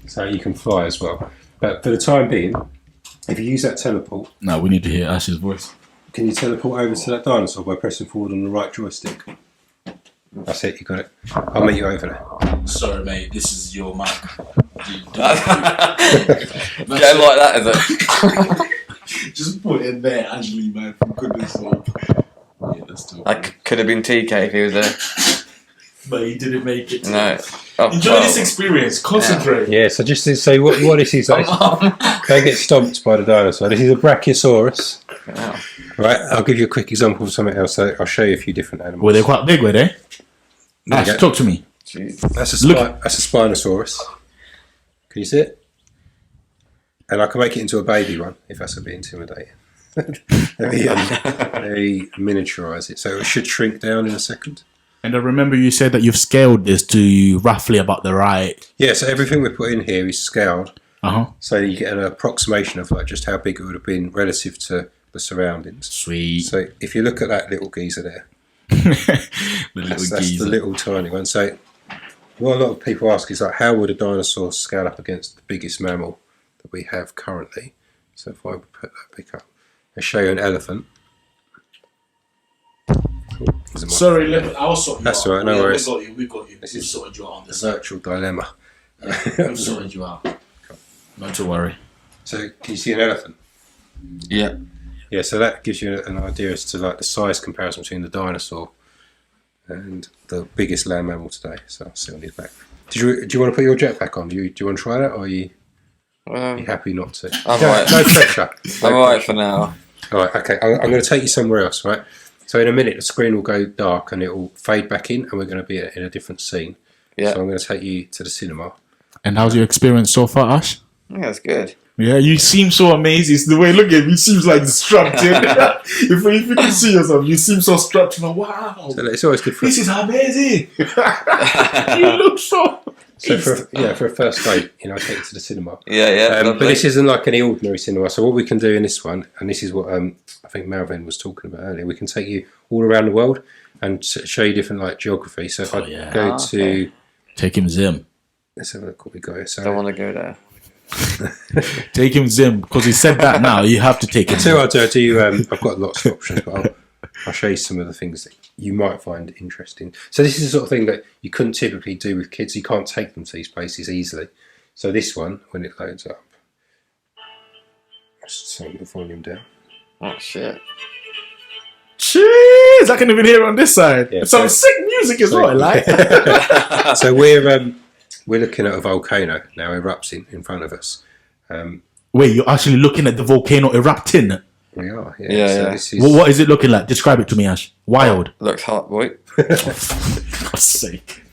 So you can fly as well. But for the time being, if you use that teleport, No, we need to hear Ash's voice. can you teleport over to that dinosaur by pressing forward on the right joystick? That's it, you got it. I'll meet you over there. Sorry, mate. This is your mic. Getting like that, is it? Just put it there, Ashley, man. For goodness sake. Yeah, that's too. That could have been TK if he was there. But he didn't make it. No. Oh, Enjoy well. this experience. Concentrate. Yeah, so just to say what this is, like, they get stomped by the dinosaur. This is a Brachiosaurus. Wow. Right, I'll give you a quick example of something else. So I'll show you a few different animals. Were they quite big? Were they? Ash, Yeah. talk to me. Jeez. That's a Spinosaurus. Can you see it? And I can make it into a baby one if that's a bit intimidating. Let me miniaturise it. So it should shrink down in a second. And I remember you said that you've scaled this to roughly about the right. Yeah, so everything we put in here is scaled. Uh-huh. So you get an approximation of like just how big it would have been relative to the surroundings. Sweet. So if you look at that little geezer there, that's the little tiny one. So what a lot of people ask is like, how would a dinosaur scale up against the biggest mammal that we have currently? So if I would put that pick up and show you an elephant. Sorry, I was sorting That's you out. all right, no worries. We got you. This We've is sorted you out on this. a virtual dilemma. We've sorted you out. Not to worry. So can you see an elephant? Yeah. Yeah, so that gives you an idea as to like the size comparison between the dinosaur and the biggest land mammal today. So I'll sit on his back. Do you want to put your jetpack on? Do you want to try that, or are you happy not to? I'm alright. No pressure. I'm alright for now. All right, okay. I'm going to take you somewhere else, right? So in a minute, the screen will go dark and it will fade back in, and we're going to be in a different scene. Yeah. So I'm going to take you to the cinema. And how's your experience so far, Ash? Yeah, that's good. Yeah, you seem so amazing. It's the way, look at him, he seems like strapped in. if you can see yourself, you seem so strapped in. Wow. So it's always good for This is amazing. You look so... So for a first date, I take you to the cinema. Yeah. But this isn't like any ordinary cinema. So what we can do in this one, and this is what I think Malvin was talking about earlier, we can take you all around the world and show you different like geography. So if I go to... Take him Zim. Let's have a look what we got here. So I don't want to go there. Take him Zim, because he said that now. You have to take him Zim. I'll do. I've got lots of options, but I'll show you some of the things that you might find interesting. So this is the sort of thing that you couldn't typically do with kids. You can't take them to these places easily. So this one, when it loads up, let's turn the volume down. Oh shit. Jeez, I can even hear it on this side. Yeah, Some sick music as well, like. So we're looking at a volcano now erupting in front of us. Wait, you're actually looking at the volcano erupting? We are, Yeah. This is, What is it looking like? Describe it to me, Ash. Wild. Looks hot, boy. For God's sake.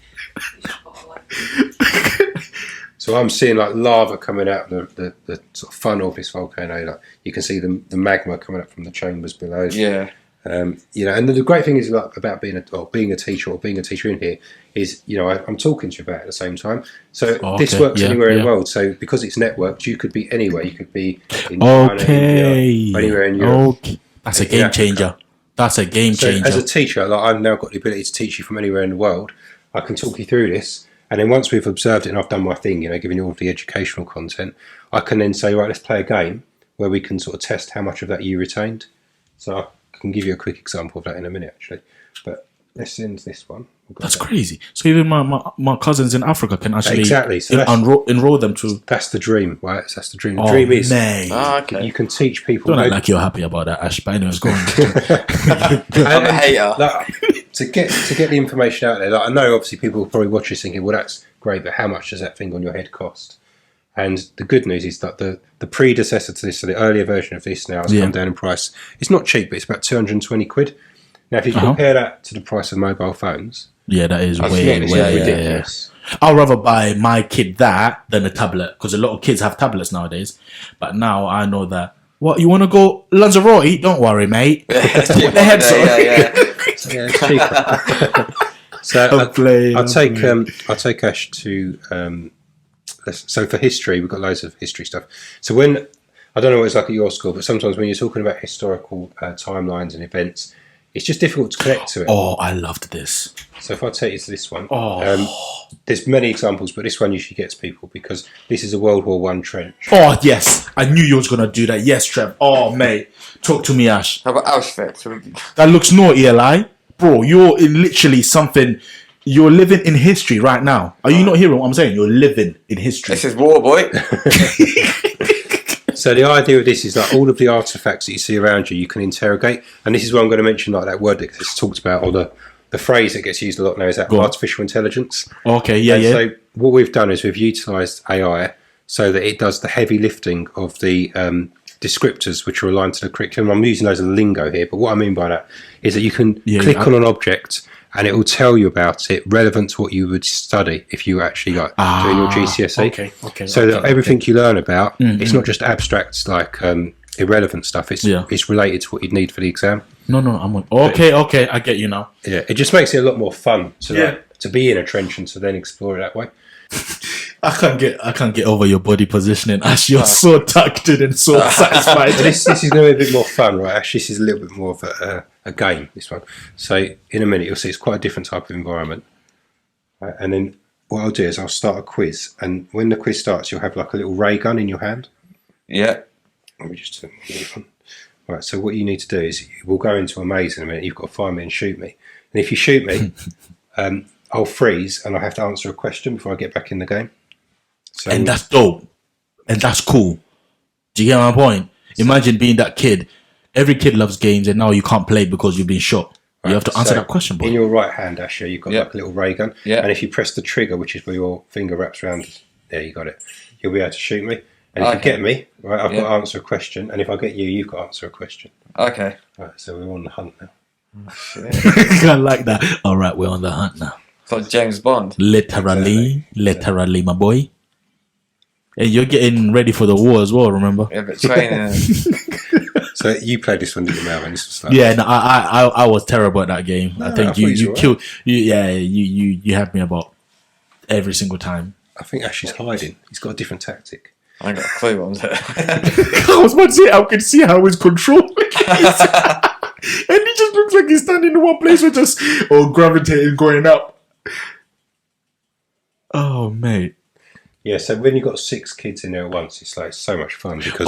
So I'm seeing like lava coming out of the sort of funnel of this volcano. Like you can see the magma coming up from the chambers below. Yeah. And the great thing is about being a teacher in here is, I'm talking to you about it at the same time. So this works anywhere in the world. So because it's networked, you could be anywhere. You could be in China, India, anywhere in Europe. Okay. That's a game changer. That's a game changer. As a teacher, like I've now got the ability to teach you from anywhere in the world. I can talk you through this, and then once we've observed it and I've done my thing, giving you all of the educational content, I can then say, right, let's play a game where we can sort of test how much of that you retained. So I can give you a quick example of that in a minute, actually. But let's end this one. That's crazy. So even my cousins in Africa can actually So enroll them to... That's the dream, right? That's the dream. The dream is okay. you can teach people... Don't act like you're happy about that, Ash. But anyways, go on. I'm a hater. To get the information out there, I know obviously people will probably watch this thinking, well, that's great, but how much does that thing on your head cost? And the good news is that the predecessor to this, so the earlier version of this now has come down in price. It's not cheap, but it's about 220 quid. Now, if you compare that to the price of mobile phones... Yeah, that is way ridiculous. Yeah. I'd rather buy my kid that than a tablet, because a lot of kids have tablets nowadays. But now I know that, what, you want to go Lanzarote? Don't worry, mate. Put the heads on. Yeah, it's cheaper. So I'll take Ash to... So for history, we've got loads of history stuff. So I don't know what it's like at your school, but sometimes when you're talking about historical timelines and events, it's just difficult to connect to it. Oh, I loved this. So if I take you to this one, there's many examples, but this one usually gets people because this is a World War I trench. Oh, yes. I knew you was going to do that. Yes, Trev. Oh, mate. Talk to me, Ash. How about Auschwitz? That looks naughty, Eli. Bro, you're in literally something... You're living in history right now. Are you not hearing what I'm saying? You're living in history. This is war, boy. So the idea of this is like all of the artifacts that you see around you can interrogate. And this is what I'm going to mention, like that word that gets talked about, or the phrase that gets used a lot now is that artificial intelligence. Okay, yeah. So what we've done is we've utilised AI so that it does the heavy lifting of the descriptors which are aligned to the curriculum. I'm using those as a lingo here, but what I mean by that is that you can click on an object and it will tell you about it relevant to what you would study if you were actually like doing your GCSE. So that everything you learn about, it's not just abstract like irrelevant stuff. It's related to what you'd need for the exam. No, I'm okay. I get you now. Yeah, it just makes it a lot more fun to be in a trench and to then explore it that way. I can't get over your body positioning. Ash, you're so tucked in and so satisfied. This is going to be a bit more fun, right? Ash, this is a little bit more of a game, this one. So in a minute, you'll see it's quite a different type of environment. Right? And then what I'll do is I'll start a quiz. And when the quiz starts, you'll have like a little ray gun in your hand. Yeah. Let me just turn it on. Right, so what you need to do is we'll go into a maze in a minute. You've got to find me and shoot me. And if you shoot me, I'll freeze and I'll have to answer a question before I get back in the game. So, and that's dope. And that's cool. Do you get my point? Imagine being that kid. Every kid loves games and now you can't play because you've been shot. You have to answer that question, boy. In your right hand, Asher, you've got like a little ray gun. Yeah. And if you press the trigger, which is where your finger wraps around, there you got it. You'll be able to shoot me. And if you get me, right, I've got to answer a question. And if I get you, you've got to answer a question. Okay. Right, so we're on the hunt now. I like that. All right, we're on the hunt now. It's like James Bond. Literally, my boy. Hey, you're getting ready for the war as well, remember? Yeah, but training. So you played this one, didn't you, Malvin? This was like Yeah, no, I was terrible at that game. I think you killed. You had me about every single time. I think Ashley's hiding. He's got a different tactic. I ain't got a clue what I'm doing. I was about to say, I could see how he's controlling. And he just looks like he's standing in one place or just gravitating going up. Oh, mate. Yeah, so when you've got 6 kids in there at once, it's like so much fun because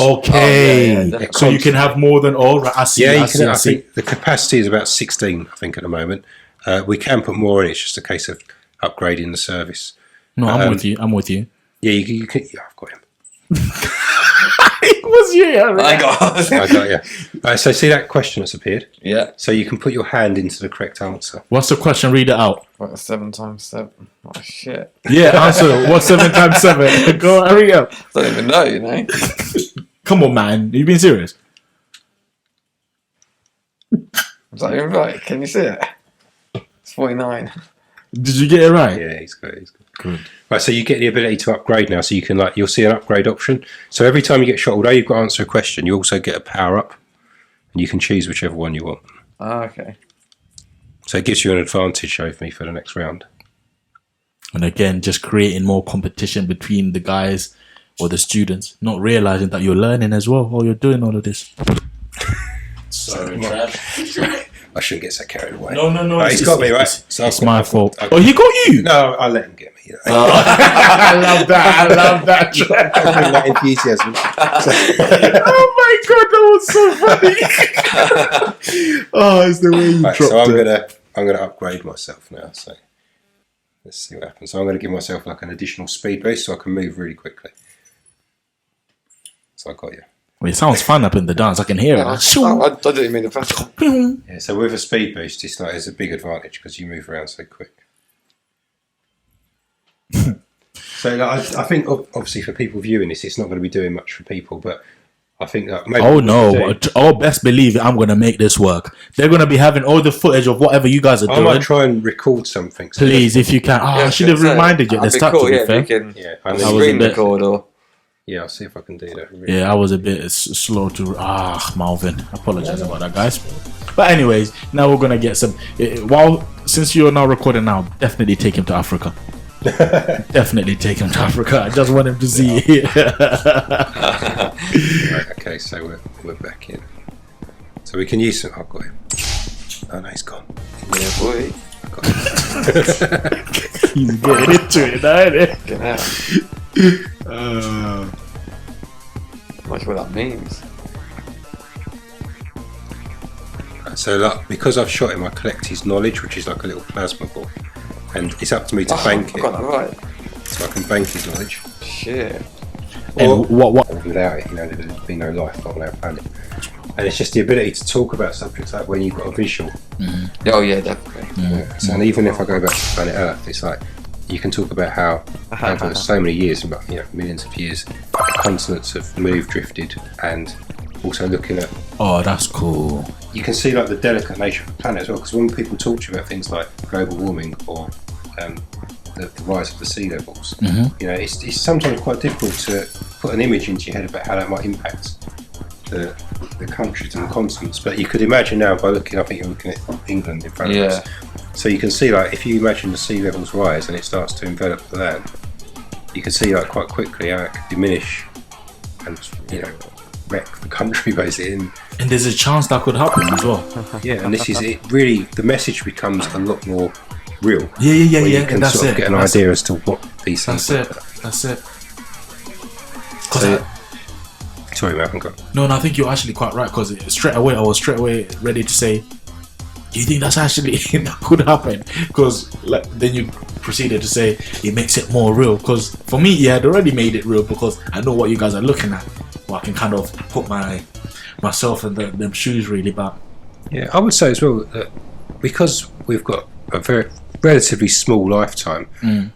So you can have more than all. Right, I see. I see. think the capacity is about 16. I think at the moment we can put more in. It's just a case of upgrading the service. No, I'm with you. Yeah, you can. Yeah, I've got him. It was you. I got you. So see that question that's appeared? Yeah. So you can put your hand into the correct answer. What's the question? Read it out. What, 7 times 7? Oh, shit. Yeah, answer. What's 7 times 7? Go, hurry up. I don't even know, you know. Come on, man. You being serious? Is that even right? Can you see it? It's 49. Did you get it right? Yeah, he's good. Good. Right, so you get the ability to upgrade now. So you can you'll see an upgrade option. So every time you get shot, although you've got to answer a question, you also get a power up, and you can choose whichever one you want. Ah, okay. So it gives you an advantage over me for the next round. And again, just creating more competition between the guys or the students, not realizing that you're learning as well while you're doing all of this. Sorry, I shouldn't get so carried away. No. He's got me, right? So it's my fault. Oh, he got you? No, I let him get me. I love that. That enthusiasm. Oh my god, that was so funny. Oh, it's the way you dropped so it. I'm gonna upgrade myself now. So let's see what happens. So I'm gonna give myself like an additional speed boost so I can move really quickly. So I got you. Well, it sounds fun up in the dance. I can hear it. I didn't mean to press it. Yeah, so with a speed boost, it's like there's a big advantage because you move around so quick. So I think obviously for people viewing this, it's not going to be doing much for people, but I think that maybe. Oh no! Best believe it, I'm going to make this work. They're going to be having all the footage of whatever you guys are doing. I might try and record something. So please, if you can. I should have reminded you. Let's start to be fair. I screen record or. Yeah, I'll see if I can do that. Really. Yeah, I was a bit slow to... Marvin. I apologize about that, guys. But anyways, now we're going to get some... Since you're now recording now, definitely take him to Africa. Definitely take him to Africa. I just want him to see it. Right, okay, so we're back in. So we can use some... I've got him. Oh, no, he's gone. Yeah, boy. I got him. He's getting into it now, isn't he? Get out. I'm not sure what that means. So because I've shot him, I collect his knowledge, which is like a little plasma ball, and it's up to me to bank it. I got that right. So I can bank his knowledge. Shit. Or what? Without it, there'd be no life on our planet. And it's just the ability to talk about subjects like when you've got a visual. Mm-hmm. Oh yeah, definitely. Yeah. So, and even if I go back to planet Earth, it's like you can talk about how over so many years, millions of years, continents have moved, drifted, and also looking at. Oh, that's cool. you can see like the delicate nature of the planet as well. Because when people talk to you about things like global warming or the rise of the sea levels, you know, it's sometimes quite difficult to put an image into your head about how that might impact the countries and the continents. But you could imagine now by looking, I think you're looking at England in front of us. So you can see like if you imagine the sea levels rise and it starts to envelop the land, you can see like quite quickly how it could diminish and, you know, wreck the country basically. And there's a chance that could happen as well. Yeah, and this is it. Really, the message becomes a lot more real. Yeah. You can sort of get an idea as to what these things That's it. So, sorry, Malcolm, go on. No, I think you're actually quite right, because I was straight away ready to say, do you think that's actually that could happen? Because like, then you proceeded to say it makes it more real. Because for me, it had already made it real because I know what you guys are looking at. Well, I can kind of put myself in them shoes really, but yeah, I would say as well that because we've got a very relatively small lifetime,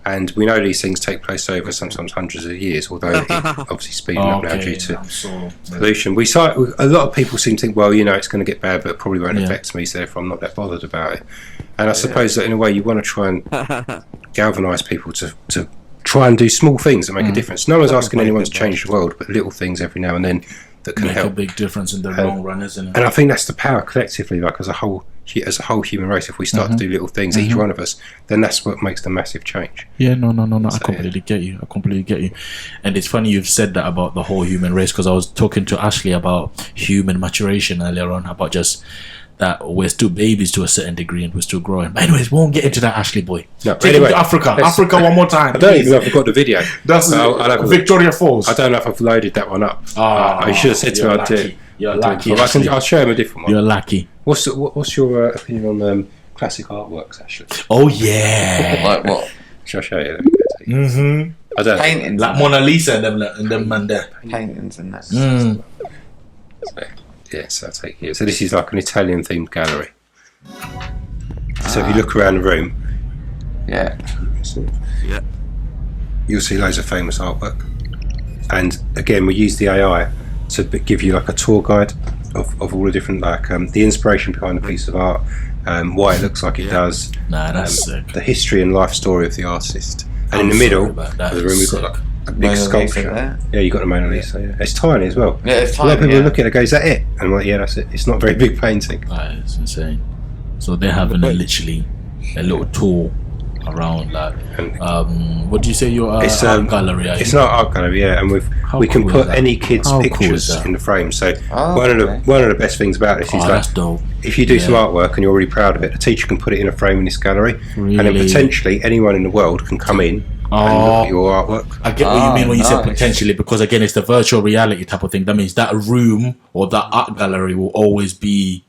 and we know these things take place over sometimes hundreds of years, although it's obviously speeding up now due to pollution. A lot of people seem to think, well, you know, it's going to get bad, but it probably won't affect me, so therefore I'm not that bothered about it. And I suppose that in a way you want to try and galvanise people to try and do small things that make a difference. No one's asking anyone to change the world, but little things every now and then that can help. Make a big difference in the long run, isn't it? And I think that's the power collectively, like as a whole human race. If we start to do little things, each one of us, then that's what makes the massive change. Yeah, no. I completely get you. And it's funny you've said that about the whole human race, because I was talking to Ashley about human maturation earlier on, about just that we're still babies to a certain degree and we're still growing. But anyways, we won't get into that, Ashley boy. No, Take him to Africa one more time. I don't even know if I've got the video. That's Victoria Falls. I don't know if I've loaded that one up. You should have said to me I'd do it. You're lucky. I'll show him a different one. You're lucky. What's your opinion on classic artworks, Ashley? Oh yeah. Like what? Shall I show you? I don't know. Paintings. Like Mona Lisa and them man there. Paintings and that. Yes, I'll take it. So this is like an Italian themed gallery. So if you look around the room, you'll see loads of famous artwork. And again, we use the AI to give you like a tour guide of all the different, like the inspiration behind a piece of art, why it looks like it does, that's sick. the history and life story of the artist. And in the middle of the room, we've got like a big sculpture. Yeah, you got the Mona Lisa. Yeah. It's tiny as well. Yeah, it's tiny. A lot of people look at it and go, "Is that it?" And I'm like, "Yeah, that's it." It's not a very big painting. It's insane. So they're having literally a little tour around, like, what do you say? Your art gallery? It's not art gallery, yeah. And we can put any kid's pictures in the frame. So one of the best things about this is that's dope. If you do some artwork and you're really proud of it, the teacher can put it in a frame in this gallery, really? And then potentially anyone in the world can come in and look at your artwork. I get what you mean when you say potentially, because again, it's the virtual reality type of thing. That means that room or that art gallery will always be.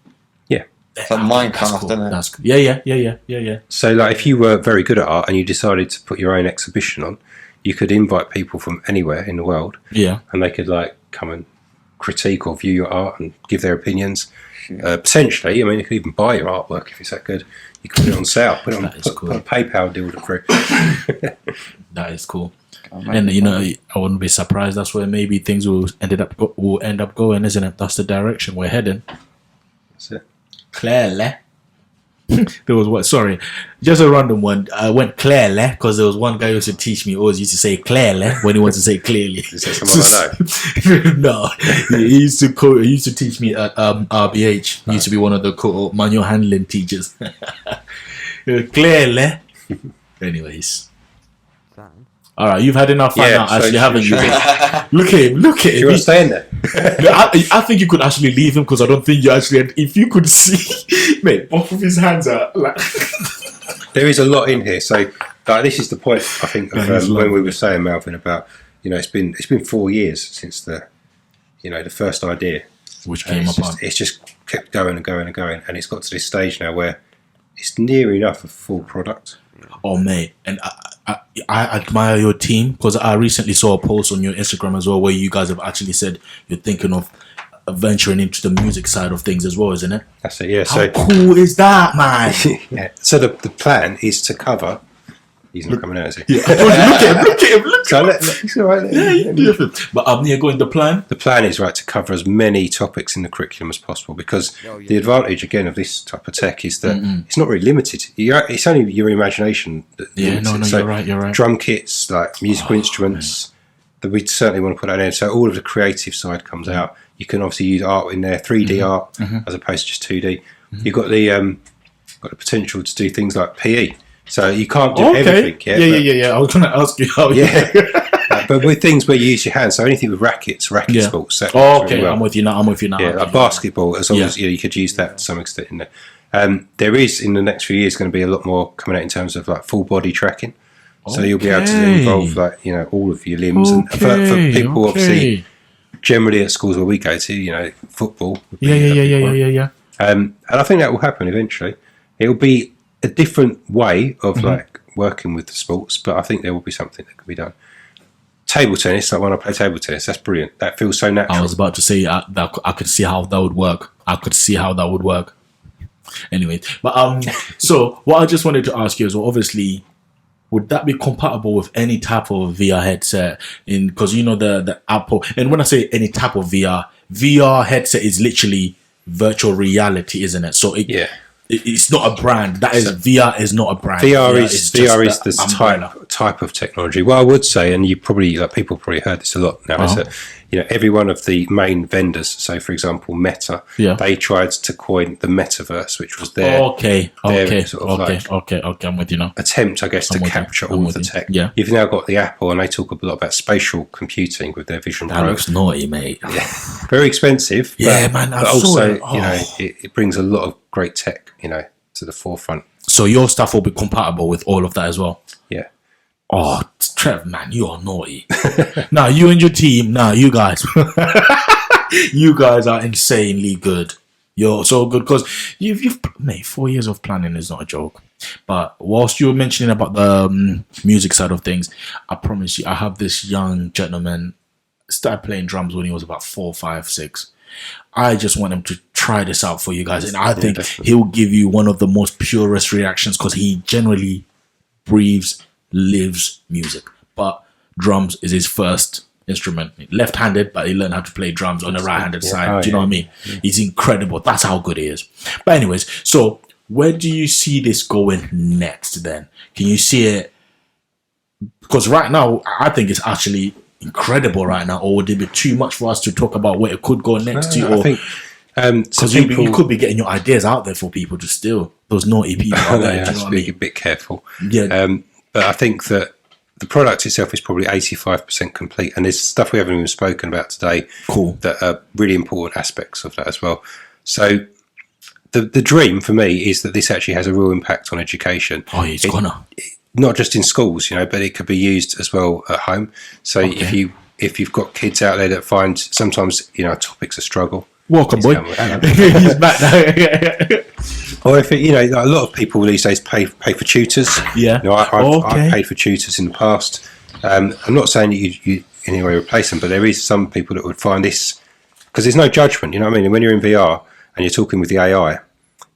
It's like Minecraft, isn't it? Yeah. So, like, if you were very good at art and you decided to put your own exhibition on, you could invite people from anywhere in the world. Yeah. And they could, like, come and critique or view your art and give their opinions. Potentially, I mean, you could even buy your artwork if it's that good. You could put it on sale, put a PayPal deal through. That is cool. And you know, I wouldn't be surprised. That's where maybe things will end up going, isn't it? That's the direction we're heading. That's it. Clearly. There was just a random one. I went clearly because there was one guy who used to teach me, always used to say clearly when he wanted to say clearly. Is that someone I know? No, he used to teach me at RBH. He used to be one of the manual handling teachers. Clearly. Anyways. All right, you've had enough fun now, actually, haven't you? Look at him. Do you want to stay in there? I think you could actually leave him, because I don't think you actually. If you could see, mate, both of his hands are like. There is a lot in here. So this is the point, I think, of when we were saying, Malvin, about, you know, it's been 4 years since the first idea, which came up. It's just kept going and going and going, and it's got to this stage now where it's near enough a full product. Oh, mate, and I admire your team, because I recently saw a post on your Instagram as well where you guys have actually said you're thinking of venturing into the music side of things as well, isn't it? That's it, yeah. How cool is that, man? Yeah. So the plan is to cover He's not coming out, is he? Yeah. Look at him. So it's all right. But going the plan. The plan is right to cover as many topics in the curriculum as possible, because the advantage again of this type of tech is that it's not really limited. It's only your imagination. You're right. Drum kits, like musical instruments, that we certainly want to put that in. So all of the creative side comes out. You can obviously use art in there, 3D art as opposed to just 2D. You've got the potential to do things like PE. So you can't do everything yet. Yeah. I was going to ask you how. Yeah. But with things where you use your hands, so anything with racket sports. That Okay, really well. I'm with you now. Yeah, like basketball, as long as you could use that to some extent in there. There is, in the next few years, going to be a lot more coming out in terms of like full body tracking. So you'll be able to involve all of your limbs. And for people, obviously, generally at schools where we go to, football. Yeah. And I think that will happen eventually. It'll be a different way of like working with the sports, but I think there will be something that can be done. Table tennis, like when I play table tennis, that's brilliant. That feels so natural. I was about to say that I could see how that would work. Anyway, but so what I just wanted to ask you is, well, obviously, would that be compatible with any type of VR headset? Because the Apple, and when I say any type of VR headset is literally virtual reality, isn't it? So it's not a brand. VR is not a brand. VR is this type of technology. What I would say, and you probably people probably heard this a lot now, is that every one of the main vendors. So, for example, Meta, they tried to coin the metaverse, which was their okay. I'm with you now. Attempt, I guess, to capture all of the tech. Yeah, you've now got the Apple, and they talk a lot about spatial computing with their Vision Pro. That looks naughty, mate. Yeah, very expensive. Yeah, man. But also, it brings a lot of great tech, to the forefront. So your stuff will be compatible with all of that as well? Yeah. Oh, Trev, man, you are naughty. Now, you and your team, you guys. You guys are insanely good. You're so good because you've made 4 years of planning is not a joke. But whilst you were mentioning about the music side of things, I promise you, I have this young gentleman started playing drums when he was about 4, 5, 6. I just want him to try this out for you guys, and I think he'll give you one of the most purest reactions because he generally breathes, lives music. But drums is his first instrument. Left-handed, but he learned how to play drums on the right-handed side. Do you know what I mean? Yeah. He's incredible. That's how good he is. But anyways, so where do you see this going next then? Can you see it? Because right now, I think it's actually incredible right now, or would it be too much for us to talk about where it could go next to? Or, I think because you could be getting your ideas out there for people to steal. Those naughty people out there. You have to be a bit careful. Yeah. But I think that the product itself is probably 85% complete, and there's stuff we haven't even spoken about today. Cool. That are really important aspects of that as well. So the dream for me is that this actually has a real impact on education. Oh, it's gonna. Not just in schools, but it could be used as well at home. So if you've got kids out there that find sometimes a topic's a struggle. Welcome, boy. He's back now. Or if a lot of people these days pay for tutors. Yeah. I've paid for tutors in the past. I'm not saying that you in any way replace them, but there is some people that would find this because there's no judgment. You know what I mean? And when you're in VR and you're talking with the AI,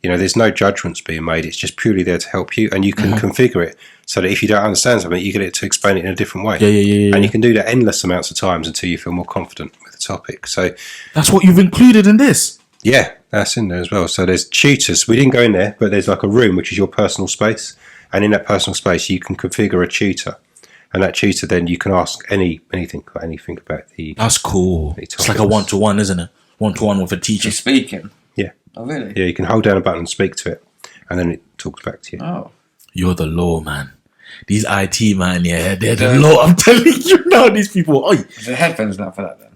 there's no judgments being made. It's just purely there to help you, and you can configure it so that if you don't understand something, you get it to explain it in a different way. Yeah. And you can do that endless amounts of times until you feel more confident with the topic. So that's what you've included in this. Yeah, that's in there as well. So there's tutors. We didn't go in there, but there's like a room which is your personal space, and in that personal space you can configure a tutor, and that tutor then you can ask anything about the. That's cool. It's like a 1-to-1, isn't it? 1-to-1 with a teacher speaking. Yeah. Oh really? Yeah, you can hold down a button and speak to it, and then it talks back to you. Oh. You're the law, man. These IT man, they're the law. I'm telling you now, these people. Oh, is there headphones now for that then?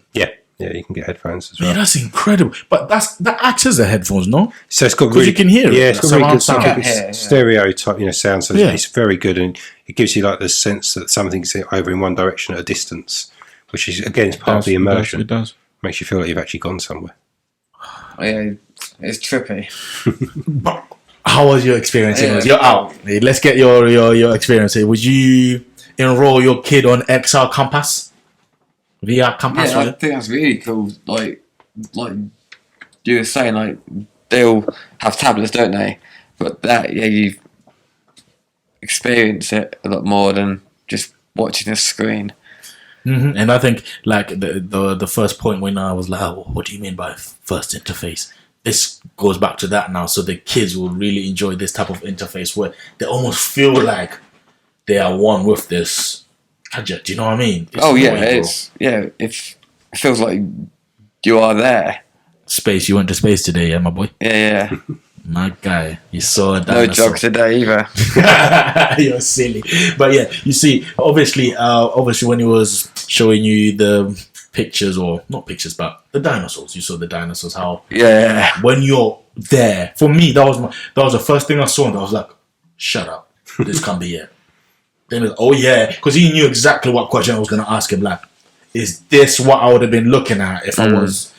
Yeah, you can get headphones as well. Yeah, that's incredible. But that acts as the headphones, no? So it's got really, you can hear it. Yeah, it's got really good sound. Stereo type, sound. So it's very good, and it gives you like the sense that something's over in one direction at a distance, which is again it's part of the immersion. It does. Makes you feel like you've actually gone somewhere. Oh, yeah, it's trippy. How was your experience? You're out. Let's get your experience here. Would you enroll your kid on XR Campus? VR Campus? Yeah, I think that's really cool. Like you were saying, like they all have tablets, don't they? But that, experience it a lot more than just watching a screen. Mm-hmm. And I think like the first point when I was like, oh, what do you mean by first interface? This goes back to that now. So the kids will really enjoy this type of interface where they almost feel like they are one with this gadget. Do you know what I mean? It feels like you are there. Space. You went to space today, yeah, my boy? Yeah. My guy, you saw a No dinosaur. drugs today either. You're silly. But yeah, you see, obviously when he was showing you the pictures, or not pictures, but the dinosaurs, you saw the dinosaurs, how when you're there, for me, that was the first thing I saw, and I was like, shut up, this can't be it. Then it was, because he knew exactly what question I was going to ask him, like, is this what I would have been looking at if I was...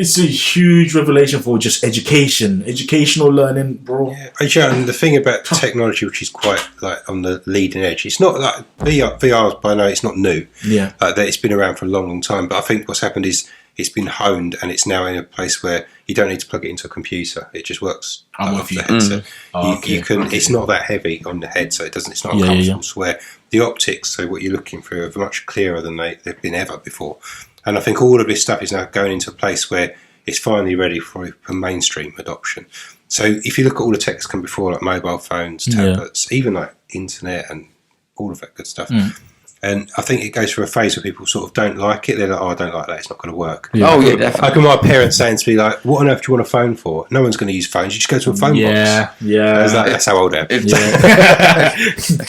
It's a huge revelation for just educational learning, bro. Yeah, and the thing about technology, which is quite like on the leading edge, it's not like VR by now, it's not new. Yeah. That it's been around for a long, long time. But I think what's happened is it's been honed, and it's now in a place where you don't need to plug it into a computer. It just works off the headset. You can. It's not that heavy on the head, so it doesn't. It's not uncomfortable to wear. The optics, so what you're looking for, are much clearer than they've been ever before. And I think all of this stuff is now going into a place where it's finally ready for mainstream adoption. So if you look at all the tech that's come before, like mobile phones, tablets, even like internet and all of that good stuff. And I think it goes through a phase where people sort of don't like it. They're like, oh, I don't like that. It's not going to work. Yeah. Oh, yeah, definitely. I can my parents saying to me, like, what on earth do you want a phone for? No one's going to use phones. You just go to a phone box. Yeah. That's how old I am. It's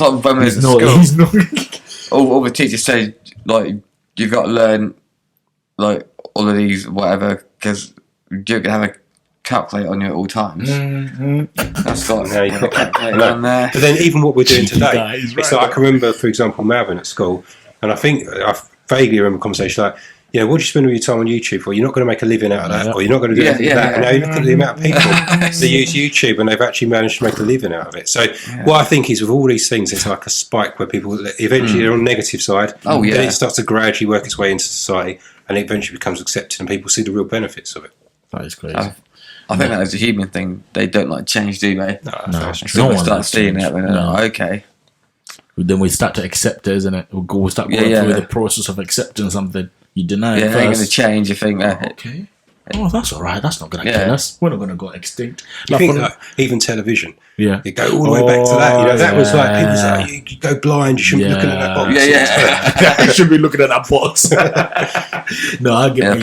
like when we was at school. All the teachers say, like, you've got to learn, like, all of these, whatever, because you're going to have a calculator on you at all times. That's got a calculator on there. But then even what we're doing today, it's like I can remember, for example, Marvin at school, and I think I vaguely remember a conversation like, what do you spend all your time on YouTube for? You're not going to make a living out of that, or you're not going to do anything with that. And now you look at the amount of people that use YouTube, and they've actually managed to make a living out of it. So what I think is with all these things, it's like a spike where people eventually are on the negative side. Then it starts to gradually work its way into society, and it eventually becomes accepted, and people see the real benefits of it. That is crazy. I think that is a human thing. They don't like change, do they? No. So we start seeing it, and they're like, okay. Then we start to accept it, isn't it? We'll start going through the process of accepting something. You deny it. Yeah, they're going to change. You think, okay. Oh, that's all right. That's not going to kill us. We're not going to go extinct. You think like, even television. Yeah. You go all the way back to that. That was like, people say, you go blind, you shouldn't be looking at that box. You should be looking at that box. No, I get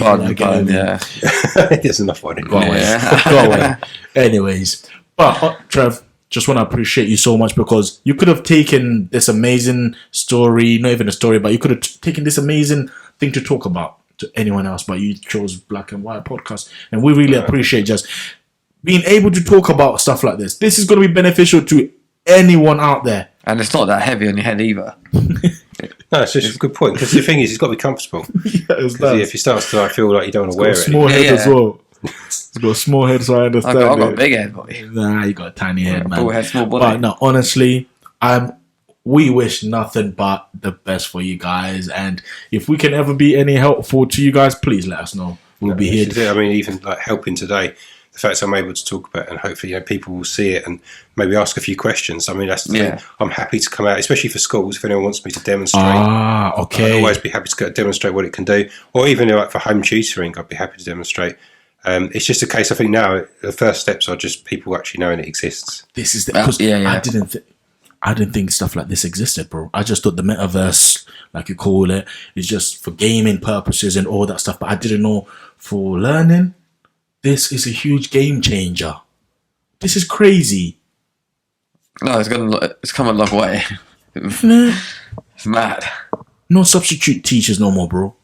it. There's enough on it. Go away. Anyways. But, Trev, just want to appreciate you so much, because you could have taken this amazing story, not even a story, but you could have taken this amazing thing to talk about to anyone else, but you chose Black and White Podcast, and we really appreciate just being able to talk about stuff like this. This is going to be beneficial to anyone out there, and it's not that heavy on your head either. No, it's just a good point, because the thing is, it's got to be comfortable. If you start to feel like you don't want to wear it, small head as well. It's got a small head, so I understand. I've got a big head, boy. Nah, you got a tiny head, man. Full head, small body. But no, honestly, we wish nothing but the best for you guys, and if we can ever be any helpful to you guys, please let us know. We'll be here. I mean, even like helping today, the fact I'm able to talk about it, and hopefully people will see it and maybe ask a few questions. I mean, that's the thing. I'm happy to come out, especially for schools, if anyone wants me to demonstrate. Okay. I'd always be happy to demonstrate what it can do, or even like for home tutoring, I'd be happy to demonstrate. It's just a case, I think now the first steps are just people actually knowing it exists. This is because I didn't think stuff like this existed, bro. I just thought the metaverse, like you call it, is just for gaming purposes and all that stuff. But I didn't know for learning, this is a huge game changer. This is crazy. No, it's come a long way. It's mad. No substitute teachers no more, bro.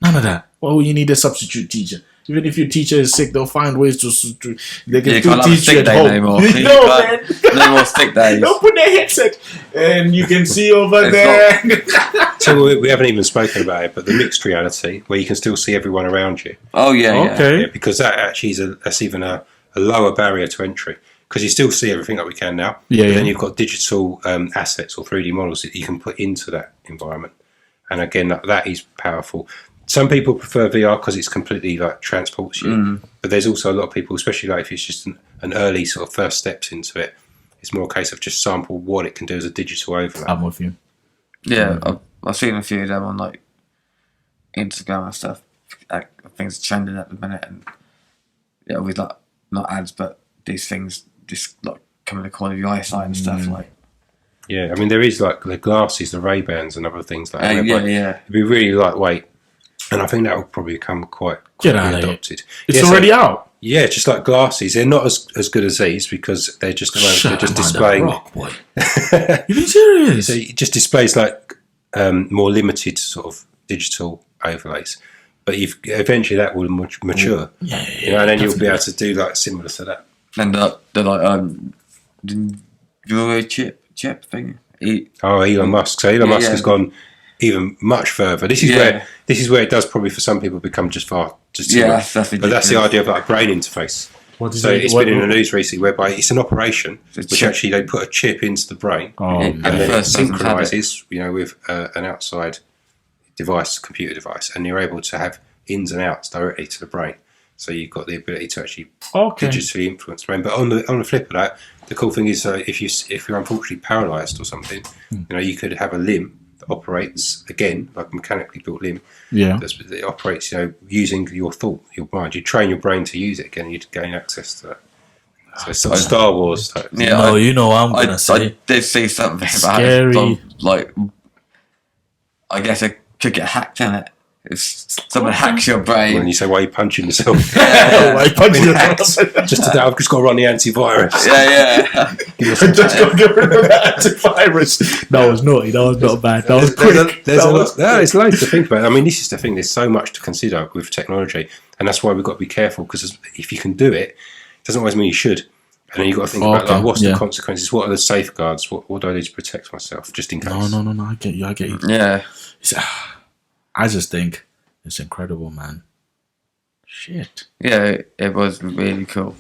None of that. Why would you need a substitute teacher? Even if your teacher is sick, they'll find ways to they can still teach you at home. Anymore. No more sick days. Don't put their headset, and you can see over there. So we haven't even spoken about it, but the mixed reality, where you can still see everyone around you. Oh yeah, okay. Yeah, because that actually is that's even a lower barrier to entry, because you still see everything that we can now. Yeah, but then you've got digital assets or 3D models that you can put into that environment, and again, that is powerful. Some people prefer VR because it's completely like transports you, but there's also a lot of people, especially like if it's just an early sort of first steps into it, It's more a case of just sample what it can do as a digital overlay. I'm with you. Yeah, I've seen a few of them on like Instagram and stuff. Things trending at the minute, and with like not ads, but these things just like come in the corner of your eyesight and stuff. Like, yeah, I mean there is like the glasses, the Ray-Bans, and other things like that. Yeah. It'd be really lightweight, and I think that will probably become quite adopted. It's already out. Yeah, just like glasses. They're not as good as these because they're just displaying. Rock, boy. You been serious? So it just displays like more limited sort of digital overlays, but eventually that will mature. Yeah, and then you'll be able to do like similar to that. And they're like Euro chip thing. Elon Musk. So Elon Musk has gone even much further. This is where it does probably for some people become just too much. That's but that's the idea of like a brain interface. It's been in the news recently whereby it's an operation which actually they put a chip into the brain and then it synchronizes, with an outside device, computer device, and you're able to have ins and outs directly to the brain. So you've got the ability to actually digitally influence the brain. But on the flip of that, the cool thing is if you're unfortunately paralysed or something, you could have a limb that operates again like a mechanically built limb. Yeah, it operates using your thought, your mind. You train your brain to use it again, and you gain access to that. So it's sort of Star Wars type. Yeah, no, you know what I'm gonna say. I did see something about scary. It. Like, I guess it could get hacked, in it. If someone hacks your brain. When you say, why are you punching yourself? Why are you punching yourself? Just today, I've just got to run the antivirus. Yeah. Just got to get rid of the antivirus. That was naughty. That was not bad. That was quick. There's loads to think about. I mean, this is the thing. There's so much to consider with technology, and that's why we've got to be careful. Because if you can do it, it doesn't always mean you should. And then you've got to think about like, what's the consequences? What are the safeguards? What do I need to protect myself just in case? No. I get you. Yeah. I just think it's incredible, man. Shit. Yeah, it was really cool.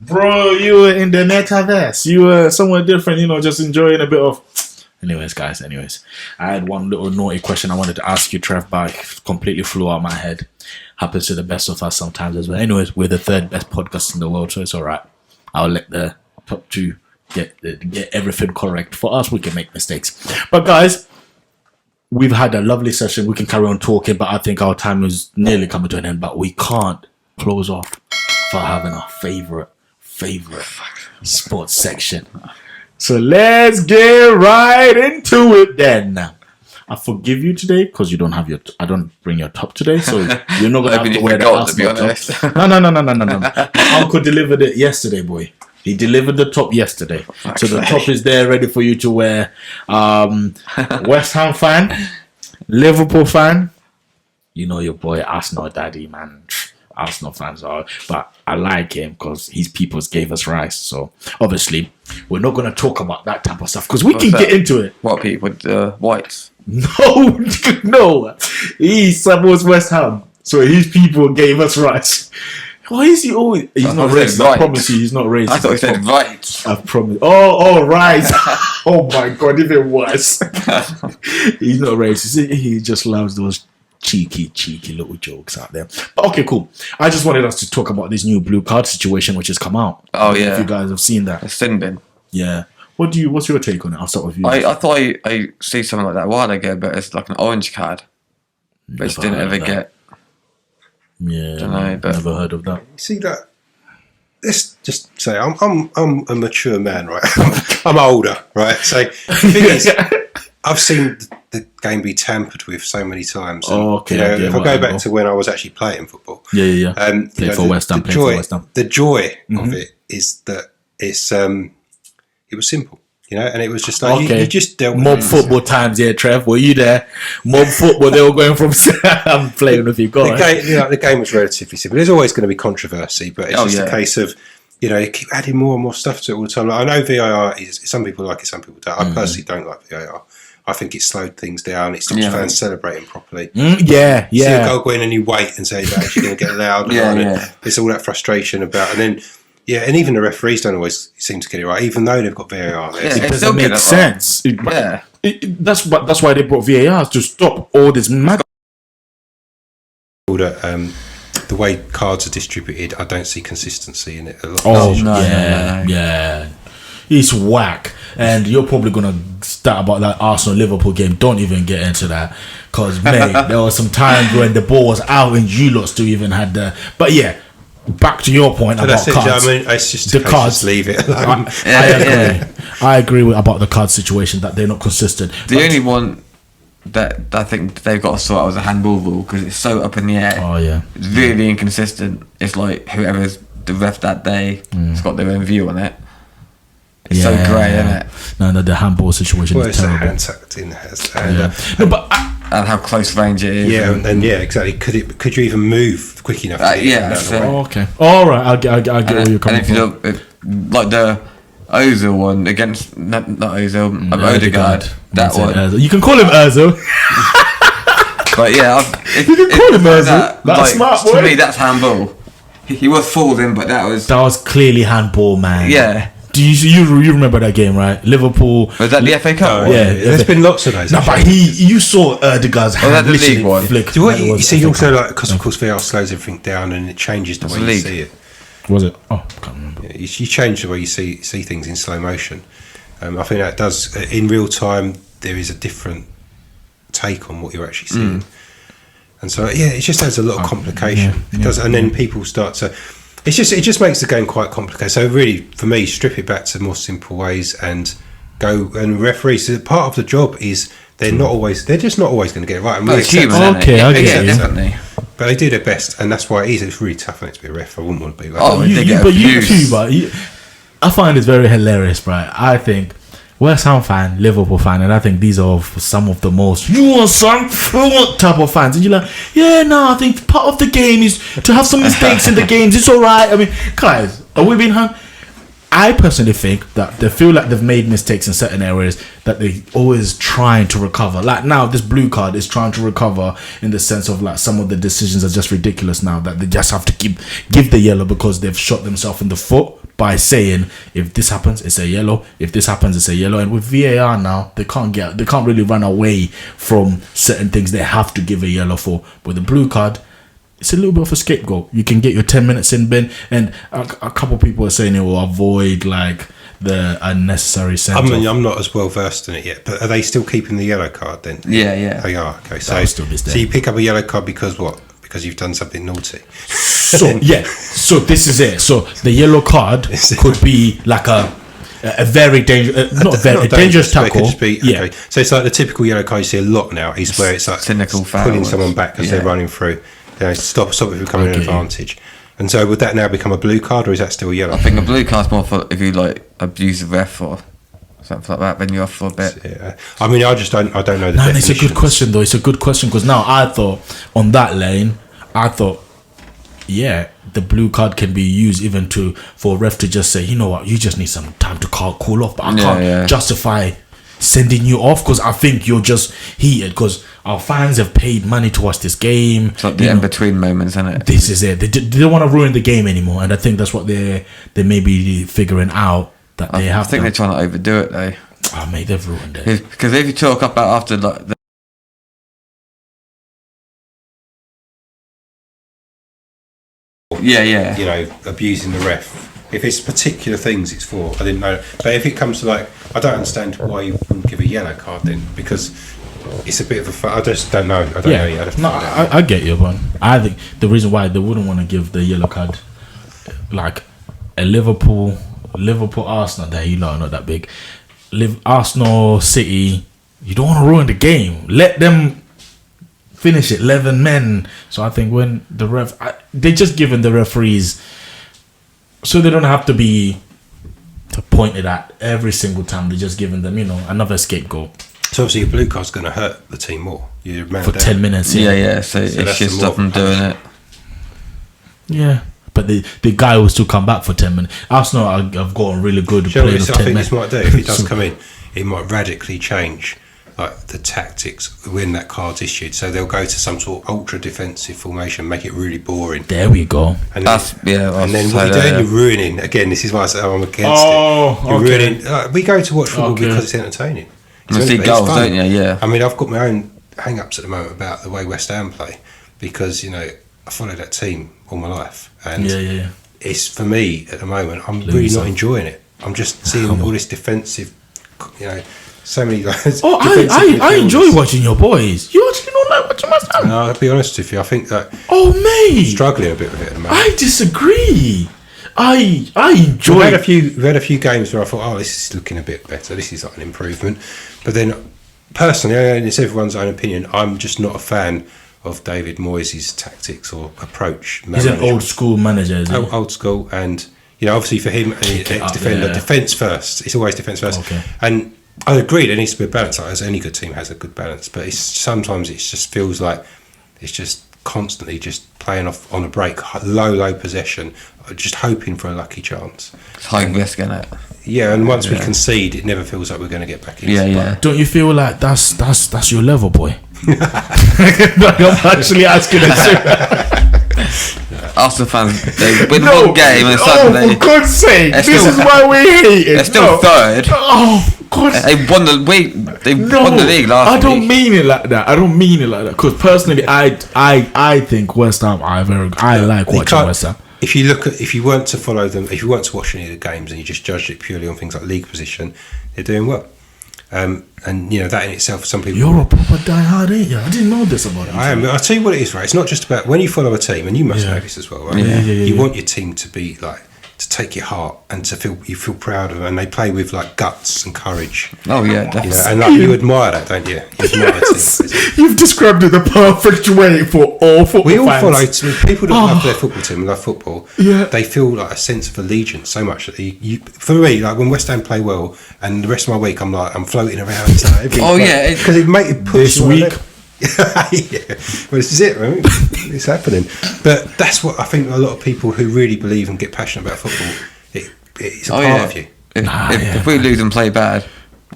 Bro, you were in the metaverse. You were somewhere different, just enjoying a bit of... Anyways, guys, I had one little naughty question I wanted to ask you, Trev, but it completely flew out of my head. Happens to the best of us sometimes as well. Anyways, we're the third best podcast in the world, so it's all right. I'll let the top two get everything correct. For us, we can make mistakes. But guys... We've had a lovely session. We can carry on talking, but I think our time is nearly coming to an end. But we can't close off for having our favorite sports section. So let's get right into it then. I forgive you today because you don't have I don't bring your top today, so you're not gonna have to wear the Arsenal top. No. My uncle delivered it yesterday, boy. He delivered the top yesterday. So the top is there ready for you to wear. West Ham fan, Liverpool fan. You know your boy Arsenal daddy, man. Arsenal fans are. But I like him because his peoples gave us rice. So obviously, we're not going to talk about that type of stuff because we can get into it. What people? Whites? No. He supports West Ham. So his people gave us rice. Why is he always... He's not racist. I promise you, he's not racist. I thought he said right. I promise. Oh, right. Oh my God, even worse. He's not racist. He just loves those cheeky little jokes out there. But okay, cool. I just wanted us to talk about this new blue card situation which has come out. Oh, yeah. If you guys have seen that. A sin bin. Yeah. What's your take on it? I'll start with you. I thought I see something like that a while ago, but it's like an orange card. Which didn't ever get... Yeah, never heard of that. See that? Let's just say I'm a mature man, right? I'm older, right? So the thing is, I've seen the game be tampered with so many times. And, if I go back to when I was actually playing football, play for West Ham. The joy of it is that it was simple. And it was just like you just dealt with mob football times, Trev. Were you there? Mob football, they were going from I'm playing with you. The game was relatively simple. There's always going to be controversy, but it's just a case of you keep adding more and more stuff to it all the time. Like, I know VAR is some people like it, some people don't. I personally don't like VAR. I think it slowed things down. It stops fans celebrating properly. See a goal going and you wait and say they're actually going to get loud. It's all that frustration about, and then. Yeah, and even the referees don't always seem to get it right, even though they've got VAR there. It doesn't make sense. That's why they brought VAR, to stop all this mad. The way cards are distributed, I don't see consistency in it. It's whack. And you're probably gonna start about that Arsenal-Liverpool game. Don't even get into that, because mate, there was some times when the ball was out and you lot still even had the. But yeah, back to your point about cards. I mean, it's just the cards. Just leave it alone. I agree about the card situation, that they're not consistent. The only one that I think they've got to sort out is a handball rule, because it's so up in the air. Oh yeah, it's really inconsistent. It's like whoever's the ref that day has got their own view on it. It's so grey, isn't it? No, the handball situation is terrible. The hand tucked in has. No, but and how close range it is. Yeah, and exactly. Could you even move quick enough? Okay. All right, I get where you're coming from. And if you look, like the Ozil one against not Ozil, Odegaard. That one. Ozil. You can call him Ozil. But yeah, you can call him Ozil. That's smart. To me, that's handball. He was falling, but that was clearly handball, man. Yeah. Do you remember that game, right? Liverpool. Was that the FA Cup? Yeah, there's been lots of those. No, but you saw Odegaard's hand the league one. flick. You see also, like, because of course VR slows everything down and it changes the way you see it. Was it? Oh, I can't remember. Yeah, you change the way you see things in slow motion. I think that does, in real time, there is a different take on what you're actually seeing. And so it just adds a lot of complication. It does, and then people start to. It just makes the game quite complicated. So really, for me, strip it back to more simple ways and go. And referees, so part of the job is they're just not always going to get it right. Well, it's human, okay, I get it. Definitely. But they do their best, and that's why it is. It's really tough when it's to be a ref. I wouldn't want to be. I find it's very hilarious, right? I think West Ham fan, Liverpool fan, and I think these are some of the most type of fans. And you're like, I think part of the game is to have some mistakes in the games. It's all right. I mean, guys, are we being hung? I personally think that they feel like they've made mistakes in certain areas that they're always trying to recover. Like now, this blue card is trying to recover in the sense of like some of the decisions are just ridiculous now, that they just have to give the yellow because they've shot themselves in the foot by saying if this happens, it's a yellow. If this happens, it's a yellow. And with VAR now, they can't really run away from certain things they have to give a yellow for. With the blue card, it's a little bit of a scapegoat. You can get your 10 minutes in bin, and a couple of people are saying it will avoid like the unnecessary sense. I mean, I'm not as well versed in it yet, but are they still keeping the yellow card then? Yeah. They are. Okay, so you pick up a yellow card because what? Because you've done something naughty. So this is it. So the yellow card could be like a very dangerous, dangerous tackle. It could just be, okay. So it's like the typical yellow card you see a lot now is where it's like cynical pulling someone back as they're running through. Stop it from becoming an advantage. And so would that now become a blue card, or is that still yellow? I think a blue card's more for if you like abuse the ref or something like that, then you're off for a bit. Yeah. I mean, I don't know the definition. It's a good question though. It's a good question because now I thought on that lane, the blue card can be used even for a ref to just say, you know what, you just need some time to cool off, but I can't justify sending you off because I think you're just heated because our fans have paid money to watch this game. It's like the in-between moments, isn't it? This is it. They don't want to ruin the game anymore, and I think that's what they may be figuring out that they have. I think they're trying to overdo it though. Oh mate, they've ruined it. Because if you talk about after like you know, abusing the ref. If it's particular things it's for, I didn't know. But if it comes to like, I don't understand why you wouldn't give a yellow card then, because it's a bit of a. I just don't know. I don't know yet. I get you, but I think the reason why they wouldn't want to give the yellow card, like a Liverpool Arsenal, there, you know, not that big. Arsenal City, you don't want to ruin the game. Let them finish it, 11 men. So I think when the they're just giving the referees, so they don't have to be pointed at every single time. They're just giving them, you know, another scapegoat. So obviously a blue card's going to hurt the team more. You're for 10 minutes. Yeah. So it should stop them doing it. Yeah. But the guy will still come back for 10 minutes. Arsenal have gotten really good at playing 10 minutes. I think this might do. If he does come in, it might radically change like the tactics when that card's issued. So they'll go to some sort of ultra defensive formation, make it really boring. There we go. And then what you're doing, you're ruining. Again, this is why I say I'm against it. You're ruining. We go to watch football because it's entertaining. You see goals, don't you? Yeah. I mean, I've got my own hang-ups at the moment about the way West Ham play because, you know, I follow that team all my life. And it's, for me, at the moment, I'm really not enjoying it. I'm just seeing all this defensive, so many guys. Oh, I enjoy watching your boys. You actually don't like watching my son? No, I'll be honest with you. I think that. Oh, mate, Struggling a bit with it at the moment. I disagree. I enjoy. We've had a few games where I thought, oh, this is looking a bit better. This is like an improvement. But then, personally, and it's everyone's own opinion, I'm just not a fan of David Moyes' tactics or approach. He's an old school manager, isn't he? Old school, and obviously for him, defense first. It's always defense first. Okay. And I agree, there needs to be a balance. Like, as any good team has a good balance, but sometimes it just feels like it's just constantly just playing off on a break, low possession, just hoping for a lucky chance. It's high risk, isn't it? Yeah, and once we concede, it never feels like we're going to get back in. Yeah. Don't you feel like that's your level, boy? I'm actually asking it. Arsenal fans, they win one game and suddenly. For God's sake, this is why we hate it. They're still third. Oh God! They won the league. They won the league last week. I don't mean it like that. Because personally, I think West Ham. I like watching West Ham. If you weren't to follow them, if you weren't to watch any of the games and you just judged it purely on things like league position, they're doing well. And that in itself, some people. You're a proper diehard, ain't you? I didn't know this about you. I am. I'll tell you what it is, right? It's not just about when you follow a team, and you must know this as well, right? You want your team to be like to take your heart and to feel proud of them, and they play with like guts and courage. Oh yeah, definitely. And like you admire that, don't you? You admire the team. You've described it the perfect way for all football We all fans. follow people that love their football team and love football. Yeah. They feel like a sense of allegiance so much that for me, like when West Ham play well, and the rest of my week, I'm floating around. Because it puts this week. Yeah, well, this is it, right? It's happening. But that's what I think a lot of people who really believe and get passionate about football, it's a part of you. If we lose and play bad,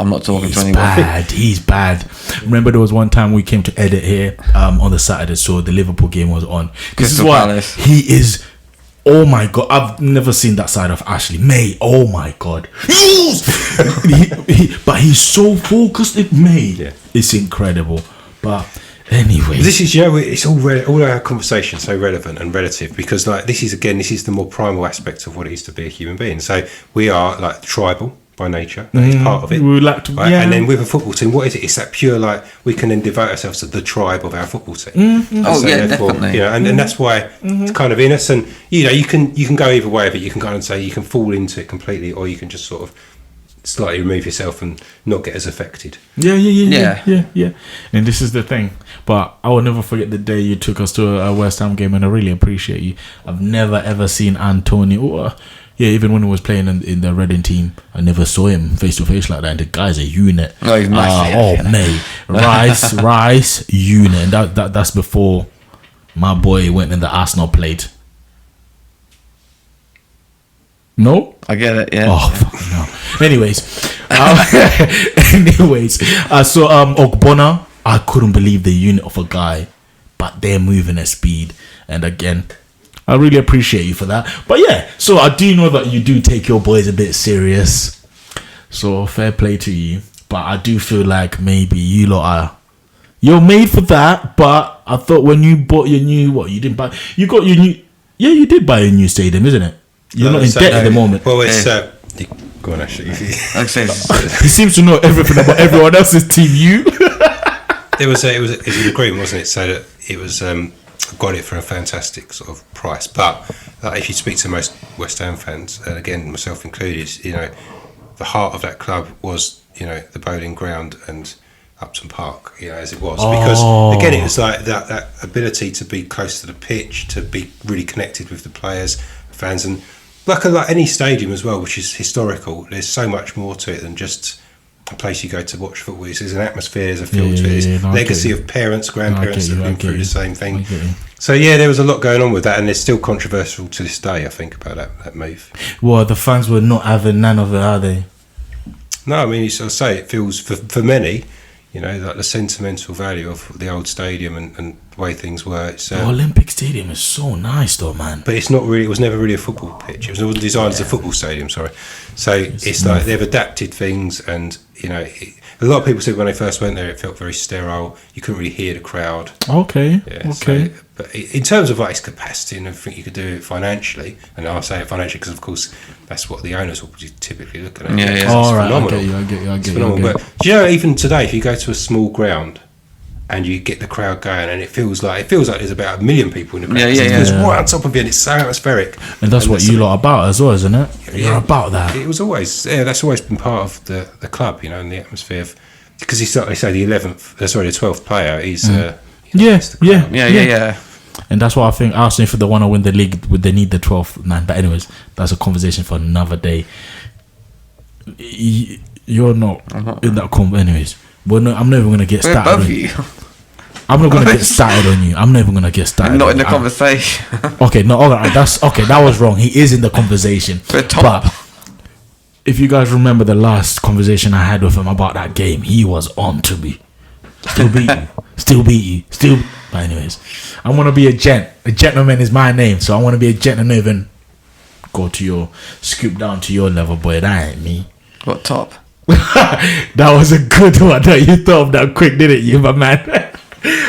I'm not talking to anyone. He's bad. Remember there was one time we came to edit here on the Saturday, so the Liverpool game was on. This is why he is. Oh my God, I've never seen that side of Ashley May. Oh my God. But he's so focused. It's incredible. But anyway, this is it's all our conversation so relevant and relative because this is the more primal aspect of what it is to be a human being. So we are like tribal by nature. That is part of it. We like to, right? And then with a football team, what is it? It's that pure we can then devote ourselves to the tribe of our football team. Definitely. And that's why it's kind of in us. And you can go either way of it. You can kind of say you can fall into it completely, or you can just sort of slightly remove yourself and not get as affected. Yeah. And this is the thing. But I will never forget the day you took us to a West Ham game, and I really appreciate you. I've never ever seen Antonio. Even when he was playing in the Reading team, I never saw him face to face like that. And the guy's a unit. No, he's massive. Mate, Rice, unit. And that's before my boy went in the Arsenal plate. No, I get it. Yeah. Oh fucking no. Anyways, I saw Ogbonna. I couldn't believe the unit of a guy, but they're moving at speed. And again, I really appreciate you for that. But yeah, so I do know that you do take your boys a bit serious. So fair play to you. But I do feel like maybe you're made for that. But I thought when you bought your new you got your new. Yeah, you did buy a new stadium, isn't it? You're not in debt at the moment. Well, it's go on, actually. He seems to know everything about everyone else's team. It was an agreement, wasn't it? So that it was got it for a fantastic sort of price. But if you speak to most West Ham fans, and again myself included, the heart of that club was the Bowling Ground and Upton Park, as it was, because again it was like that ability to be close to the pitch, to be really connected with the players, fans, and like any stadium as well, which is historical. There's so much more to it than just a place you go to watch football. There's an atmosphere, there's a feel to it, there's legacy of parents, grandparents that have been through the same thing. So there was a lot going on with that, and it's still controversial to this day, I think, about that move. Well, the fans were not having none of it, are they? No, I mean, I say it feels for many, like the sentimental value of the old stadium and the way things were. The Olympic Stadium is so nice, though, man. But it's not really. It was never really a football pitch. It wasn't designed as a football stadium. Sorry. So it's like they've adapted things, and a lot of people said when they first went there, it felt very sterile. You couldn't really hear the crowd. Okay. Yeah, okay. But in terms of like his capacity and everything you could do it financially, and I'll say it financially because of course that's what the owners will typically look at. Yeah. All right, I get you. But do you know, even today, if you go to a small ground and you get the crowd going, and it feels like there's about 1 million people in the crowd. It's right on top of you, and it's so atmospheric. And that's what you lot are about as well, isn't it? You're about that. It was always that's always been part of the club, you know, and the atmosphere. Because he's like they say the 12th player. He's yeah. And that's why I think Arsenal, if they want to win the league, they need the 12th man. But anyways, that's a conversation for another day. You're not in that combo, anyways. Well, no, I'm never gonna get started. Both of you. I'm not gonna get started on you. I'm never gonna get started. I'm not in the conversation. Okay, no, all right, that's okay. That was wrong. He is in the conversation. But if you guys remember the last conversation I had with him about that game, he was on to me. Still beat you. But anyways, I want to be a gent. A gentleman is my name, so I want to be a gentleman. Even scoop down to your level, boy. That ain't me. What top? That was a good one. You thought of that quick, didn't you, my man?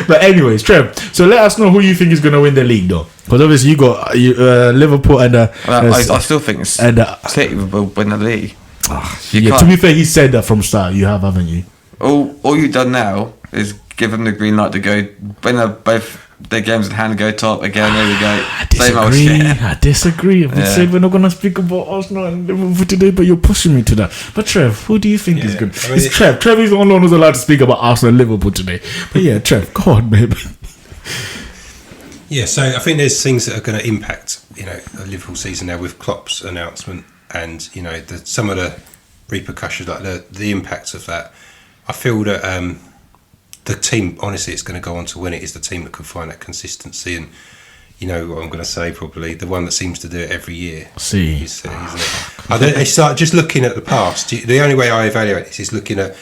But anyways, Trev, so let us know who you think is going to win the league, though. Because obviously you got Liverpool and... I still think City will win the league. To be fair, he said that from start. You haven't you? All you've done now is give them the green light to go win both their games in hand and go top again. There we go. I disagree. We said we're not going to speak about Arsenal and Liverpool today, but you're pushing me to that. But Trev, who do you think is good? It's Trev. Trev is the only one who's allowed to speak about Arsenal and Liverpool today. But yeah, Trev, go on, baby. Yeah, so I think there's things that are going to impact, you know, the Liverpool season now with Klopp's announcement and, you know, some of the repercussions, like the impacts of that. I feel that the team, honestly, it's going to go on to win it, is the team that can find that consistency. And you know what I'm going to say, probably the one that seems to do it every year. Isn't it? It's like just looking at the past. The only way I evaluate this is looking at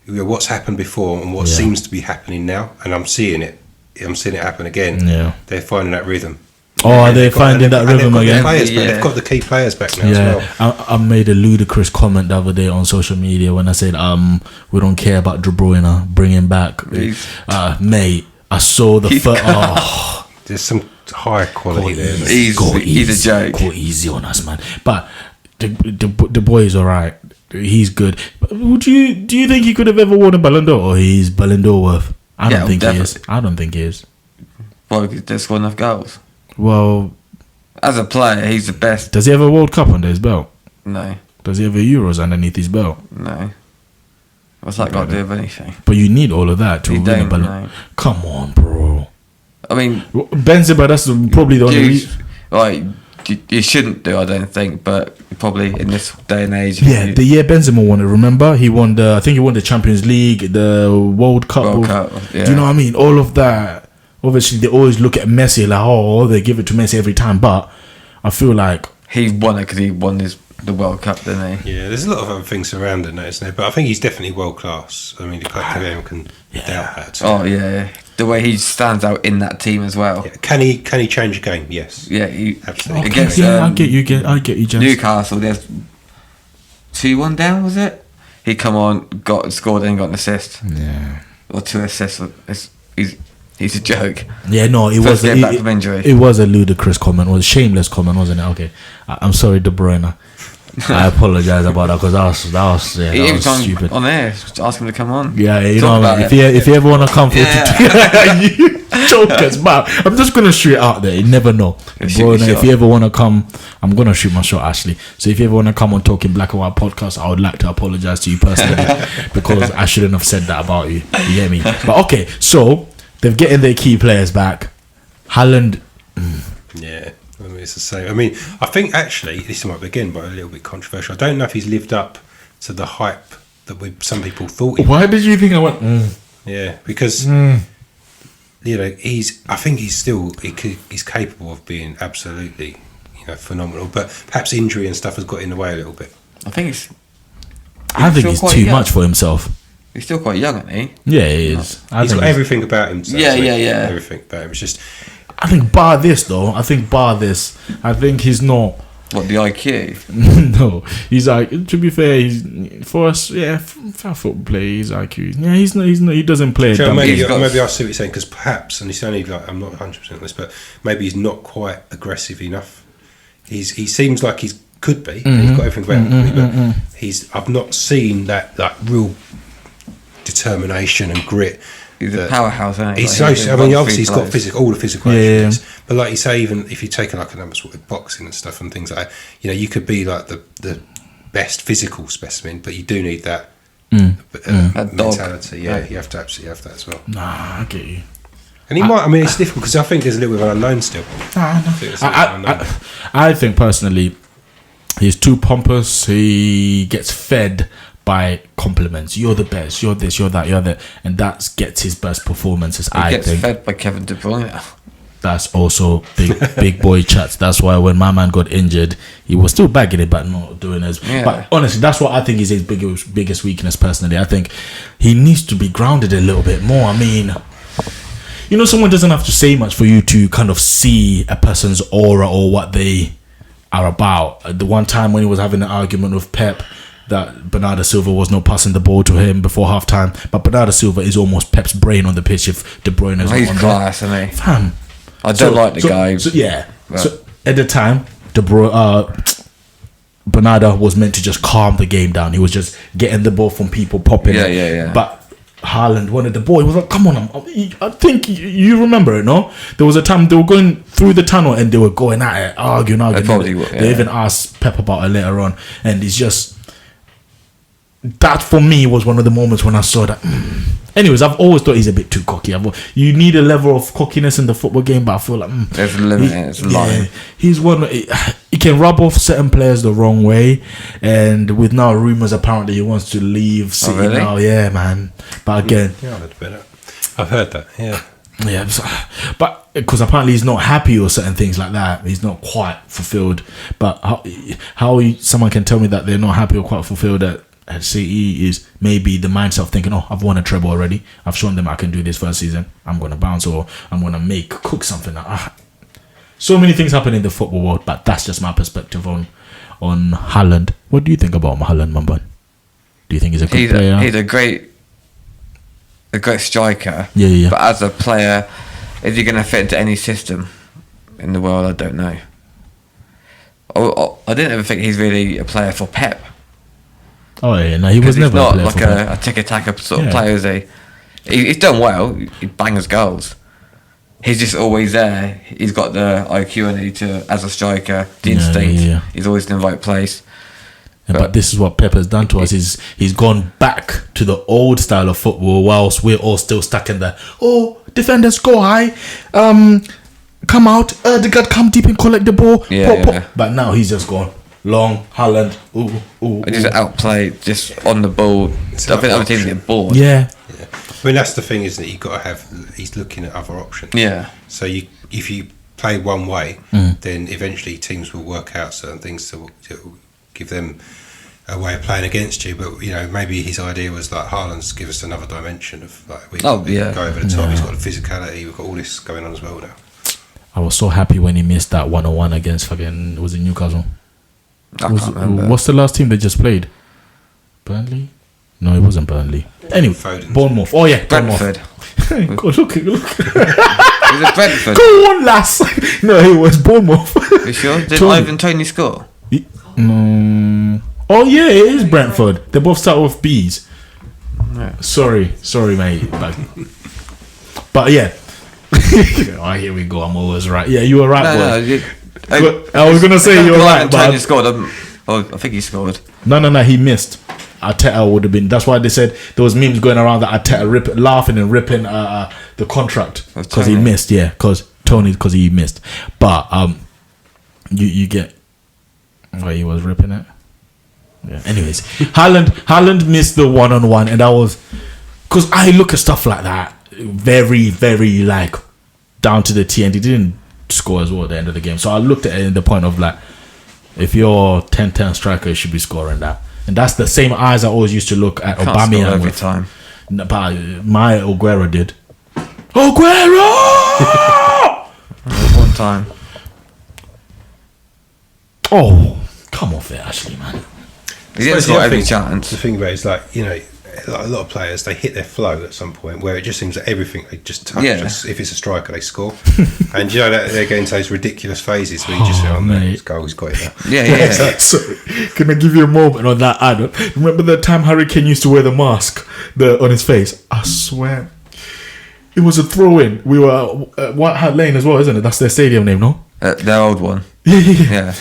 what's happened before and what seems to be happening now. And I'm seeing it happen again. Yeah. They're finding that rhythm. Are they finding that rhythm again? They've got the key players back now as well. I made a ludicrous comment the other day on social media when I said we don't care about De Bruyne, bring him back. Mate, I saw the first... There's some high quality there. He's a joke. Go easy on us, man. But the boy is alright. He's good. But do you think he could have ever won a Ballon d'Or, or he's Ballon d'Or worth? I don't think he is. Well, he did score enough goals. Well, as a player, he's the best. Does he have a World Cup under his belt? No. Does he have a Euros underneath his belt? No. What's that got to do with anything? But you need all of that to win a Ballon. No. Come on, bro. I mean, Benzema. That's probably the only. Like, you shouldn't do, I don't think, but probably in this day and age. Yeah, the year Benzema won it. Remember, he won I think he won the Champions League, the World Cup. Do you know what I mean? All of that. Obviously, they always look at Messi like, they give it to Messi every time. But I feel like he won it because he won the World Cup, didn't he? Yeah, there's a lot of other things surrounding that, isn't there? But I think he's definitely world class. I mean, everyone can doubt that. Oh yeah, the way he stands out in that team as well. Yeah. Can he change a game? Yes. Yeah, he absolutely. Against, I get you, James. Newcastle, there's 2-1 down, was it? He come on, scored, and got an assist. Yeah, or 2 assists. He's a joke. Yeah, no, it was. It was a ludicrous comment. It was a shameless comment, wasn't it? Okay, I'm sorry, De Bruyne. I apologize about that because that was stupid. On air, just ask him to come on. Yeah, you know what I mean. If you ever want to come for you jokers, but I'm just gonna shoot it out there. You never know, Bruyne. If you ever want to come, I'm gonna shoot my shot, Ashley. So if you ever want to come on Talking Black and White podcast, I would like to apologize to you personally because I shouldn't have said that about you. You get me? But okay, so they're getting their key players back. Haaland. Yeah. I mean, it's the same. I mean, I think actually this might be again, but a little bit controversial. I don't know if he's lived up to the hype that some people thought. Why did you think I went? Yeah, because you know I think he's still he's capable of being absolutely phenomenal. But perhaps injury and stuff has got in the way a little bit. I think he's too much for himself. He's still quite young, isn't he? Yeah, he is. He's got everything about him. Yeah. Everything about him. It's just. I think bar this, I think he's not What, the IQ? No, he's like, to be fair, he's for us, for football player, he's IQ. Yeah, he's not. He doesn't play. Sure, maybe I see what you're saying, because perhaps, and it's only like, I'm not 100% on this, but maybe he's not quite aggressive enough. He seems like he could be. He's got everything about him, but I've not seen that real determination and grit. He's a powerhouse, isn't he? He's like, obviously he's got all the physical attributes. But like you say, even if you take like a number with boxing and stuff and things like that, you could be like the best physical specimen, but you do need that mentality. Yeah, you have to absolutely have that as well. Nah, I get you. And he might. I mean, it's difficult because I think there's a little bit of an unknown still. I think personally, he's too pompous. He gets fed by compliments. You're the best. You're this. You're that. You're that, and that gets his best performances. He gets fed by Kevin De Bruyne. That's also big boy chats. That's why when my man got injured, he was still bagging it, but not doing as. Yeah. But honestly, that's what I think is his biggest weakness. Personally, I think he needs to be grounded a little bit more. I mean, someone doesn't have to say much for you to kind of see a person's aura or what they are about. The one time when he was having an argument with Pep, that Bernardo Silva was not passing the ball to him before halftime, but Bernardo Silva is almost Pep's brain on the pitch if De Bruyne is he's on class, isn't he? Fam. I don't like the guy. So at the time, Bernardo was meant to just calm the game down. He was just getting the ball from people, popping it. Yeah. But Haaland wanted the ball. He was like, come on. I think you remember it, no? There was a time they were going through the tunnel and they were going at it, arguing. They even asked Pep about it later on. And it's just... that for me was one of the moments when I saw that. Anyways, I've always thought he's a bit too cocky. You need a level of cockiness in the football game, but I feel like there's a limit. It's a line. He's one. He can rub off certain players the wrong way, and with now rumours apparently he wants to leave City now. Yeah, man. But again, I've heard that. Yeah. Yeah, but because apparently he's not happy or certain things like that. He's not quite fulfilled. But how someone can tell me that they're not happy or quite fulfilled at CE is maybe the mindset of thinking, I've won a treble already. I've shown them I can do this first season. I'm going to bounce or I'm going to cook something. So many things happen in the football world, but that's just my perspective on Haaland. What do you think about Haaland, Mamban? Do you think he's a good player? He's a great striker. Yeah. But as a player, is he going to fit into any system in the world? I don't know. I didn't ever think he's really a player for Pep. Oh yeah, no, he was never not like a tiki-taka sort of player, is he? He's done well. He bangs goals. He's just always there. He's got the IQ and as a striker, the instinct. Yeah. He's always in the right place. Yeah, but this is what Pep has done to us. He's gone back to the old style of football, whilst we're all still stuck in the defenders go high, come out, Decode come deep and collect the ball. Pop. But now he's just gone long, Haaland. Just outplay, just on the ball. I think other teams get bored. Yeah. I mean, that's the thing, isn't it? You've got to have. He's looking at other options. Yeah. So if you play one way, then eventually teams will work out certain things to give them a way of playing against you. But maybe his idea was like Haaland's give us another dimension of like we can go over the top. Yeah. He's got the physicality. We've got all this going on as well now. I was so happy when he missed that 1-on-1 against was it Newcastle? I can't remember. What's the last team they just played? Burnley? No, it wasn't Burnley. Anyway, Bournemouth. Oh yeah, Brentford. God, look. Was it Brentford? Go on, lass. No, it was Bournemouth. You sure? Did Ivan Toney score? No. Oh yeah, it is Brentford. They both start with B's. No. Sorry, mate. But yeah. Here we go. I'm always right. Yeah, you were right. No, I was gonna say you were right. But Toney scored. I think he scored. No, he missed. Arteta would have been. That's why they said there was memes going around that Arteta laughing and ripping the contract because he missed. Yeah, because he missed. But you get why he was ripping it. Yeah. Anyways, Haaland missed the 1-on-1, and that was because I look at stuff like that very, very like down to the T, and he didn't score as well at the end of the game. So I looked at it in the point of like, if you're 10-10 striker, you should be scoring that. And that's the same eyes I always used to look at Aubameyang every time. But my Aguero did. Aguero! One time. Oh, come off it, Ashley, man. He didn't score every chance. The thing about it is, like, you know, like a lot of players, they hit their flow at some point where it just seems that everything they just touch, if it's a striker, they score. And you know that they're getting to those ridiculous phases where you just say, oh man, his goal, he's got it now. Yeah. So, can I give you a moment on that, Adam? Remember the time Harry Kane used to wear the mask on his face? I swear. It was a throw-in. We were at White Hart Lane as well, isn't it? That's their stadium name, no? Their old one. Yeah.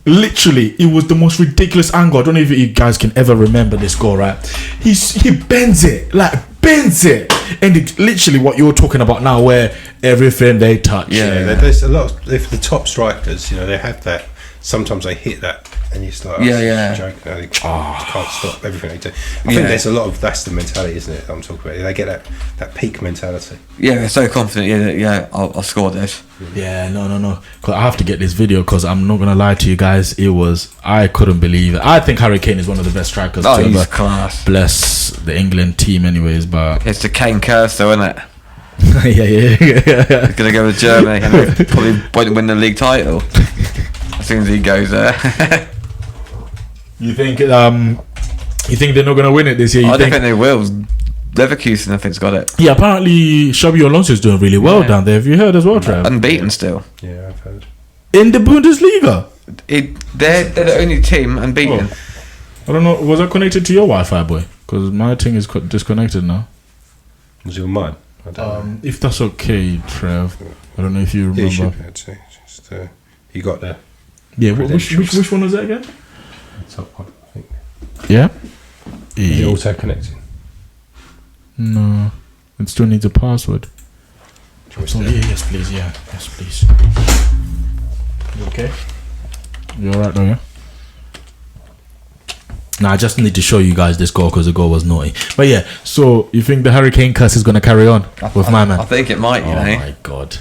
Literally, it was the most ridiculous angle. I don't know if you guys can ever remember this goal, right? He bends it, and it's literally what you're talking about now, where everything they touch. Yeah. There's a lot of, if the top strikers, you know, they have that. Sometimes they hit that, and you start joking. They can't stop everything they do. I think there's a lot of, that's the mentality, isn't it? I'm talking about. They get that peak mentality. Yeah, they're so confident. Yeah, I'll score this. Yeah, no. Cause I have to get this video because I'm not gonna lie to you guys. I couldn't believe it. I think Harry Kane is one of the best strikers to he's ever class. Bless the England team, anyways. But it's the Kane curse, though, isn't it? yeah. He's gonna go to Germany and they probably won't win the league title as soon as he goes there. You think they're not gonna win it this year? I don't think they will. Leverkusen, I think's got it. Yeah, apparently Xabi Alonso is doing really well down there. Have you heard as well, Trev? Unbeaten still. Yeah, I've heard. In the Bundesliga. They're the only team unbeaten. I don't know. Was I connected to your Wi-Fi, boy? Because my thing is disconnected now. Was it mine? I don't know. If that's okay, Trev. I don't know if you remember. Yeah, you should be able to. Just, you got the. Yeah. Which one was that again? The top one, I think. Yeah. Is it auto connecting? No, it still needs a password. Yes, please. You okay? You alright though, yeah? Nah, I just need to show you guys this goal because the goal was naughty. But yeah, so you think the Harry Kane curse is going to carry on with my man? I think it might, you know. Oh my god.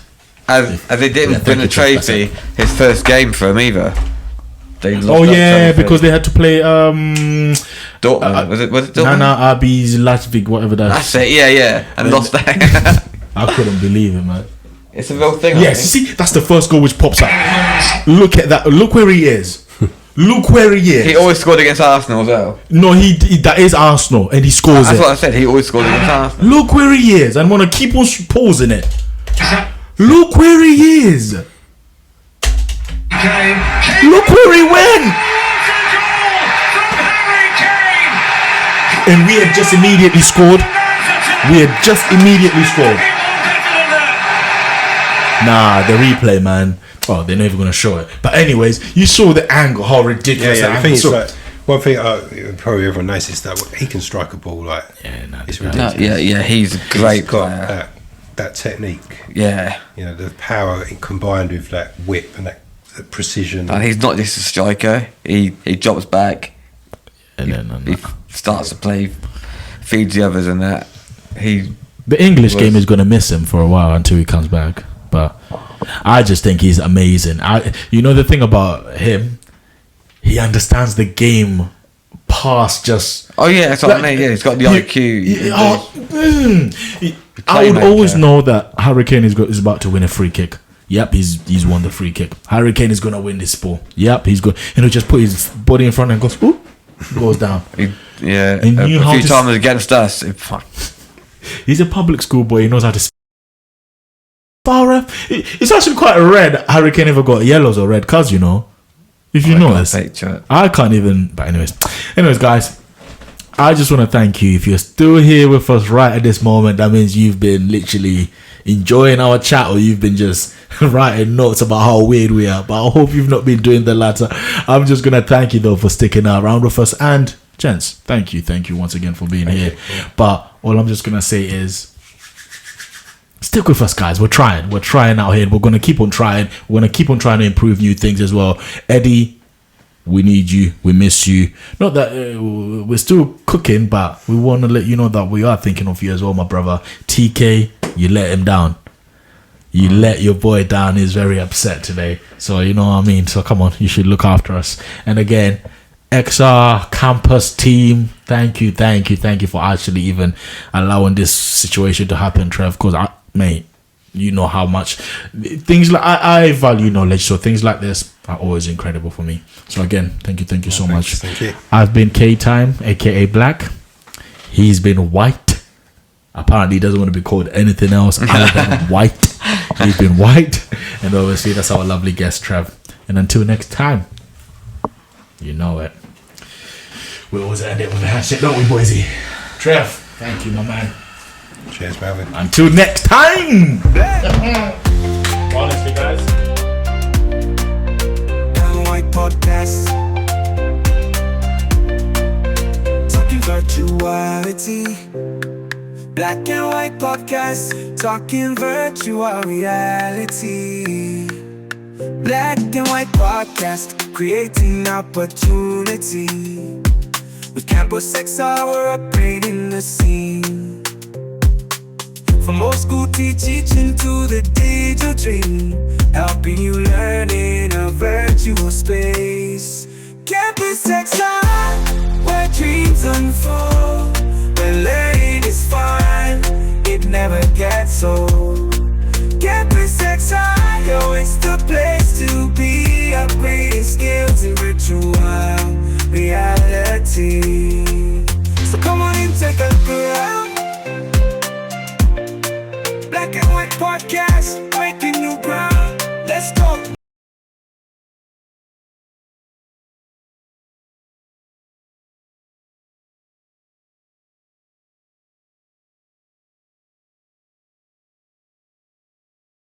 As they didn't win the trophy his first game for him either. They lost because they had to play Dortmund. Was it Dortmund? Nana Abi's Leipzig, whatever that's it, yeah. And lost that. I couldn't believe it, man. It's a real thing. Yes, see, that's the first goal which pops up. Look at that. Look where he is. Look where he is. He always scored against Arsenal as well. No, he that is Arsenal, and he scores That's what I said. He always scored against Arsenal. Look where he is. I'm gonna keep on pausing it. Look where he is. Look where he went. And we had just immediately scored. Nah, the replay, man. Oh, they're not even going to show it. But anyways, you saw the angle, how ridiculous that angle. So, one thing probably everyone knows is that he can strike a ball like it's ridiculous. He's a great player. That technique. Yeah. You know, the power combined with that whip and that precision. And he's not just a striker. He drops back. He starts to play, feeds the others and that. The English game is going to miss him for a while until he comes back. But I just think he's amazing. You know the thing about him, he understands the game past just. Oh yeah, that's what I mean. Yeah, he's got the IQ. I would always know that Harry Kane is about to win a free kick. Yep, he's won the free kick. Harry Kane is gonna win this ball. Yep, he's good. And he'll just put his body in front and goes, ooh, goes down. A few times against us. He's a public school boy. He knows how to. It's actually quite red. Harry Kane never got yellows or red cards, you know. If you notice, I can't even. But anyways, guys, I just want to thank you. If you're still here with us right at this moment, that means you've been literally enjoying our chat, or you've been just writing notes about how weird we are. But I hope you've not been doing the latter. I'm just gonna thank you though for sticking around with us, and gents, thank you once again for being here. But all I'm just gonna say is, stick with us, guys. We're trying out here, and we're gonna keep on trying. We're gonna keep on trying to improve new things as well. Eddie, we need you. We miss you. Not that we're still cooking, but we want to let you know that we are thinking of you as well, my brother. TK, you let him down. You let your boy down. He's very upset today. So you know what I mean. So come on, you should look after us. And again, XR campus team, thank you for actually even allowing this situation to happen, Trev. Because mate, you know how much things like I value knowledge, so things like this are always incredible for me. So again, thank you so much. Thank you. I've been KayTime, aka Black. He's been White. Apparently he doesn't want to be called anything else other than White. He's been White. And obviously that's our lovely guest Trev. And until next time, you know it, we always end it with a handshake, don't we, Boise? Trev, thank you, my man. Cheers, Melvin. Until next time. Honestly, guys. White podcast. Talking virtuality. Black and white podcast. Talking virtual reality. Black and white podcast. Creating opportunity. With Campus XR, we're upgrading the scene. From old school teaching to the digital dream, helping you learn in a virtual space. Campus XR, where dreams unfold, where learning is fun, it never gets old. Campus XR, yo, it's the place to be, upgrading skills in virtual reality. So come on in, take a look around. Black and white podcast, breaking new ground. Let's talk.